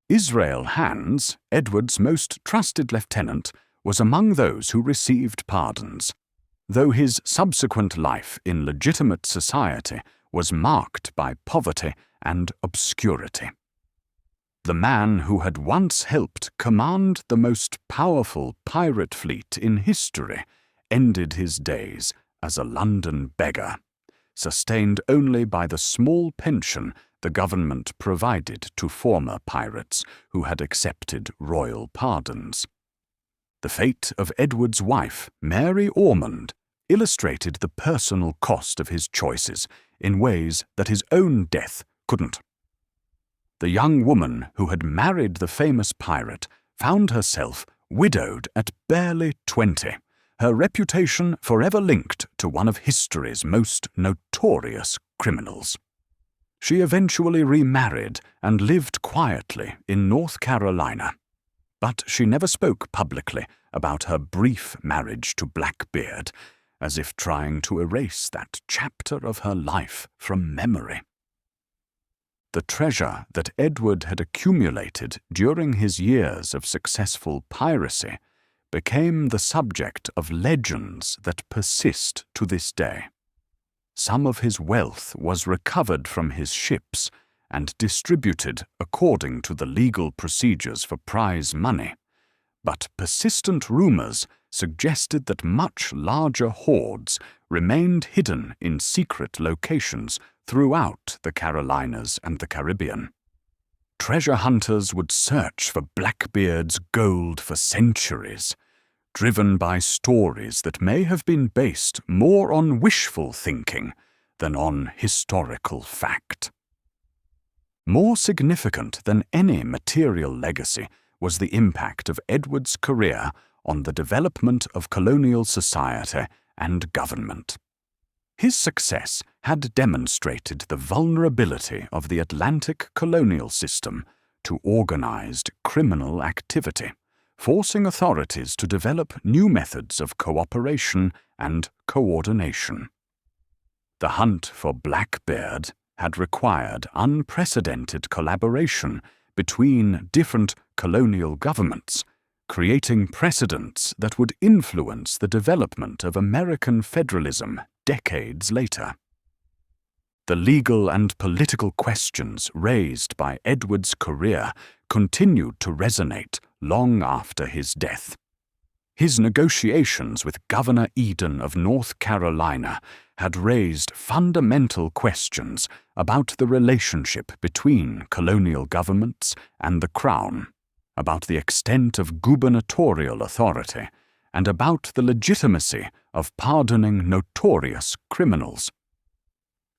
Israel Hands, Edward's most trusted lieutenant, was among those who received pardons, though his subsequent life in legitimate society was marked by poverty and obscurity. The man who had once helped command the most powerful pirate fleet in history ended his days as a London beggar, sustained only by the small pension the government provided to former pirates who had accepted royal pardons. The fate of Edward's wife, Mary Ormond, illustrated the personal cost of his choices in ways that his own death couldn't. The young woman who had married the famous pirate found herself widowed at barely 20, her reputation forever linked to one of history's most notorious criminals. She eventually remarried and lived quietly in North Carolina, but she never spoke publicly about her brief marriage to Blackbeard, as if trying to erase that chapter of her life from memory. The treasure that Edward had accumulated during his years of successful piracy became the subject of legends that persist to this day. Some of his wealth was recovered from his ships and distributed according to the legal procedures for prize money, but persistent rumors suggested that much larger hoards remained hidden in secret locations throughout the Carolinas and the Caribbean. treasure hunters would search for Blackbeard's gold for centuries, driven by stories that may have been based more on wishful thinking than on historical fact. More significant than any material legacy was the impact of Edward's career on the development of colonial society and government. His success had demonstrated the vulnerability of the Atlantic colonial system to organized criminal activity, forcing authorities to develop new methods of cooperation and coordination. The hunt for Blackbeard had required unprecedented collaboration between different colonial governments, creating precedents that would influence the development of American federalism decades later. The legal and political questions raised by Edward's career continued to resonate long after his death. His negotiations with Governor Eden of North Carolina had raised fundamental questions about the relationship between colonial governments and the Crown, about the extent of gubernatorial authority, and about the legitimacy of pardoning notorious criminals.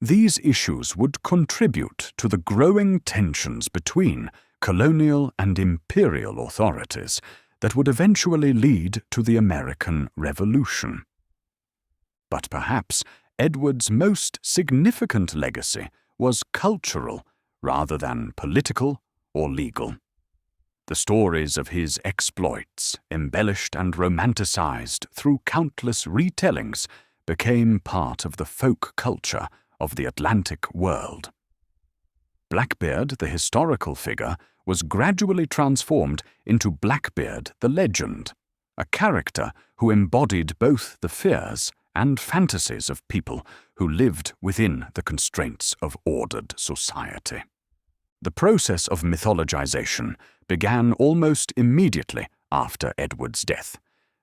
These issues would contribute to the growing tensions between colonial and imperial authorities that would eventually lead to the American Revolution. But perhaps Edward's most significant legacy was cultural rather than political or legal. The stories of his exploits, embellished and romanticized through countless retellings, became part of the folk culture of the Atlantic world. Blackbeard, the historical figure, was gradually transformed into Blackbeard the legend, a character who embodied both the fears and fantasies of people who lived within the constraints of ordered society. The process of mythologization began almost immediately after Edward's death,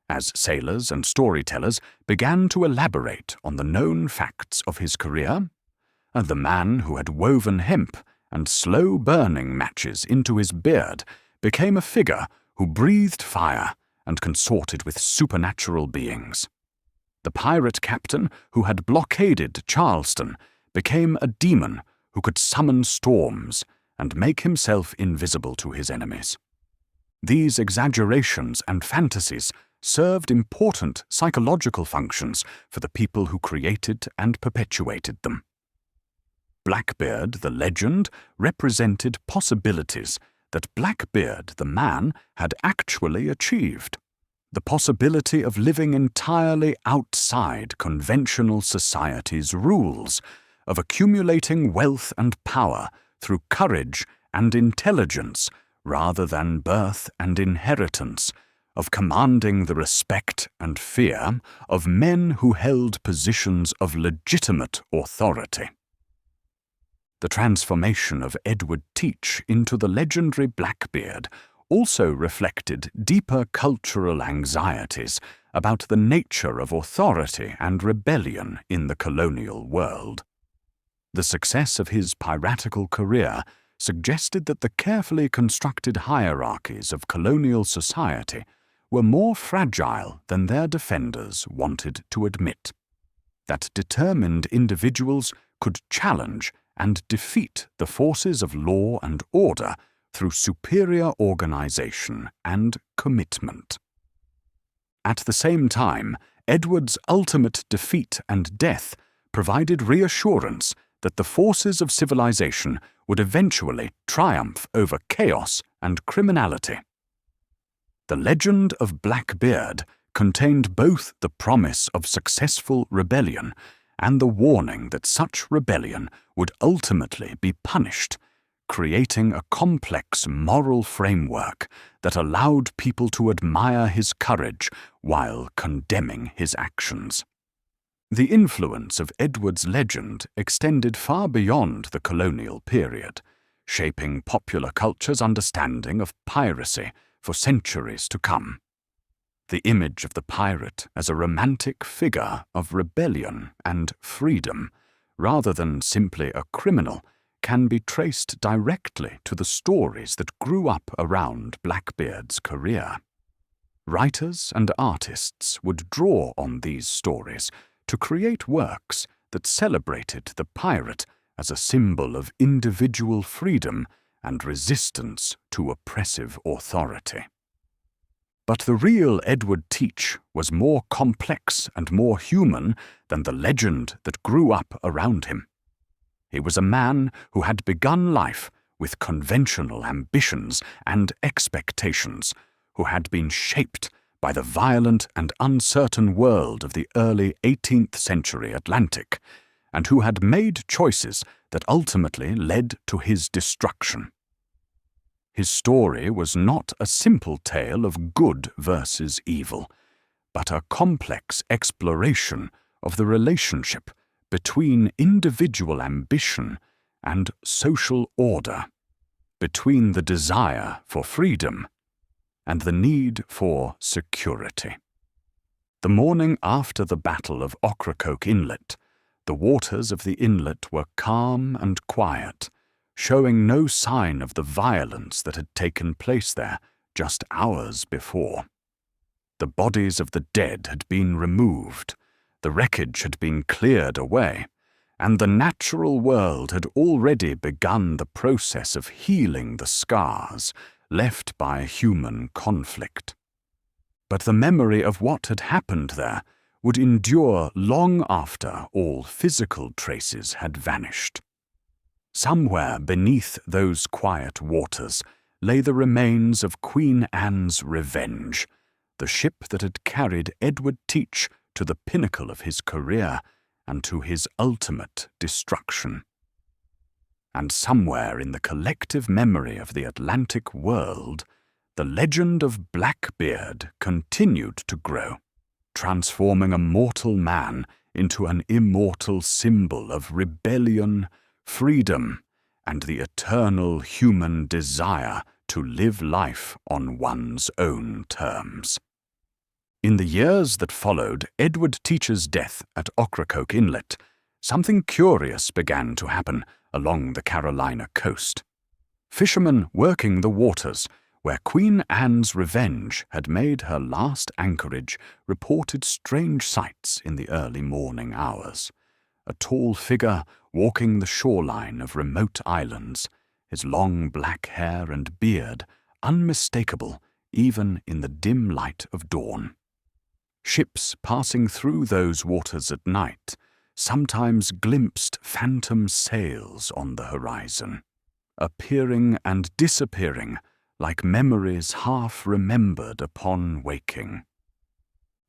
as sailors and storytellers began to elaborate on the known facts of his career. The man who had woven hemp and slow-burning matches into his beard became a figure who breathed fire and consorted with supernatural beings. The pirate captain who had blockaded Charleston became a demon who could summon storms and make himself invisible to his enemies. These exaggerations and fantasies served important psychological functions for the people who created and perpetuated them. Blackbeard, the legend, represented possibilities that Blackbeard, the man, had actually achieved. The possibility of living entirely outside conventional society's rules, of accumulating wealth and power through courage and intelligence rather than birth and inheritance, of commanding the respect and fear of men who held positions of legitimate authority. The transformation of Edward Teach into the legendary Blackbeard also reflected deeper cultural anxieties about the nature of authority and rebellion in the colonial world. The success of his piratical career suggested that the carefully constructed hierarchies of colonial society were more fragile than their defenders wanted to admit, that determined individuals could challenge and defeat the forces of law and order through superior organization and commitment. At the same time, Edward's ultimate defeat and death provided reassurance that the forces of civilization would eventually triumph over chaos and criminality. The legend of Blackbeard contained both the promise of successful rebellion and the warning that such rebellion would ultimately be punished, creating a complex moral framework that allowed people to admire his courage while condemning his actions. The influence of Edward's legend extended far beyond the colonial period, shaping popular culture's understanding of piracy for centuries to come. The image of the pirate as a romantic figure of rebellion and freedom, rather than simply a criminal, can be traced directly to the stories that grew up around Blackbeard's career. Writers and artists would draw on these stories to create works that celebrated the pirate as a symbol of individual freedom and resistance to oppressive authority. But the real Edward Teach was more complex and more human than the legend that grew up around him. He was a man who had begun life with conventional ambitions and expectations, who had been shaped by the violent and uncertain world of the early 18th century Atlantic, and who had made choices that ultimately led to his destruction. His story was not a simple tale of good versus evil, but a complex exploration of the relationship between individual ambition and social order, between the desire for freedom and the need for security. The morning after the Battle of Ocracoke Inlet, the waters of the inlet were calm and quiet, showing no sign of the violence that had taken place there just hours before. The bodies of the dead had been removed, the wreckage had been cleared away, and the natural world had already begun the process of healing the scars left by human conflict. But the memory of what had happened there would endure long after all physical traces had vanished. Somewhere beneath those quiet waters lay the remains of Queen Anne's Revenge, the ship that had carried Edward Teach to the pinnacle of his career and to his ultimate destruction. And somewhere in the collective memory of the Atlantic world, the legend of Blackbeard continued to grow, transforming a mortal man into an immortal symbol of rebellion, freedom, and the eternal human desire to live life on one's own terms. In the years that followed Edward Teach's death at Ocracoke Inlet, something curious began to happen along the Carolina coast. Fishermen working the waters where Queen Anne's Revenge had made her last anchorage reported strange sights in the early morning hours. A tall figure walking the shoreline of remote islands, his long black hair and beard unmistakable even in the dim light of dawn. Ships passing through those waters at night sometimes glimpsed phantom sails on the horizon, appearing and disappearing like memories half remembered upon waking.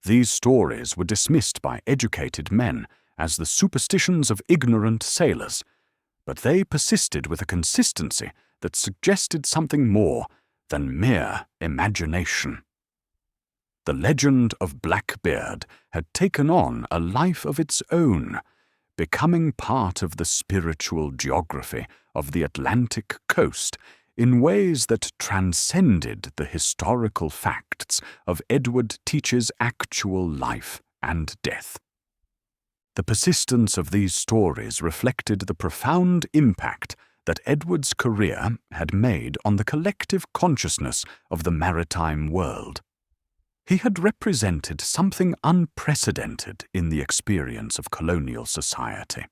These stories were dismissed by educated men as the superstitions of ignorant sailors, but they persisted with a consistency that suggested something more than mere imagination. The legend of Blackbeard had taken on a life of its own, becoming part of the spiritual geography of the Atlantic coast in ways that transcended the historical facts of Edward Teach's actual life and death. The persistence of these stories reflected the profound impact that Edward's career had made on the collective consciousness of the maritime world. He had represented something unprecedented in the experience of colonial society.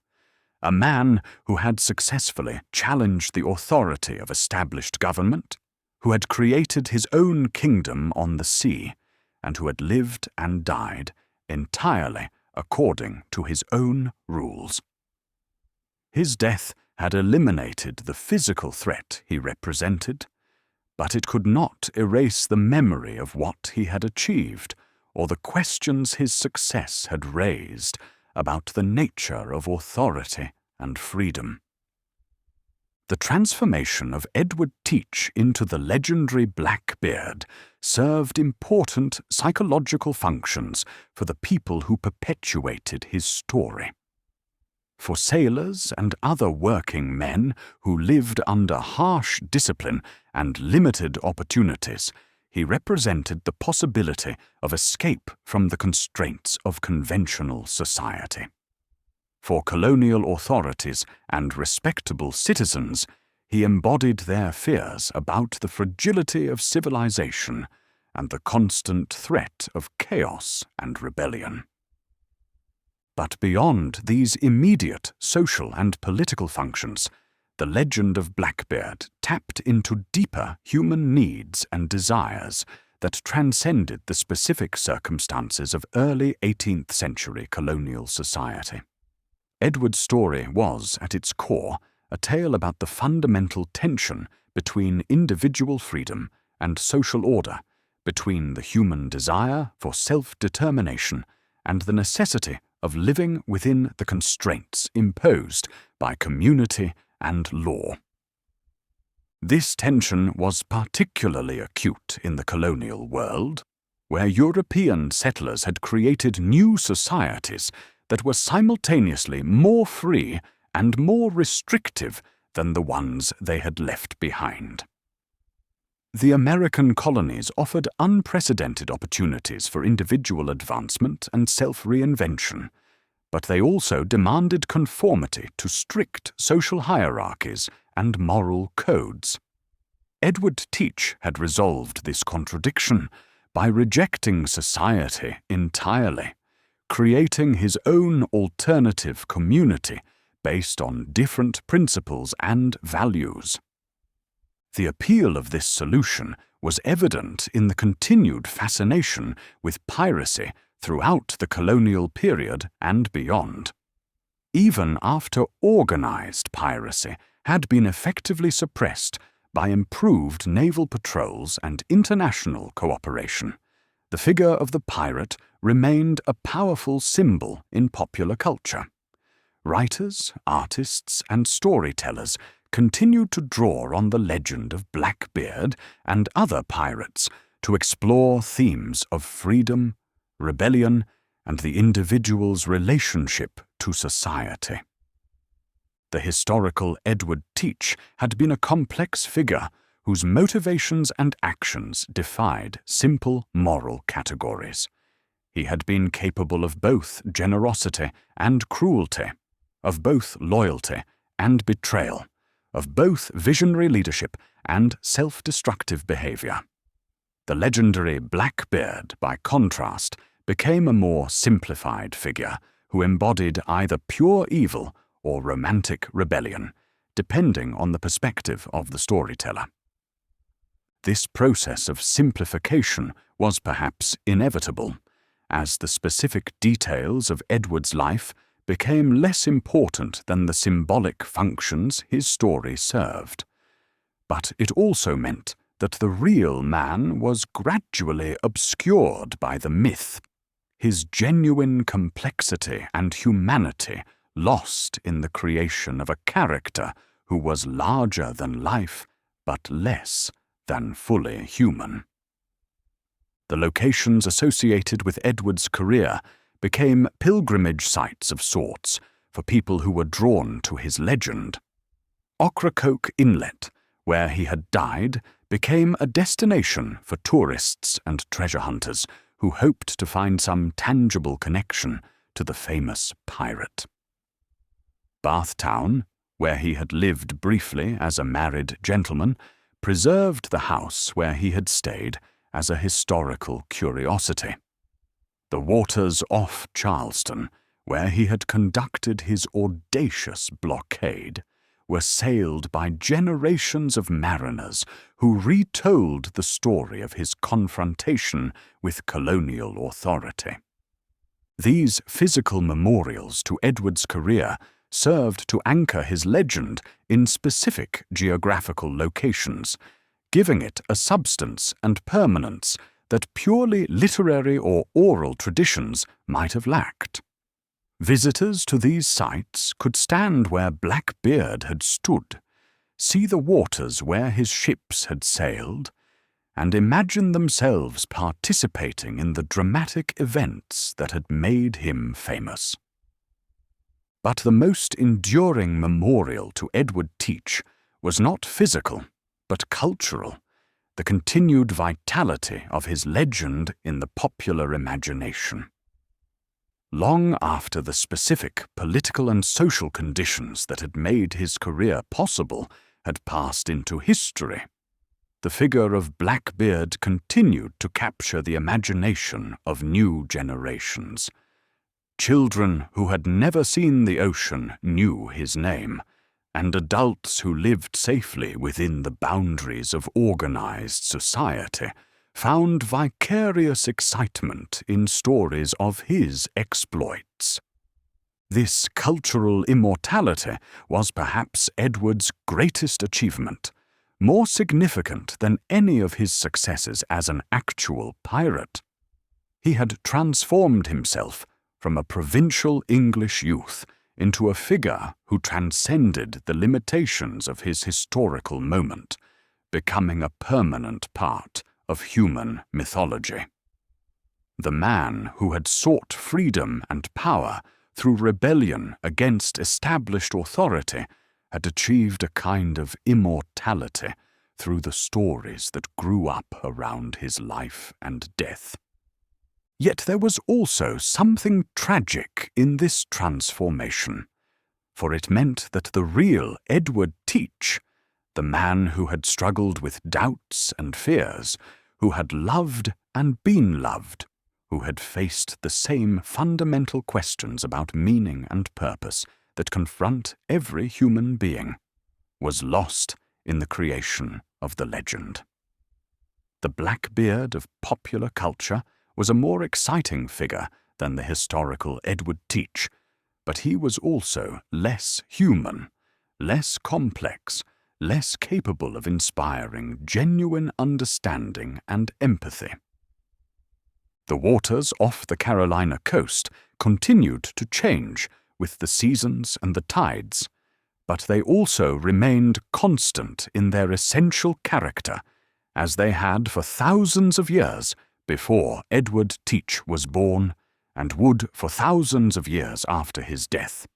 A man who had successfully challenged the authority of established government, who had created his own kingdom on the sea, and who had lived and died entirely according to his own rules. His death had eliminated the physical threat he represented, but it could not erase the memory of what he had achieved or the questions his success had raised about the nature of authority and freedom. The transformation of Edward Teach into the legendary Blackbeard served important psychological functions for the people who perpetuated his story. For sailors and other working men who lived under harsh discipline and limited opportunities, he represented the possibility of escape from the constraints of conventional society. For colonial authorities and respectable citizens, he embodied their fears about the fragility of civilization and the constant threat of chaos and rebellion. But beyond these immediate social and political functions, the legend of Blackbeard tapped into deeper human needs and desires that transcended the specific circumstances of early 18th century colonial society. Edward's story was, at its core, a tale about the fundamental tension between individual freedom and social order, between the human desire for self-determination and the necessity of living within the constraints imposed by community and law. This tension was particularly acute in the colonial world, where European settlers had created new societies that were simultaneously more free and more restrictive than the ones they had left behind. The American colonies offered unprecedented opportunities for individual advancement and self-reinvention, but they also demanded conformity to strict social hierarchies and moral codes. Edward Teach had resolved this contradiction by rejecting society entirely, creating his own alternative community based on different principles and values. The appeal of this solution was evident in the continued fascination with piracy throughout the colonial period and beyond. Even after organized piracy had been effectively suppressed by improved naval patrols and international cooperation, the figure of the pirate remained a powerful symbol in popular culture. Writers, artists, and storytellers continued to draw on the legend of Blackbeard and other pirates to explore themes of freedom, rebellion, and the individual's relationship to society. The historical Edward Teach had been a complex figure whose motivations and actions defied simple moral categories. He had been capable of both generosity and cruelty, of both loyalty and betrayal, of both visionary leadership and self-destructive behavior. The legendary Blackbeard, by contrast, became a more simplified figure who embodied either pure evil or romantic rebellion, depending on the perspective of the storyteller. This process of simplification was perhaps inevitable, as the specific details of Edward's life became less important than the symbolic functions his story served. But it also meant that the real man was gradually obscured by the myth, his genuine complexity and humanity lost in the creation of a character who was larger than life, but less than fully human. The locations associated with Edward's career became pilgrimage sites of sorts for people who were drawn to his legend. Ocracoke Inlet, where he had died, became a destination for tourists and treasure hunters who hoped to find some tangible connection to the famous pirate. Bathtown, where he had lived briefly as a married gentleman, preserved the house where he had stayed as a historical curiosity. The waters off Charleston, where he had conducted his audacious blockade, were sailed by generations of mariners who retold the story of his confrontation with colonial authority. These physical memorials to Edward's career served to anchor his legend in specific geographical locations, giving it a substance and permanence that purely literary or oral traditions might have lacked. Visitors to these sites could stand where Blackbeard had stood, see the waters where his ships had sailed, and imagine themselves participating in the dramatic events that had made him famous. But the most enduring memorial to Edward Teach was not physical, but cultural, the continued vitality of his legend in the popular imagination. long after the specific political and social conditions that had made his career possible had passed into history. The figure of Blackbeard continued to capture the imagination of new generations. Children who had never seen the ocean knew his name, and adults who lived safely within the boundaries of organized society found vicarious excitement in stories of his exploits. This cultural immortality was perhaps Edward's greatest achievement, more significant than any of his successes as an actual pirate. He had transformed himself from a provincial English youth into a figure who transcended the limitations of his historical moment, becoming a permanent part of human mythology. The man who had sought freedom and power through rebellion against established authority had achieved a kind of immortality through the stories that grew up around his life and death. Yet there was also something tragic in this transformation, for it meant that the real Edward Teach, the man who had struggled with doubts and fears, who had loved and been loved, who had faced the same fundamental questions about meaning and purpose that confront every human being, was lost in the creation of the legend. The Blackbeard of popular culture was a more exciting figure than the historical Edward Teach, but he was also less human, less complex, less capable of inspiring genuine understanding and empathy. The waters off the Carolina coast continued to change with the seasons and the tides, but they also remained constant in their essential character, as they had for thousands of years before Edward Teach was born, and would for thousands of years after his death.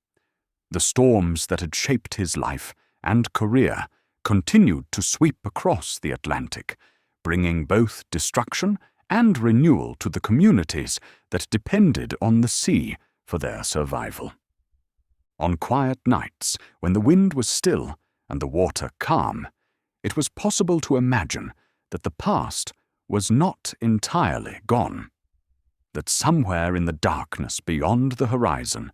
The storms that had shaped his life and career continued to sweep across the Atlantic, bringing both destruction and renewal to the communities that depended on the sea for their survival. On quiet nights, when the wind was still and the water calm, it was possible to imagine that the past was not entirely gone, that somewhere in the darkness beyond the horizon,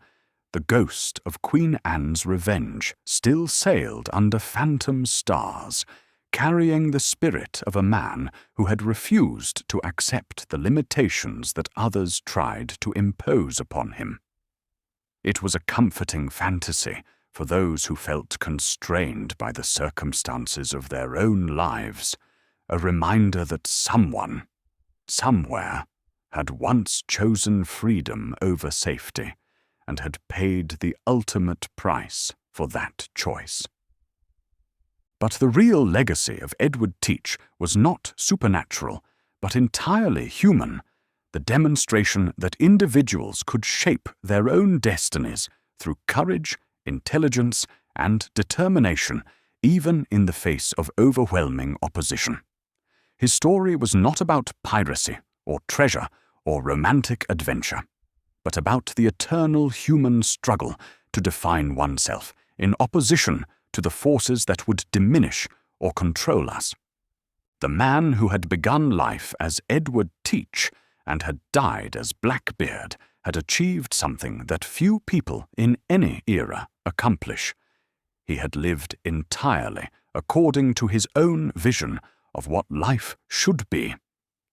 the ghost of Queen Anne's revenge still sailed under phantom stars, carrying the spirit of a man who had refused to accept the limitations that others tried to impose upon him. It was a comforting fantasy for those who felt constrained by the circumstances of their own lives, a reminder that someone, somewhere, had once chosen freedom over safety and had paid the ultimate price for that choice. But the real legacy of Edward Teach was not supernatural, but entirely human, the demonstration that individuals could shape their own destinies through courage, intelligence, and determination, even in the face of overwhelming opposition. His story was not about piracy or treasure or romantic adventure, but about the eternal human struggle to define oneself in opposition to the forces that would diminish or control us. The man who had begun life as Edward Teach and had died as Blackbeard had achieved something that few people in any era accomplish. He had lived entirely according to his own vision of what life should be,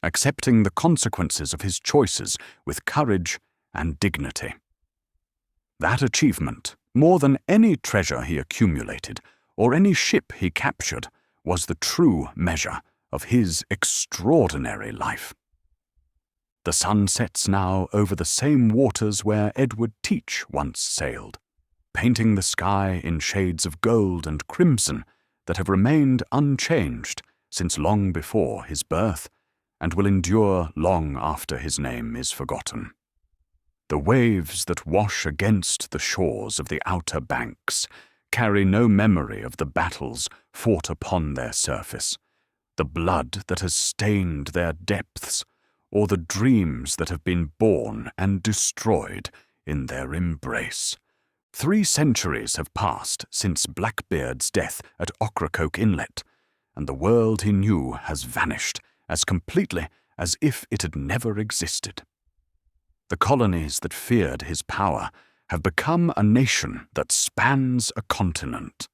accepting the consequences of his choices with courage and dignity. That achievement, more than any treasure he accumulated or any ship he captured, was the true measure of his extraordinary life. The sun sets now over the same waters where Edward Teach once sailed, painting the sky in shades of gold and crimson that have remained unchanged since long before his birth and will endure long after his name is forgotten. The waves that wash against the shores of the Outer Banks carry no memory of the battles fought upon their surface, the blood that has stained their depths, or the dreams that have been born and destroyed in their embrace. 3 centuries have passed since Blackbeard's death at Ocracoke Inlet, and the world he knew has vanished as completely as if it had never existed. The colonies that feared his power have become a nation that spans a continent.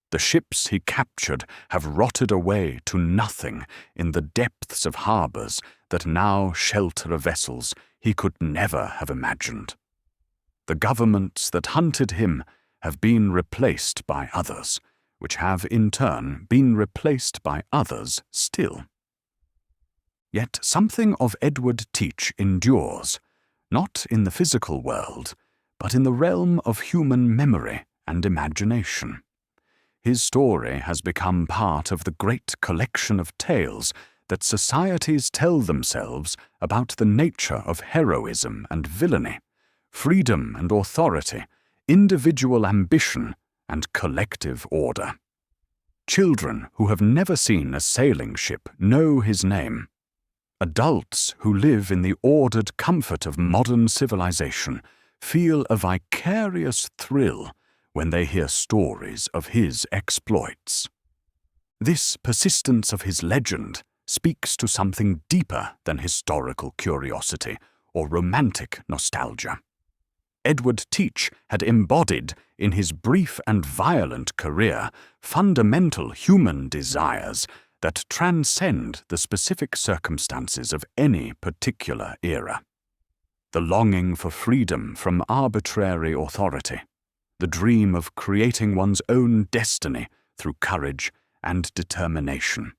The ships he captured have rotted away to nothing in the depths of harbours that now shelter vessels he could never have imagined. The governments that hunted him have been replaced by others, which have in turn been replaced by others still. Yet something of Edward Teach endures, not in the physical world, but in the realm of human memory and imagination. His story has become part of the great collection of tales that societies tell themselves about the nature of heroism and villainy, freedom and authority, individual ambition and collective order. Children who have never seen a sailing ship know his name. Adults who live in the ordered comfort of modern civilization feel a vicarious thrill when they hear stories of his exploits. This persistence of his legend speaks to something deeper than historical curiosity or romantic nostalgia. Edward Teach had embodied, in his brief and violent career, fundamental human desires that transcend the specific circumstances of any particular era. The longing for freedom from arbitrary authority, the dream of creating one's own destiny through courage and determination,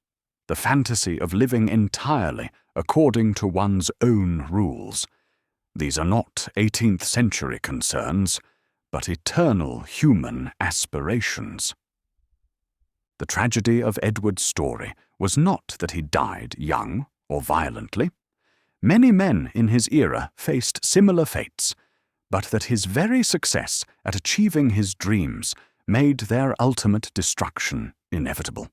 the fantasy of living entirely according to one's own rules. These are not 18th century concerns, but eternal human aspirations. The tragedy of Edward's story was not that he died young or violently. Many men in his era faced similar fates, but that his very success at achieving his dreams made their ultimate destruction inevitable.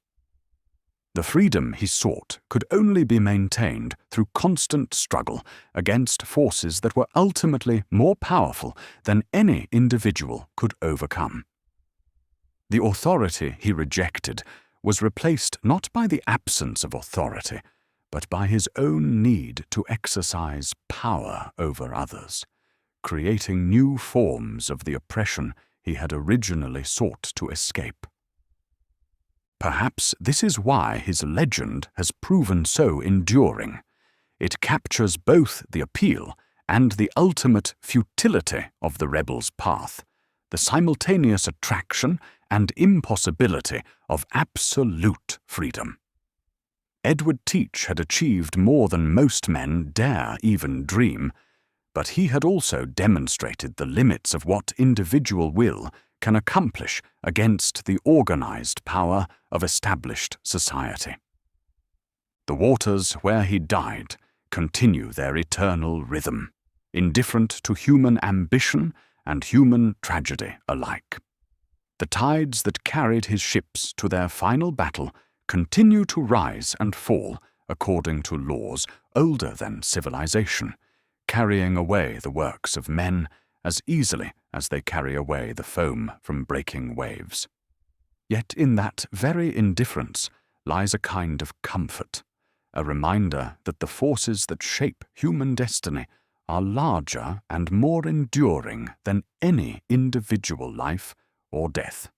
The freedom he sought could only be maintained through constant struggle against forces that were ultimately more powerful than any individual could overcome. The authority he rejected was replaced not by the absence of authority, but by his own need to exercise power over others, creating new forms of the oppression he had originally sought to escape. Perhaps this is why his legend has proven so enduring. It captures both the appeal and the ultimate futility of the rebel's path, the simultaneous attraction and impossibility of absolute freedom. Edward Teach had achieved more than most men dare even dream, but he had also demonstrated the limits of what individual will can accomplish against the organized power of established society. The waters where he died continue their eternal rhythm, indifferent to human ambition and human tragedy alike. The tides that carried his ships to their final battle continue to rise and fall according to laws older than civilization, carrying away the works of men as easily as they carry away the foam from breaking waves. Yet in that very indifference lies a kind of comfort, a reminder that the forces that shape human destiny are larger and more enduring than any individual life or death.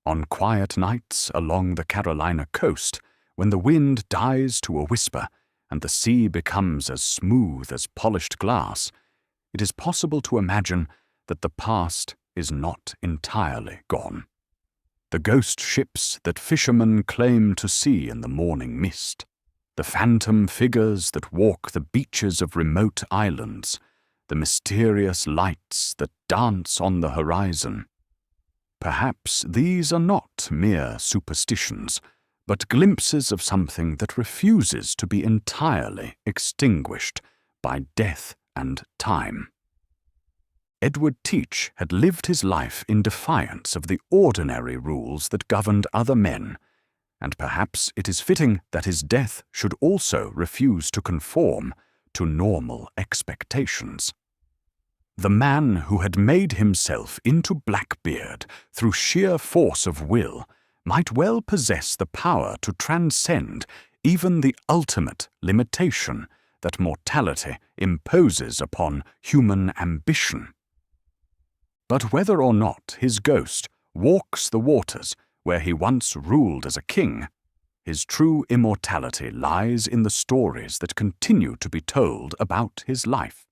On quiet nights along the Carolina coast, when the wind dies to a whisper and the sea becomes as smooth as polished glass, it is possible to imagine that the past is not entirely gone. The ghost ships that fishermen claim to see in the morning mist, the phantom figures that walk the beaches of remote islands, the mysterious lights that dance on the horizon. Perhaps these are not mere superstitions, but glimpses of something that refuses to be entirely extinguished by death and time. Edward Teach had lived his life in defiance of the ordinary rules that governed other men, and perhaps it is fitting that his death should also refuse to conform to normal expectations. The man who had made himself into Blackbeard through sheer force of will might well possess the power to transcend even the ultimate limitation that mortality imposes upon human ambition. But whether or not his ghost walks the waters where he once ruled as a king, his true immortality lies in the stories that continue to be told about his life.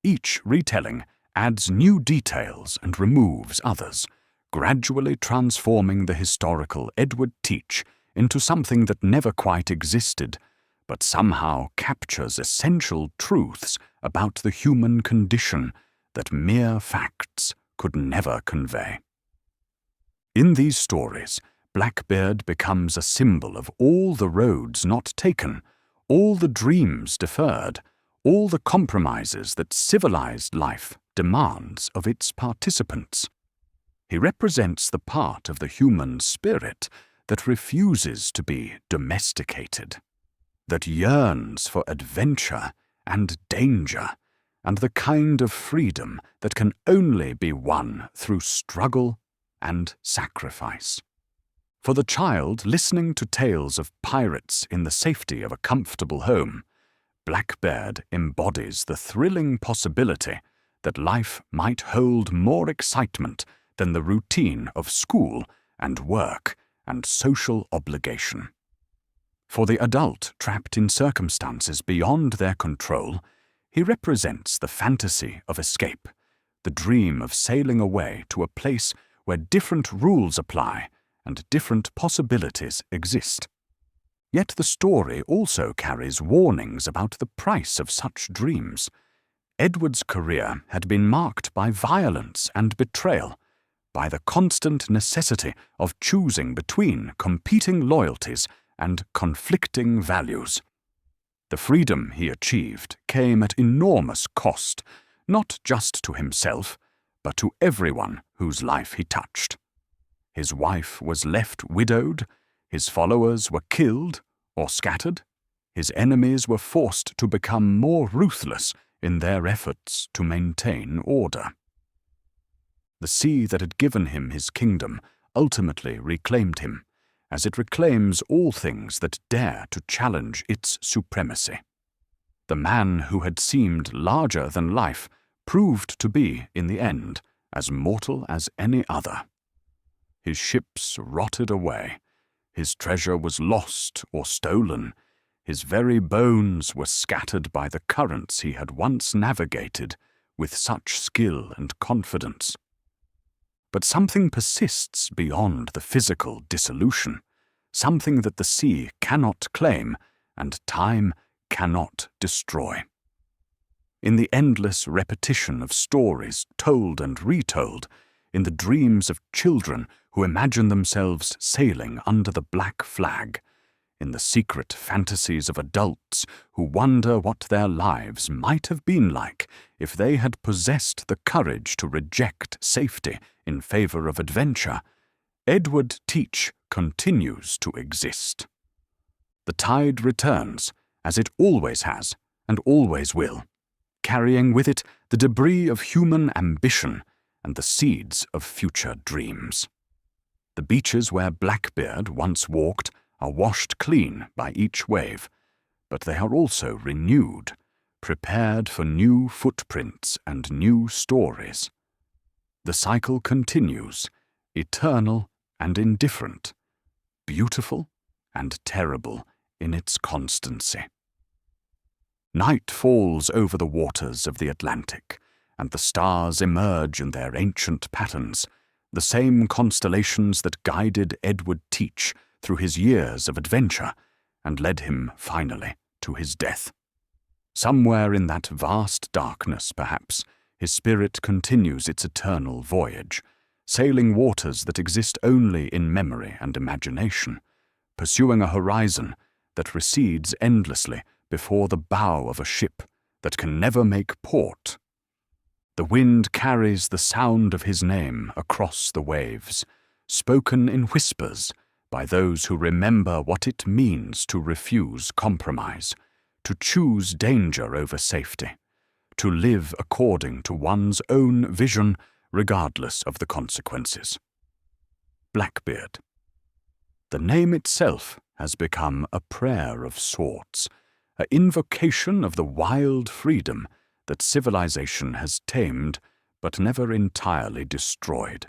Each retelling adds new details and removes others, gradually transforming the historical Edward Teach into something that never quite existed, but somehow captures essential truths about the human condition that mere facts could never convey. In these stories, Blackbeard becomes a symbol of all the roads not taken, all the dreams deferred, all the compromises that civilized life demands of its participants. He represents the part of the human spirit that refuses to be domesticated, that yearns for adventure and danger, and the kind of freedom that can only be won through struggle and sacrifice. For the child listening to tales of pirates in the safety of a comfortable home, Blackbeard embodies the thrilling possibility that life might hold more excitement than the routine of school and work and social obligation. For the adult trapped in circumstances beyond their control, he represents the fantasy of escape, the dream of sailing away to a place where different rules apply and different possibilities exist. Yet the story also carries warnings about the price of such dreams. Edward's career had been marked by violence and betrayal, by the constant necessity of choosing between competing loyalties and conflicting values. The freedom he achieved came at enormous cost, not just to himself, but to everyone whose life he touched. His wife was left widowed, his followers were killed or scattered, his enemies were forced to become more ruthless in their efforts to maintain order. The sea that had given him his kingdom ultimately reclaimed him, as it reclaims all things that dare to challenge its supremacy. The man who had seemed larger than life proved to be, in the end, as mortal as any other. His ships rotted away, his treasure was lost or stolen, his very bones were scattered by the currents he had once navigated with such skill and confidence. But something persists beyond the physical dissolution, something that the sea cannot claim and time cannot destroy. In the endless repetition of stories told and retold, in the dreams of children who imagine themselves sailing under the black flag, in the secret fantasies of adults who wonder what their lives might have been like if they had possessed the courage to reject safety in favor of adventure, Edward Teach continues to exist. The tide returns, as it always has and always will, carrying with it the debris of human ambition and the seeds of future dreams. The beaches where Blackbeard once walked are washed clean by each wave, but they are also renewed, prepared for new footprints and new stories. The cycle continues, eternal and indifferent, beautiful and terrible in its constancy. Night falls over the waters of the Atlantic, and the stars emerge in their ancient patterns, the same constellations that guided Edward Teach through his years of adventure and led him finally to his death. Somewhere in that vast darkness, perhaps, his spirit continues its eternal voyage, sailing waters that exist only in memory and imagination, pursuing a horizon that recedes endlessly before the bow of a ship that can never make port. The wind carries the sound of his name across the waves, spoken in whispers by those who remember what it means to refuse compromise, to choose danger over safety, to live according to one's own vision regardless of the consequences. Blackbeard. The name itself has become a prayer of sorts, an invocation of the wild freedom that civilization has tamed but never entirely destroyed.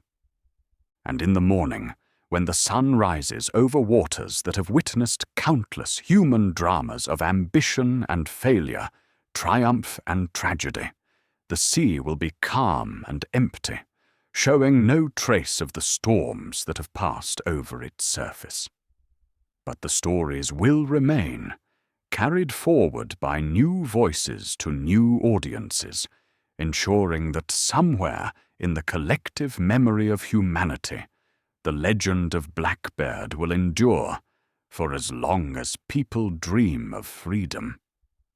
And in the morning, when the sun rises over waters that have witnessed countless human dramas of ambition and failure, triumph and tragedy, the sea will be calm and empty, showing no trace of the storms that have passed over its surface. But the stories will remain, carried forward by new voices to new audiences, ensuring that somewhere in the collective memory of humanity, the legend of Blackbeard will endure for as long as people dream of freedom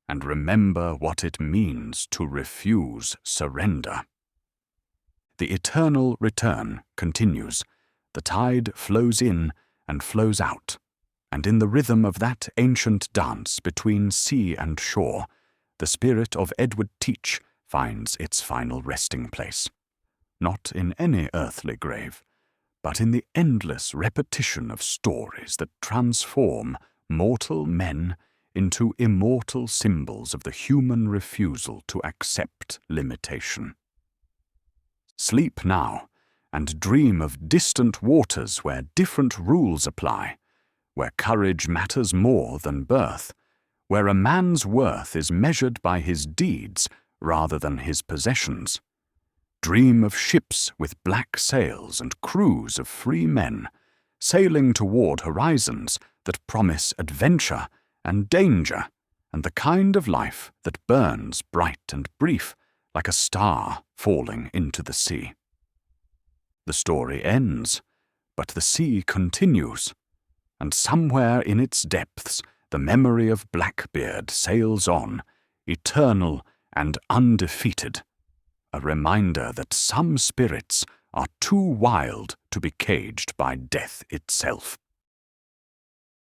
and remember what it means to refuse surrender. The eternal return continues. The tide flows in and flows out, and in the rhythm of that ancient dance between sea and shore, the spirit of Edward Teach finds its final resting place, not in any earthly grave, but in the endless repetition of stories that transform mortal men into immortal symbols of the human refusal to accept limitation. Sleep now, and dream of distant waters where different rules apply, where courage matters more than birth, where a man's worth is measured by his deeds rather than his possessions. Dream of ships with black sails and crews of free men, sailing toward horizons that promise adventure and danger, and the kind of life that burns bright and brief like a star falling into the sea. The story ends, but the sea continues, and somewhere in its depths the memory of Blackbeard sails on, eternal and undefeated, a reminder that some spirits are too wild to be caged by death itself.